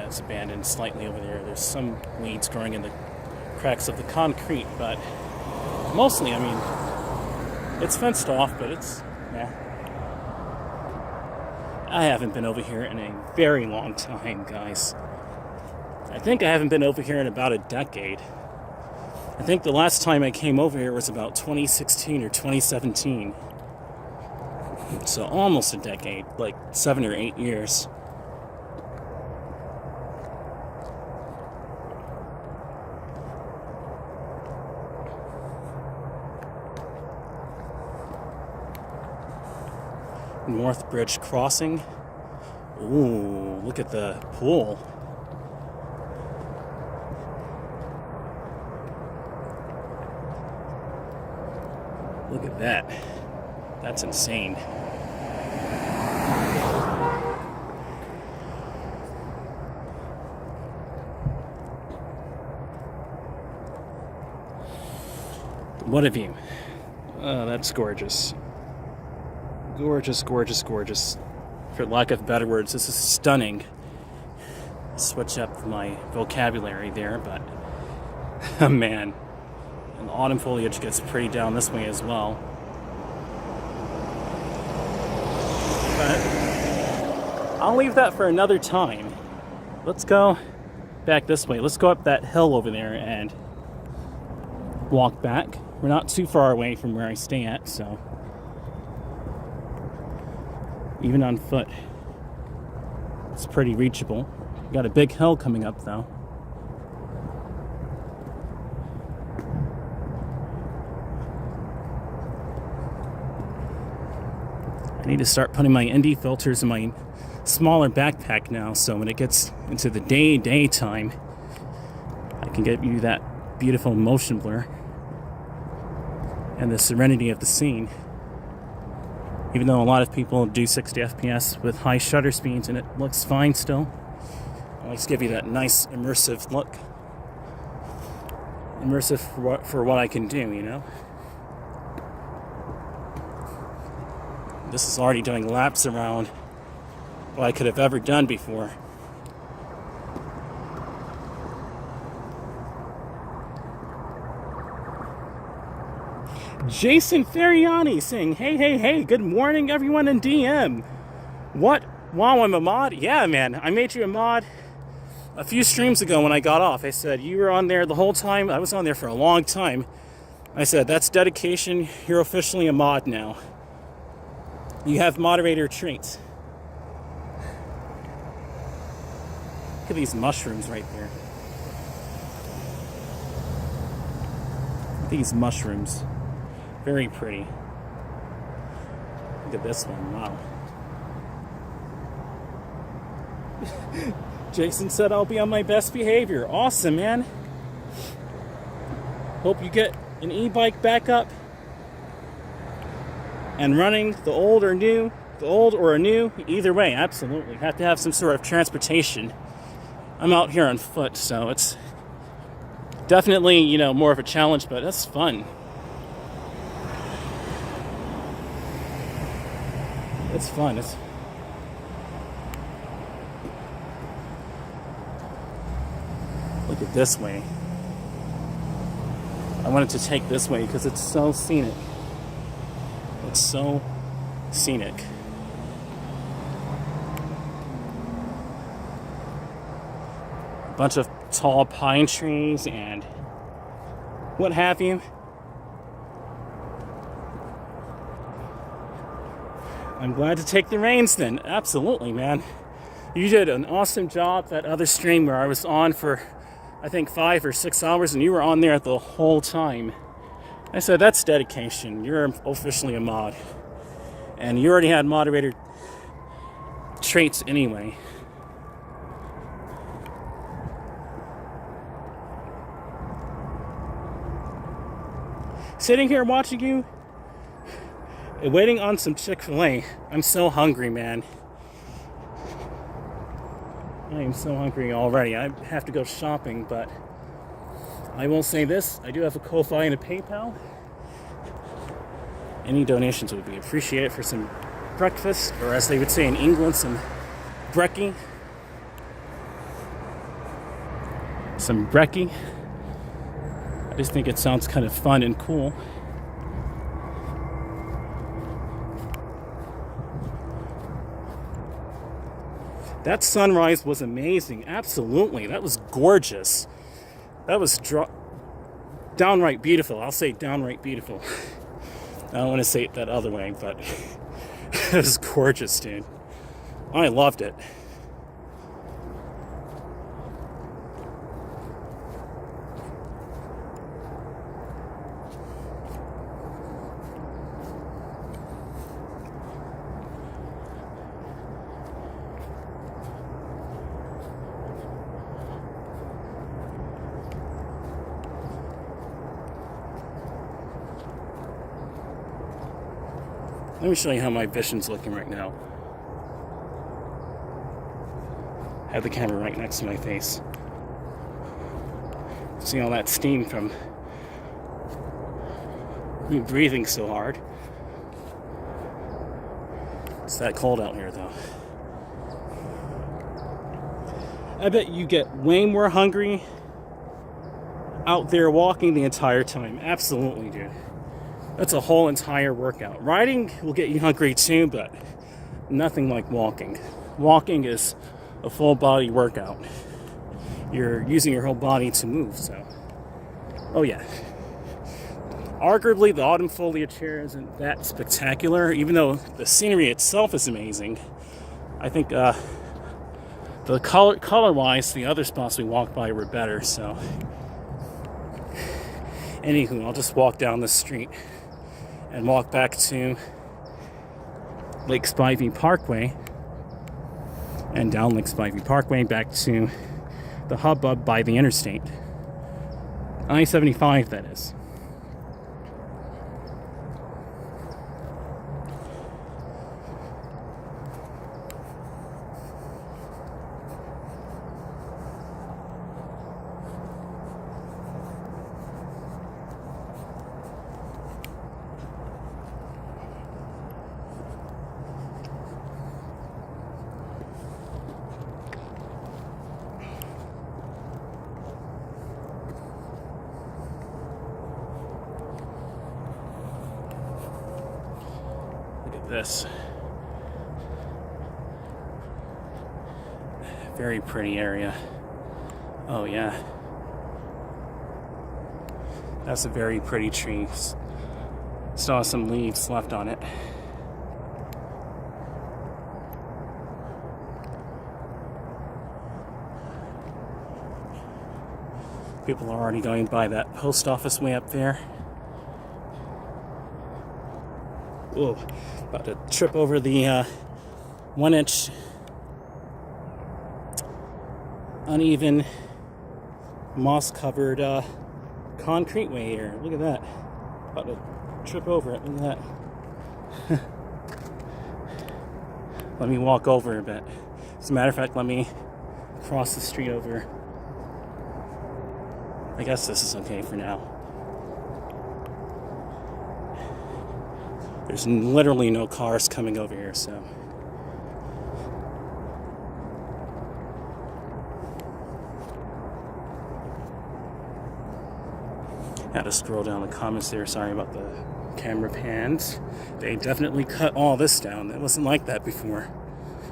It's abandoned slightly over there. There's some weeds growing in the cracks of the concrete, but mostly, I mean, it's fenced off, but it's, yeah. I haven't been over here in a very long time, guys. I think I haven't been over here in about a decade. I think the last time I came over here was about 2016 or 2017. So almost a decade, like 7 or 8 years. North Bridge crossing. Ooh, look at the pool. Look at that. That's insane. What a view. Oh, that's gorgeous. Gorgeous, gorgeous, gorgeous. For lack of better words, this is stunning. Switch up my vocabulary there, but oh man. And the autumn foliage gets pretty down this way as well. But I'll leave that for another time. Let's go back this way. Let's go up that hill over there and walk back. We're not too far away from where I stay at, so even on foot, it's pretty reachable. We got a big hill coming up though. I need to start putting my ND filters in my smaller backpack now, so when it gets into the daytime, I can get you that beautiful motion blur and the serenity of the scene. Even though a lot of people do 60 FPS with high shutter speeds and it looks fine still, I like to give you that nice immersive look. Immersive for what I can do, you know? This is already doing laps around what I could have ever done before. Jason Ferriani saying, hey, good morning everyone in DM. What? Wow, I'm a mod? Yeah, man, I made you a mod a few streams ago when I got off. I said, you were on there the whole time. I was on there for a long time. I said, that's dedication. You're officially a mod now. You have moderator traits. Look at these mushrooms right there. These mushrooms. Very pretty. Look at this one, wow. Jason said I'll be on my best behavior. Awesome, man. Hope you get an e-bike back up and running, the old or a new, either way, absolutely. Have to have some sort of transportation. I'm out here on foot, so it's definitely, you know, more of a challenge, but that's fun. It's fun. Look at this way. I wanted to take this way because it's so scenic. It's so scenic. A bunch of tall pine trees and what have you. I'm glad to take the reins then. Absolutely, man. You did an awesome job that other stream where I was on for, I think, 5 or 6 hours and you were on there the whole time. I said, that's dedication. You're officially a mod. And you already had moderator traits anyway. Sitting here watching you, waiting on some Chick-fil-A. I'm so hungry, man. I am so hungry already. I have to go shopping, but I will say this. I do have a Ko-Fi and a PayPal. Any donations would be appreciated for some breakfast, or as they would say in England, some brekkie. Some brekkie. I just think it sounds kind of fun and cool. That sunrise was amazing. Absolutely. That was gorgeous. That was downright beautiful. I'll say downright beautiful. I don't want to say it that other way, but it was gorgeous, dude. I loved it. Let me show you how my vision's looking right now. I have the camera right next to my face. See all that steam from me breathing so hard. It's that cold out here, though. I bet you get way more hungry out there walking the entire time. Absolutely, dude. That's a whole entire workout. Riding will get you hungry too, but nothing like walking. Walking is a full body workout. You're using your whole body to move, so. Oh yeah. Arguably, the autumn foliage here isn't that spectacular, even though the scenery itself is amazing. I think the color-wise, the other spots we walked by were better, so. Anywho, I'll just walk down the street and walk back to Lake Spivey Parkway and down Lake Spivey Parkway back to the hubbub by the interstate. I-75, that is. This very pretty area. Oh yeah, that's a very pretty tree. Still has some leaves left on it. People are already going by that post office way up there. Whoa, about to trip over the 1-inch uneven moss-covered concrete way here. Look at that. About to trip over it. Look at that. Let me walk over a bit. As a matter of fact, let me cross the street over. I guess this is okay for now. There's literally no cars coming over here, so. Had to scroll down the comments there. Sorry about the camera pans. They definitely cut all this down. It wasn't like that before.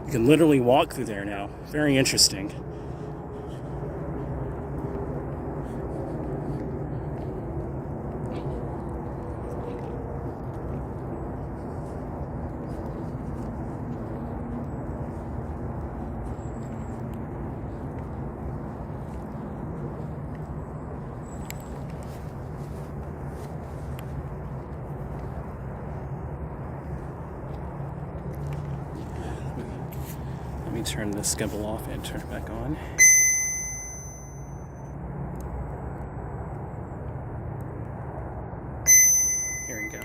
You can literally walk through there now. Very interesting. Let me turn this gimbal off and turn it back on. Here we go.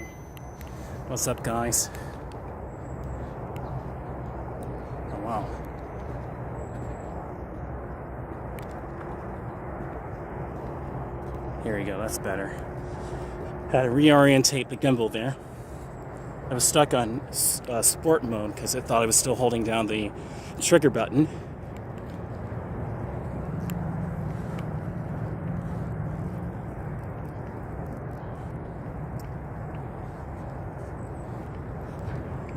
What's up, guys? Oh, wow. Here we go, that's better. Had to reorientate the gimbal there. I was stuck on sport mode because I thought I was still holding down the trigger button.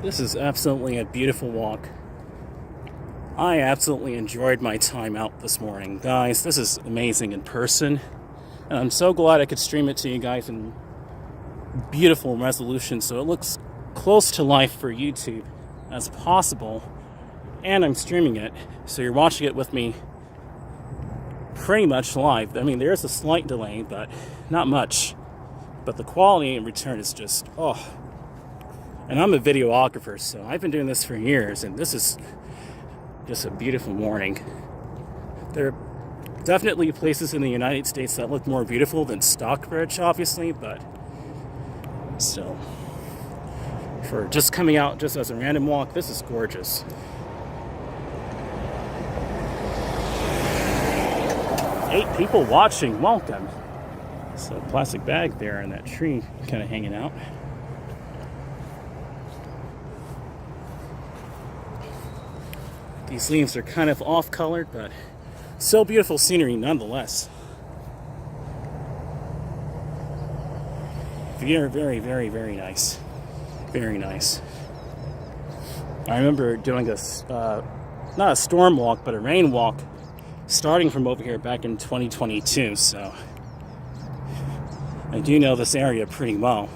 This is absolutely a beautiful walk. I absolutely enjoyed my time out this morning. Guys, this is amazing in person. And I'm so glad I could stream it to you guys in beautiful resolution so it looks close to life for YouTube as possible. And I'm streaming it, so you're watching it with me pretty much live. I mean, there's a slight delay, but not much. But the quality in return is just, oh. And I'm a videographer, so I've been doing this for years, and this is just a beautiful morning. There are definitely places in the United States that look more beautiful than Stockbridge, obviously, but still. for just coming out just as a random walk. This is gorgeous. Eight people watching, welcome. So plastic bag there and that tree kind of hanging out. These leaves are kind of off-colored, but still beautiful scenery nonetheless. Very, very, very, very nice. Very nice. I remember doing this, not a storm walk, but a rain walk, starting from over here back in 2022, so I do know this area pretty well.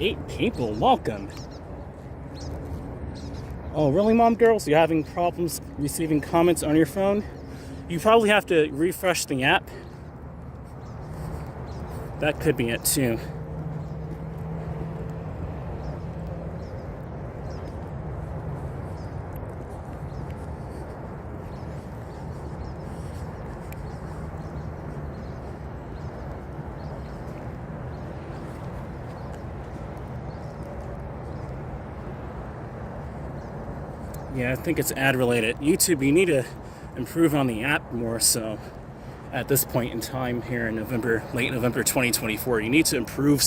Eight people, welcome. Oh, really, Mom Girls? You're having problems receiving comments on your phone? You probably have to refresh the app. That could be it, too. Yeah, I think it's ad related. YouTube, you need to improve on the app more so at this point in time here in November, late November 2024. You need to improve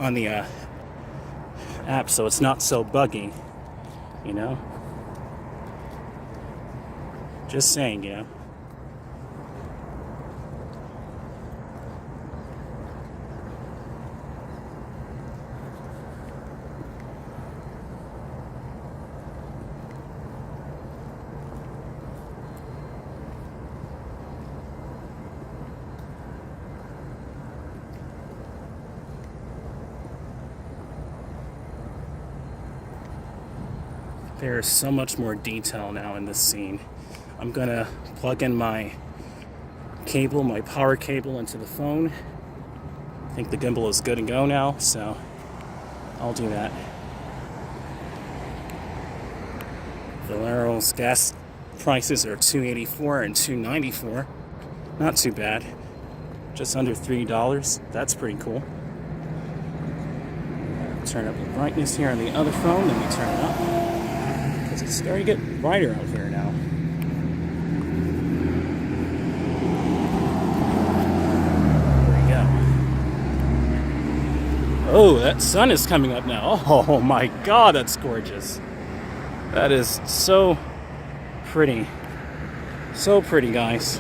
on the app so it's not so buggy, you know? Just saying, you know? There's so much more detail now in this scene. I'm gonna plug in my cable, my power cable into the phone. I think the gimbal is good to go now, so I'll do that. Valero's gas prices are $2.84 and $2.94. Not too bad. Just under $3. That's pretty cool. Turn up the brightness here on the other phone, then we turn it up. It's starting to get brighter out here now. There we go. Oh, that sun is coming up now. Oh my God, that's gorgeous. That is so pretty. So pretty, guys.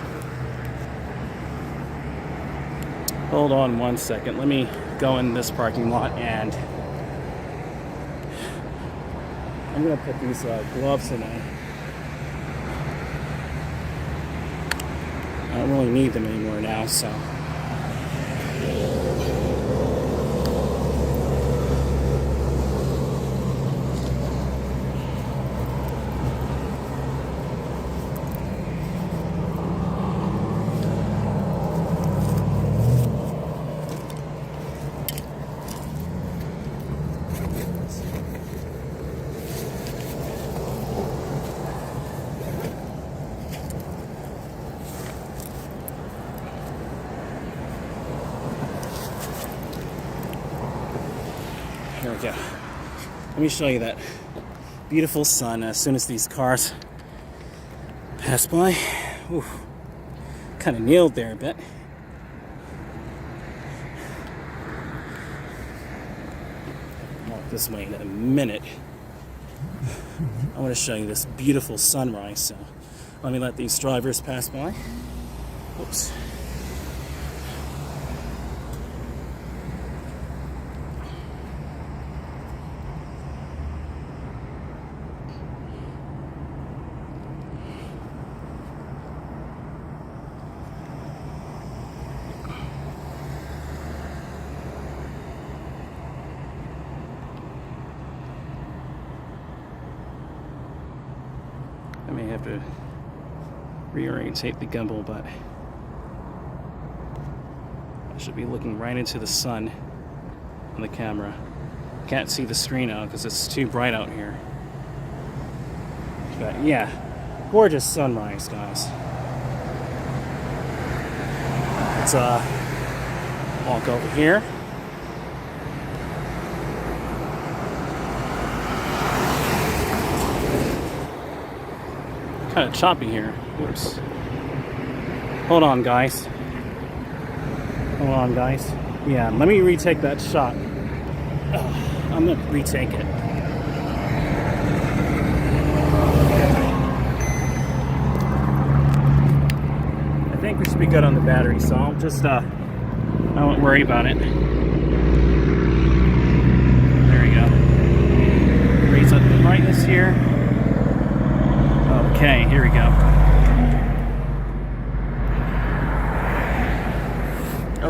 Hold on one second. Let me go in this parking lot and I'm gonna put these gloves in. I don't really need them anymore now, so. Here we go. Let me show you that beautiful sun as soon as these cars pass by. Ooh, kind of kneeled there a bit. I'll walk this way in a minute. I want to show you this beautiful sunrise, so let me let these drivers pass by. Oops. I may have to reorientate the gimbal, but I should be looking right into the sun on the camera. Can't see the screen now because it's too bright out here. But yeah, Gorgeous sunrise, guys. Let's walk over here. Kind of choppy here. Oops. Hold on, guys. Hold on, guys. Yeah, let me retake that shot. I'm gonna retake it. I think we should be good on the battery, so I'll just I won't worry about it. There we go. Raise up the brightness here. Okay, here we go.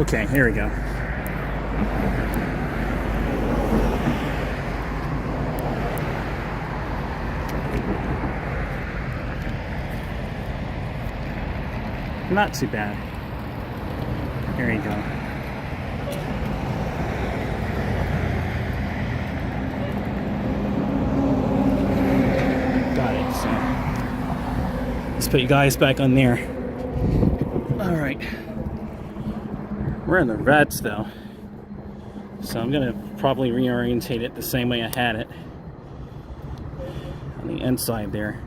Okay, here we go. Not too bad. Here you go. Got it. So let's put you guys back on there. All right. We're in the reds though, so I'm gonna probably reorientate it the same way I had it on the inside there.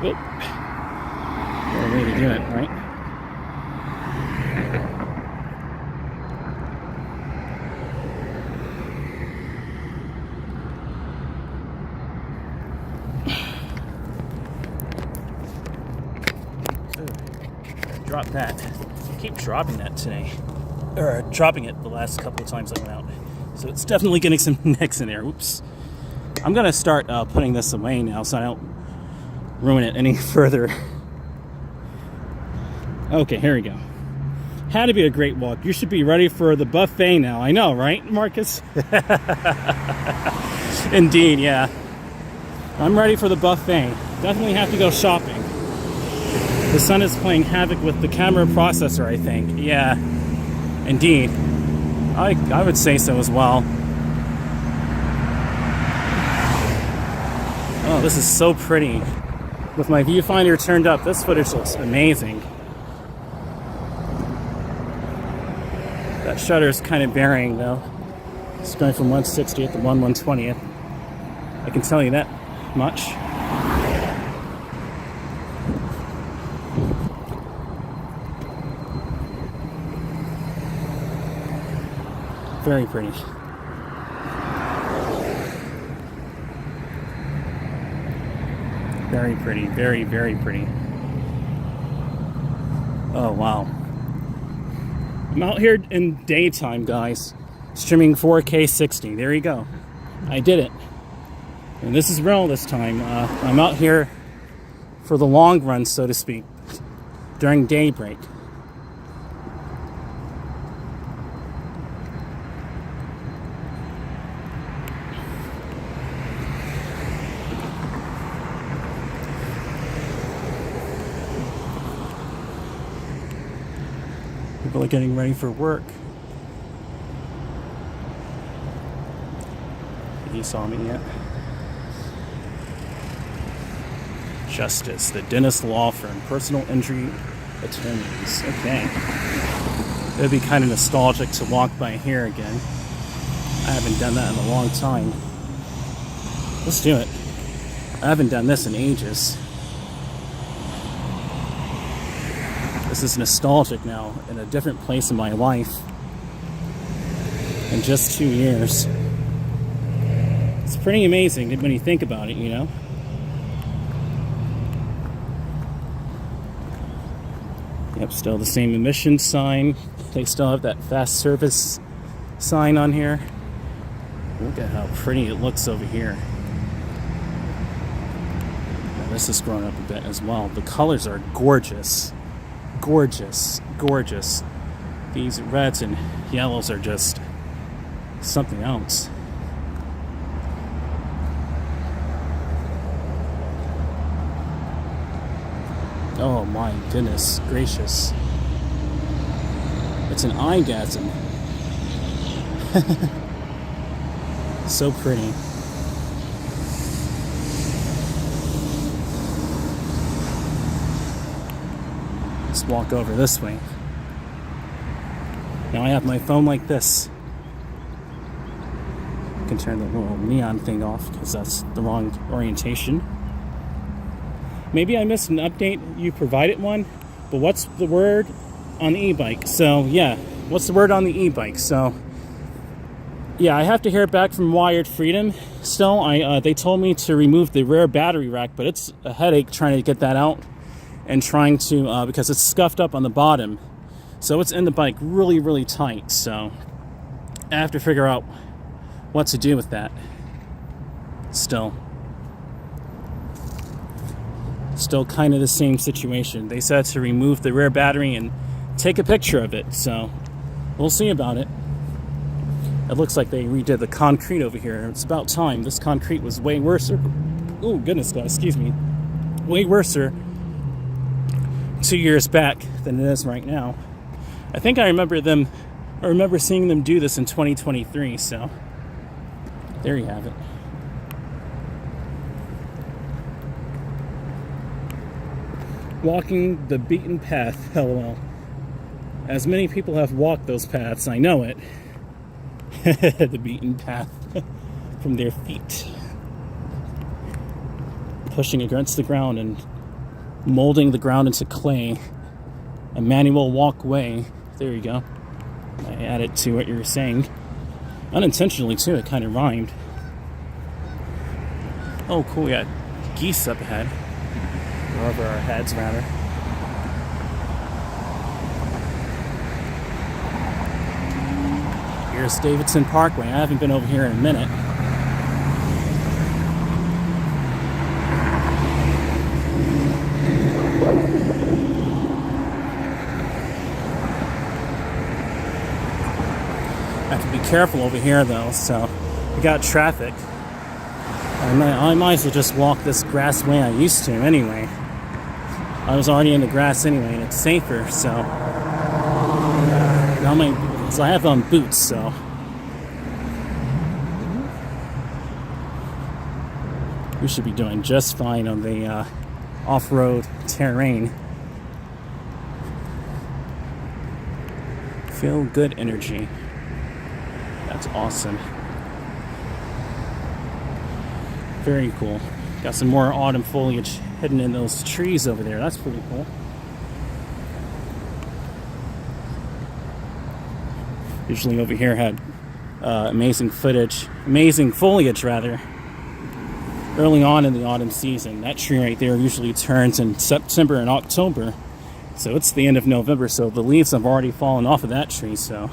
Whoop. Better way to do it, right? Drop that. I keep dropping that today. Or dropping it the last couple of times I went out. So it's definitely getting some nicks in there. Oops. I'm gonna start putting this away now so I don't ruin it any further. Okay, here we go. Had to be a great walk. You should be ready for the buffet now. I know, right, Marcus? Indeed, yeah. I'm ready for the buffet. Definitely have to go shopping. The sun is playing havoc with the camera processor, I think. Yeah, indeed. I would say so as well. Oh, this is so pretty. With my viewfinder turned up, this footage looks amazing. That shutter is kind of varying though. It's going from 1/60th to 1/120th. I can tell you that much. Very pretty. Very pretty, very, very pretty. Oh, wow. I'm out here in daytime, guys. Streaming 4K 60. There you go. I did it. And this is real this time. I'm out here for the long run, so to speak, during daybreak. People are getting ready for work. He saw me yet? Justice, the dentist law firm, personal injury attorneys. Okay. It would be kind of nostalgic to walk by here again. I haven't done that in a long time. Let's do it. I haven't done this in ages. This is nostalgic now, in a different place in my life. In just 2 years. It's pretty amazing when you think about it, you know? Yep, still the same emissions sign. They still have that fast service sign on here. Look at how pretty it looks over here. Now, this has grown up a bit as well. The colors are gorgeous. Gorgeous, gorgeous. These reds and yellows are just something else. Oh my goodness gracious. It's an eye-gasm. So pretty. just walk over this way. Now I have my phone like this. I can turn the little neon thing off because that's the wrong orientation. Maybe I missed an update. You provided one, but what's the word on the e-bike? So yeah, what's the word on the e-bike? So yeah, I have to hear back from Wired Freedom. Still, they told me to remove the rear battery rack, but it's a headache trying to get that out and trying to because it's scuffed up on the bottom, so it's in the bike really, really tight. So I have to figure out what to do with that. Still kind of the same situation. They said to remove the rear battery and take a picture of it, so we'll see about it. It looks like they redid the concrete over here. It's about time. This concrete was way worse. Oh goodness, guys, excuse me. Way worse 2 years back than it is right now. I think I remember seeing them do this in 2023, so there you have it. Walking the beaten path, lol. As many people have walked those paths, I know it. The beaten path from their feet. Pushing against the ground and molding the ground into clay. A manual walkway. There you go. I added to what you were saying. Unintentionally too, it kind of rhymed. Oh cool, we got geese up ahead. Or over our heads, rather. Here's Davidson Parkway. I haven't been over here in a minute. I have to be careful over here though, so we got traffic. I might as well just walk this grass way I used to anyway. I was already in the grass anyway, and it's safer, so I have on boots, so we should be doing just fine on the off-road terrain. Feel good energy. That's awesome. Very cool. Got some more autumn foliage hidden in those trees over there. That's pretty cool. Usually over here had amazing foliage rather, early on in the autumn season. That tree right there usually turns in September and October. So it's the end of November, so the leaves have already fallen off of that tree, so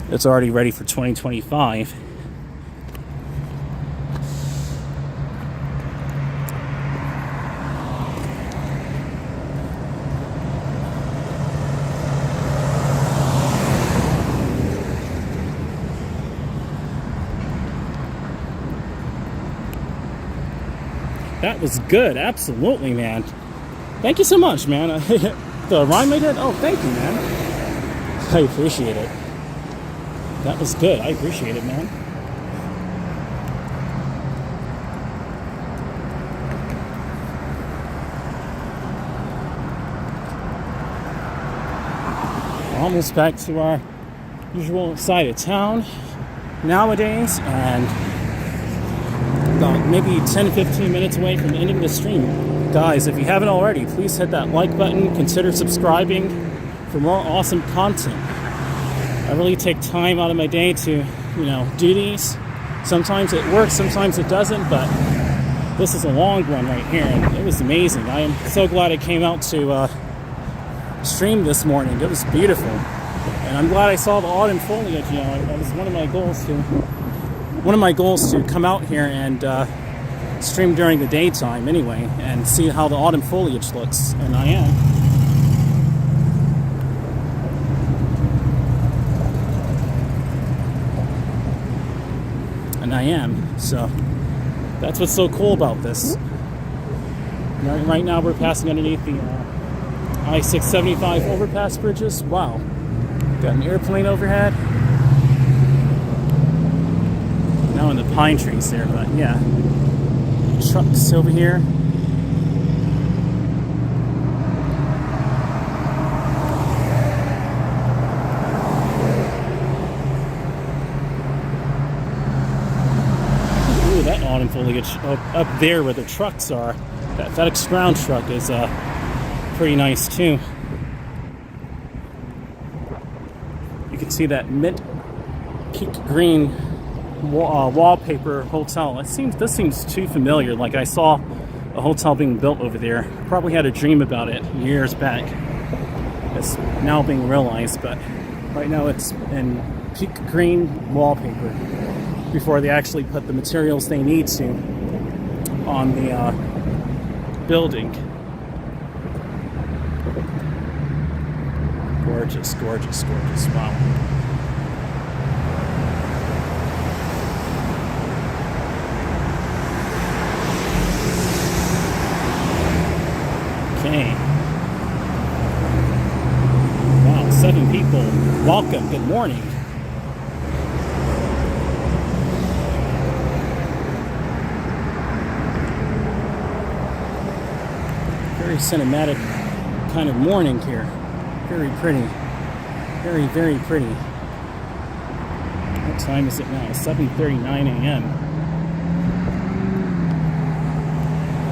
it's already ready for 2025. That was good, absolutely, man. Thank you so much, man. The rhyme I did? Oh, thank you, man. I appreciate it. That was good. I appreciate it, man. Almost back to our usual side of town nowadays, and about maybe 10-15 minutes away from ending the stream. Guys, if you haven't already, please hit that like button, consider subscribing for more awesome content. I really take time out of my day to, do these. Sometimes it works, sometimes it doesn't, but this is a long one right here, and it was amazing. I am so glad I came out to stream this morning. It was beautiful, and I'm glad I saw the autumn foliage. That was one of my goals to come out here and stream during the daytime anyway, and see how the autumn foliage looks, and I am. So that's what's so cool about this. Right now we're passing underneath the I-675 overpass bridges. Wow. Got an airplane overhead. Now in the pine trees there, but yeah. Trucks over here. foliage. Up there where the trucks are, that FedEx ground truck is pretty nice too. You can see that mint peak green wallpaper hotel. This seems too familiar. Like I saw a hotel being built over there. Probably had a dream about it years back. It's now being realized, but right now it's in peak green wallpaper before they actually put the materials they need to on the building. Gorgeous, gorgeous, gorgeous. Wow. Okay. Wow, 7 people. Welcome. Good morning. Very cinematic kind of morning here. Very pretty. Very, very pretty. What time is it now? 7:39 a.m.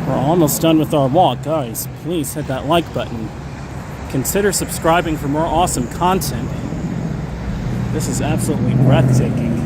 We're almost done with our walk. Guys, please hit that like button. Consider subscribing for more awesome content. This is absolutely breathtaking.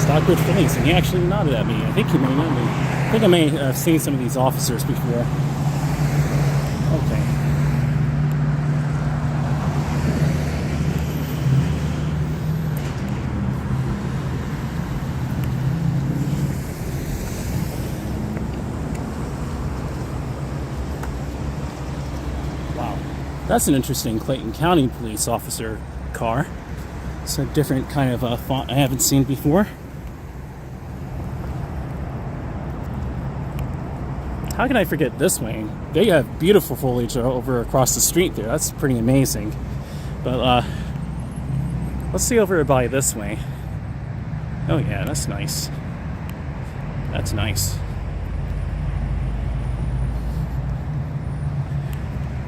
Stockbridge Police, and he actually nodded at me. I think he may know me. I think I may have seen some of these officers before. Okay. Wow. That's an interesting Clayton County police officer car. It's a different kind of font I haven't seen before. How can I forget this way? They have beautiful foliage over across the street there. That's pretty amazing. But let's see over by this way. Oh yeah, that's nice. That's nice.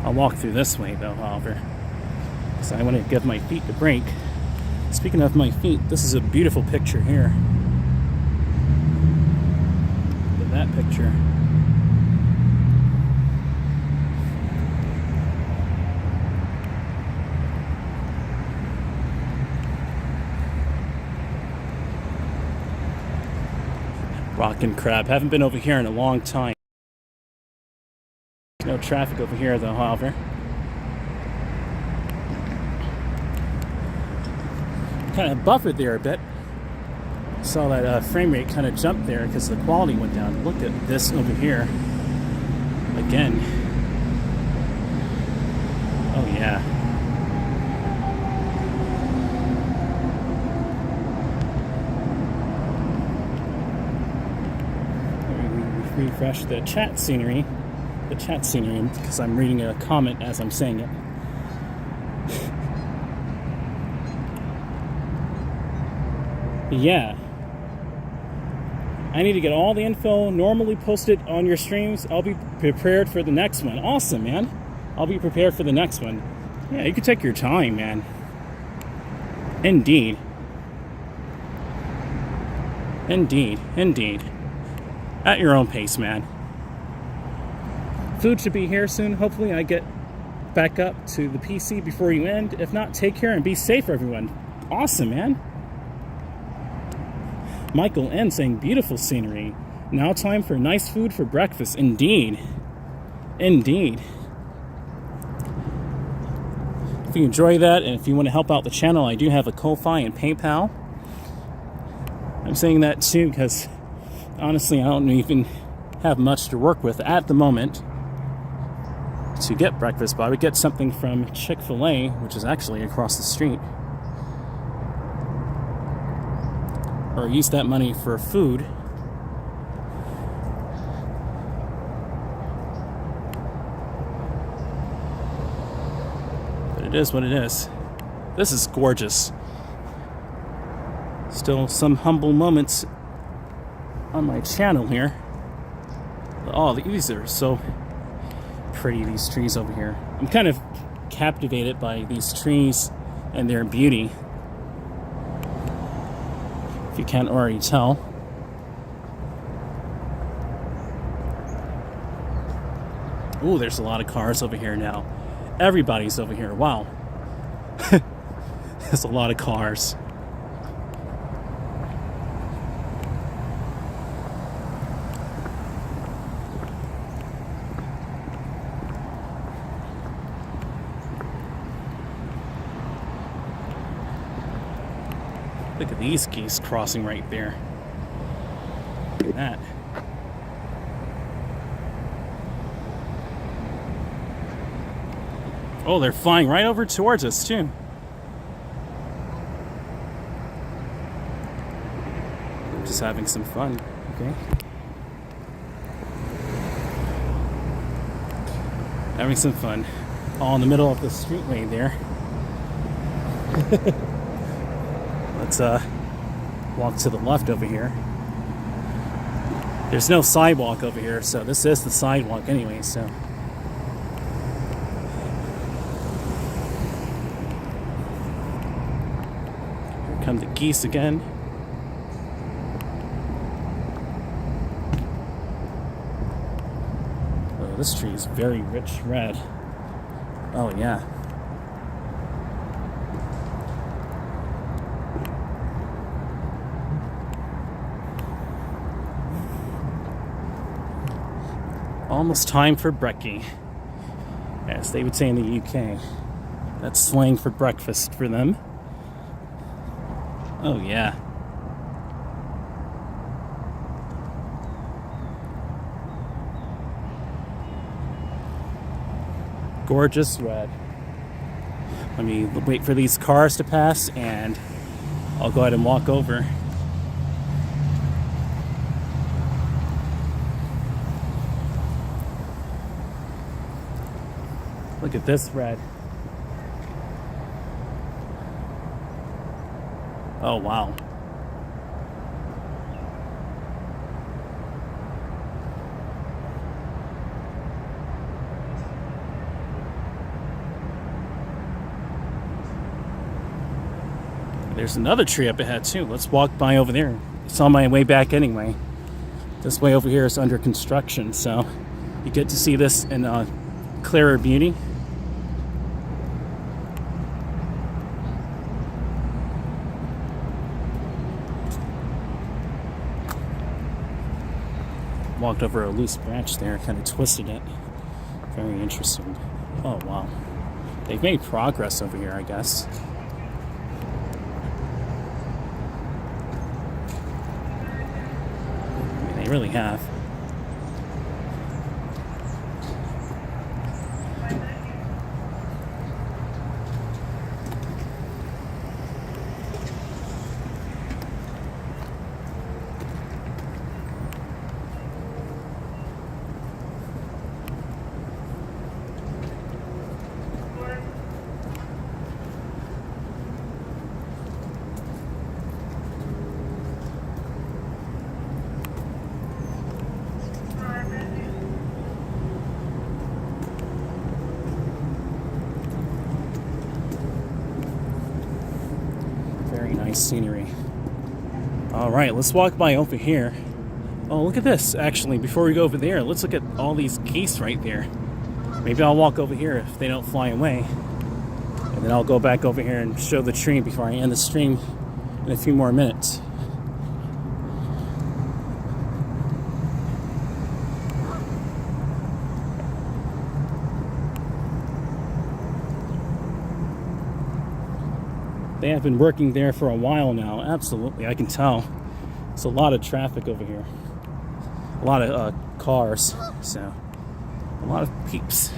I'll walk through this way though, however, because I want to give my feet a break. Speaking of my feet, this is a beautiful picture here. Look at that picture. Rockin' crab. Haven't been over here in a long time. No traffic over here though, however. Kind of buffered there a bit. Saw that frame rate kind of jumped there because the quality went down. Look at this over here. Again. Oh yeah. Refresh the chat scenery. Because I'm reading a comment as I'm saying it. Yeah. I need to get all the info normally posted on your streams. I'll be prepared for the next one. Awesome, man. I'll be prepared for the next one. Yeah, you can take your time, man. Indeed. Indeed. Indeed. At your own pace, man. Food should be here soon. Hopefully I get back up to the PC before you end. If not, take care and be safe, everyone. Awesome, man. Michael N. saying beautiful scenery. Now time for nice food for breakfast. Indeed. Indeed. If you enjoy that and if you want to help out the channel, I do have a Ko-Fi and PayPal. I'm saying that too because honestly, I don't even have much to work with at the moment to get breakfast, but I would get something from Chick-fil-A, which is actually across the street. Or use that money for food. It is what it is. This is gorgeous. Still some humble moments on my channel here. Oh, these are so pretty, these trees over here. I'm kind of captivated by these trees and their beauty, if you can't already tell. Ooh, there's a lot of cars over here now. Everybody's over here. Wow. There's a lot of cars. Look at these geese crossing right there. Look at that. Oh, they're flying right over towards us, too. Just having some fun, okay? Having some fun. All in the middle of the streetway there. Let's walk to the left over here. There's no sidewalk over here, so this is the sidewalk anyway, so. Here come the geese again. Oh, this tree is very rich red. Oh yeah. Almost time for brekkie, as they would say in the UK. That's slang for breakfast for them. Oh yeah. Gorgeous red. Let me wait for these cars to pass and I'll go ahead and walk over. Look at this red. Oh, wow. There's another tree up ahead too. Let's walk by over there. It's on my way back anyway. This way over here is under construction, so you get to see this in clearer beauty. Walked over a loose branch there, kind of twisted it. Very interesting. Oh wow. They've made progress over here, I guess. I mean, they really have. Nice scenery. All right, let's walk by over here. Oh, look at this. Actually, before we go over there, let's look at all these geese right there. Maybe I'll walk over here if they don't fly away. And then I'll go back over here and show the tree before I end the stream in a few more minutes. They have been working there for a while now. Absolutely, I can tell. It's a lot of traffic over here. A lot of cars. So, a lot of peeps.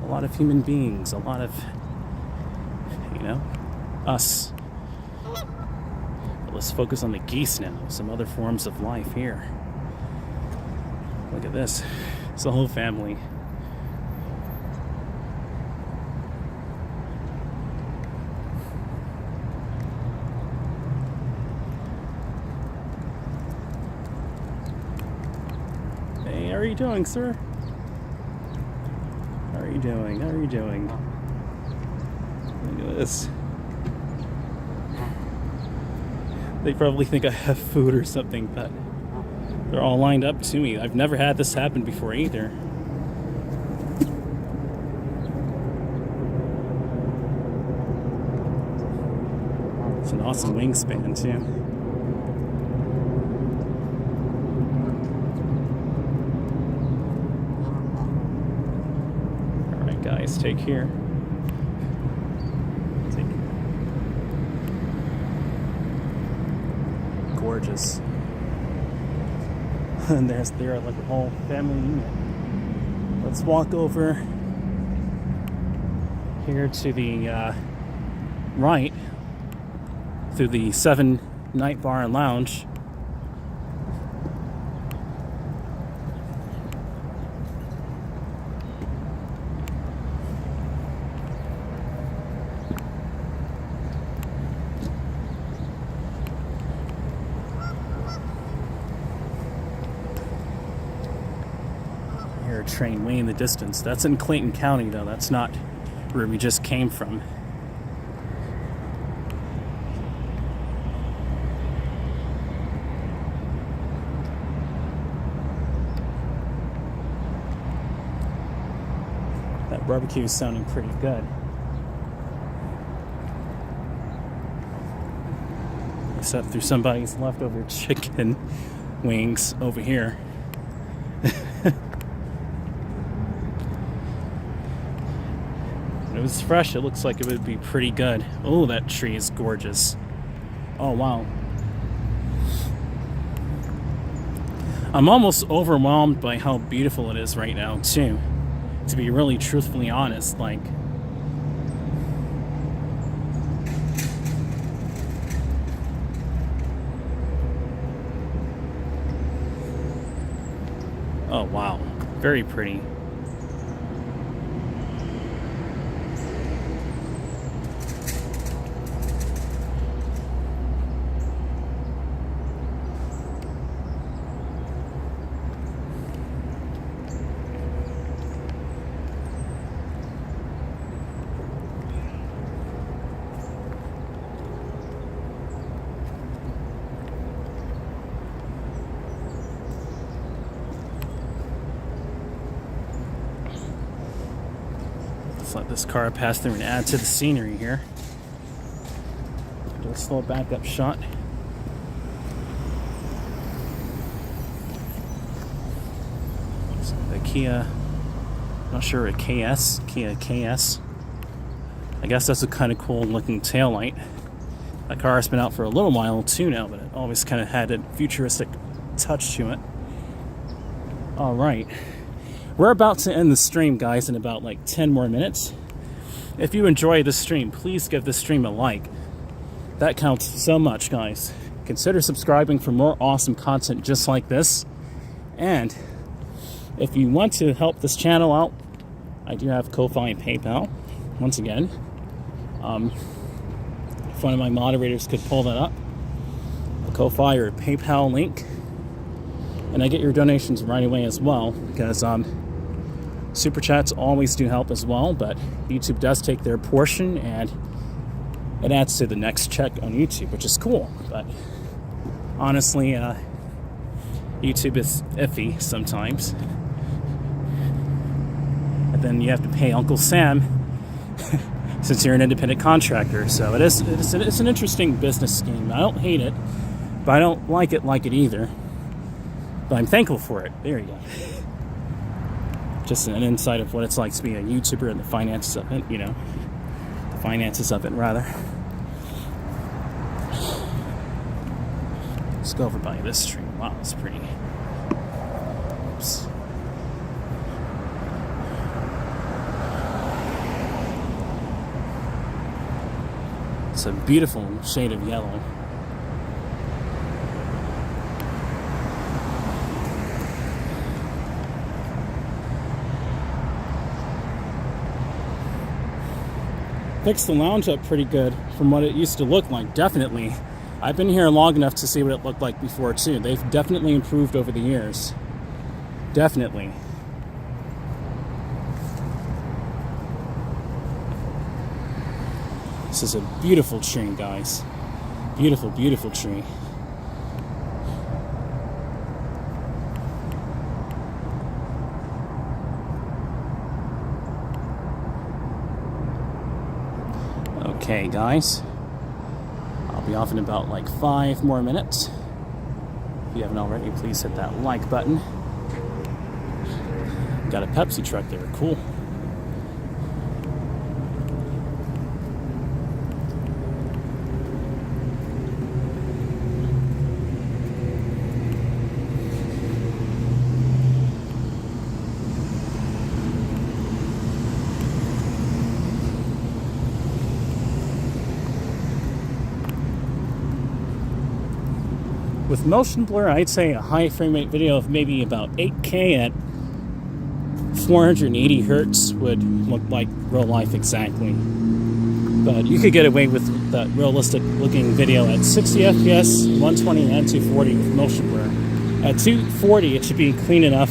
A lot of human beings. A lot of, you know, us. But let's focus on the geese now. Some other forms of life here. Look at this. It's the whole family. are you doing, sir? How are you doing? How are you doing? Look at this. They probably think I have food or something, but they're all lined up to me. I've never had this happen before either. It's an awesome wingspan too. Alright guys, take care. Take care. Gorgeous. And they're like a whole family unit. Let's walk over here to the right through the 7 Night Bar and Lounge. Here, a train way in the distance. That's in Clayton County, though. That's not where we just came from. That barbecue is sounding pretty good. Except through somebody's leftover chicken wings over here. If it was fresh, it looks like it would be pretty good. Oh, that tree is gorgeous. Oh, wow. I'm almost overwhelmed by how beautiful it is right now, too. To be really truthfully honest, like... Oh, wow. Very pretty. Let this car pass through and add to the scenery here. Do a slow backup shot. So the Kia, not sure, a Kia KS. I guess that's a kind of cool looking taillight. That car has been out for a little while too now, but it always kind of had a futuristic touch to it. All right. We're about to end the stream, guys, in about like 10 more minutes. If you enjoy this stream, please give this stream a like. That counts so much, guys. Consider subscribing for more awesome content just like this. And if you want to help this channel out, I do have Ko-Fi and PayPal. Once again, if one of my moderators could pull that up, a Ko-Fi or a PayPal link. And I get your donations right away as well, because Super Chats always do help as well, but YouTube does take their portion, and it adds to the next check on YouTube, which is cool. But honestly, YouTube is iffy sometimes. And then you have to pay Uncle Sam since you're an independent contractor. So it's an interesting business scheme. I don't hate it, but I don't like it either. But I'm thankful for it. There you go. Just an insight of what it's like to be a YouTuber and the finances of it, you know. The finances of it, rather. Let's go over by this tree. Wow, it's pretty. Oops. It's a beautiful shade of yellow. Fixed the lounge up pretty good from what it used to look like, definitely. I've been here long enough to see what it looked like before too. They've definitely improved over the years. Definitely. This is a beautiful tree, guys. Beautiful, beautiful tree. Okay, guys. I'll be off in about like 5 more minutes. If you haven't already, please hit that like button. Got a Pepsi truck there. Cool. With motion blur, I'd say a high frame rate video of maybe about 8K at 480 hertz would look like real life exactly. But you could get away with that realistic looking video at 60 FPS, 120 and 240 with motion blur. At 240, it should be clean enough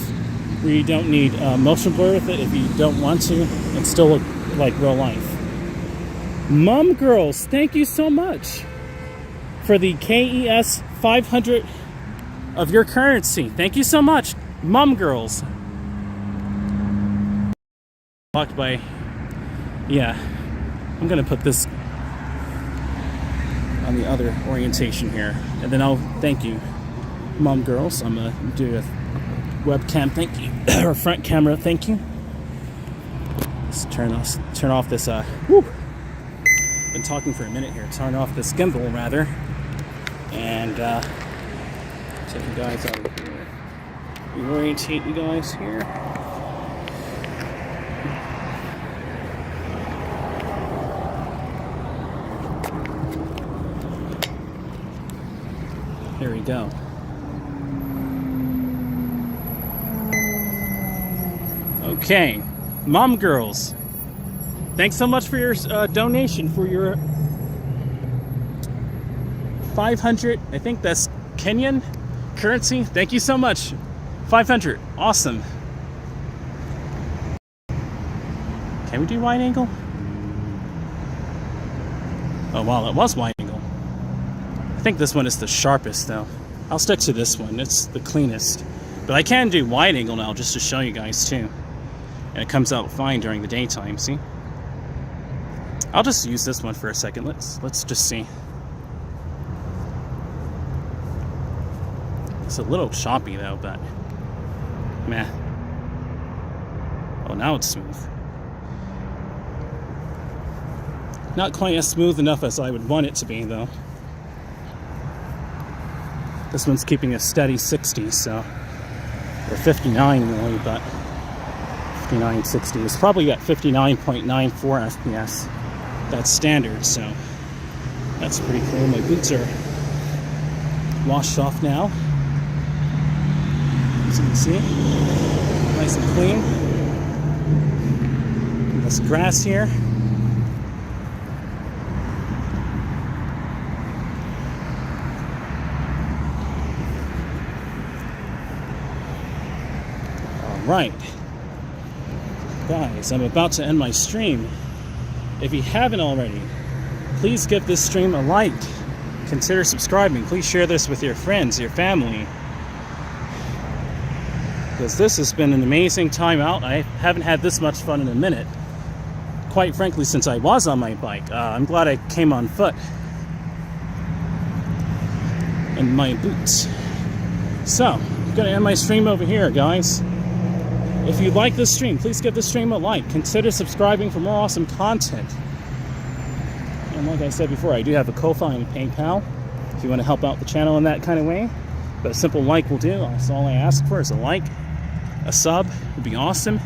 where you don't need motion blur with it if you don't want to, and still look like real life. Mom Girls, thank you so much for the KES 500 of your currency. Thank you so much, Mom Girls. Blocked by, yeah, I'm gonna put this on the other orientation here, and then I'll thank you, Mom Girls. I'm gonna do a webcam thank you, or front camera thank you. Let's turn off this, been talking for a minute here. Turn off this gimbal, rather. And take you guys out of here. Reorientate you guys here. Here we go. Okay, Mom Girls, thanks so much for your donation for your 500, I think that's Kenyan currency. Thank you so much. 500, awesome. Can we do wide angle? Oh wow, that was wide angle. I think this one is the sharpest though. I'll stick to this one, it's the cleanest. But I can do wide angle now just to show you guys too. And it comes out fine during the daytime, see? I'll just use this one for a second. Let's just see. It's a little choppy though, but meh. Oh, now it's smooth. Not quite as smooth enough as I would want it to be though. This one's keeping a steady 60, so, or 59 really, but 59, 60. It's probably at 59.94 FPS. That's standard, so that's pretty cool. My boots are washed off now. As you can see, nice and clean. There's grass here. All right, guys, I'm about to end my stream. If you haven't already, please give this stream a like. Consider subscribing. Please share this with your friends, your family. Because this has been an amazing time out. I haven't had this much fun in a minute. Quite frankly, since I was on my bike. I'm glad I came on foot. And my boots. So, I'm going to end my stream over here, guys. If you like this stream, please give this stream a like. Consider subscribing for more awesome content. And like I said before, I do have a Ko-Fi and PayPal if you want to help out the channel in that kind of way. But a simple like will do. That's all I ask for is a like. A sub would be awesome.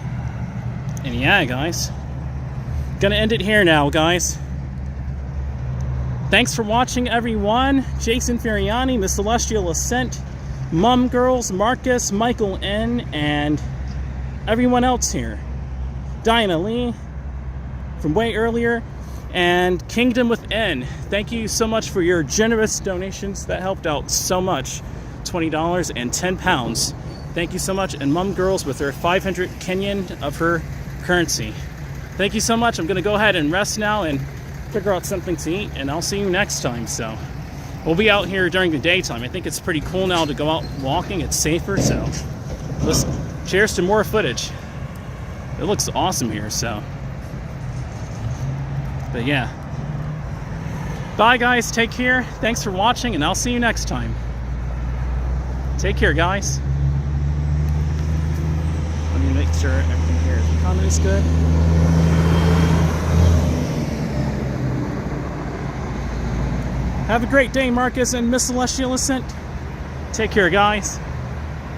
And yeah, guys. Gonna end it here now, guys. Thanks for watching, everyone. Jason Feriani, Miss Celestial Ascent, Mum Girls, Marcus, Michael N, and everyone else here. Diana Lee from way earlier, and Kingdom with N. Thank you so much for your generous donations. That helped out so much. $20 and £10. Thank you so much. And Mum Girls with her 500 Kenyan of her currency. Thank you so much. I'm going to go ahead and rest now and figure out something to eat, and I'll see you next time. So we'll be out here during the daytime. I think it's pretty cool now to go out walking. It's safer. So listen, cheers to more footage. It looks awesome here. So, but yeah. Bye guys, take care. Thanks for watching, and I'll see you next time. Take care, guys. Let me make sure everything here is coming is good. Have a great day, Marcus and Miss Celestial Ascent. Take care, guys.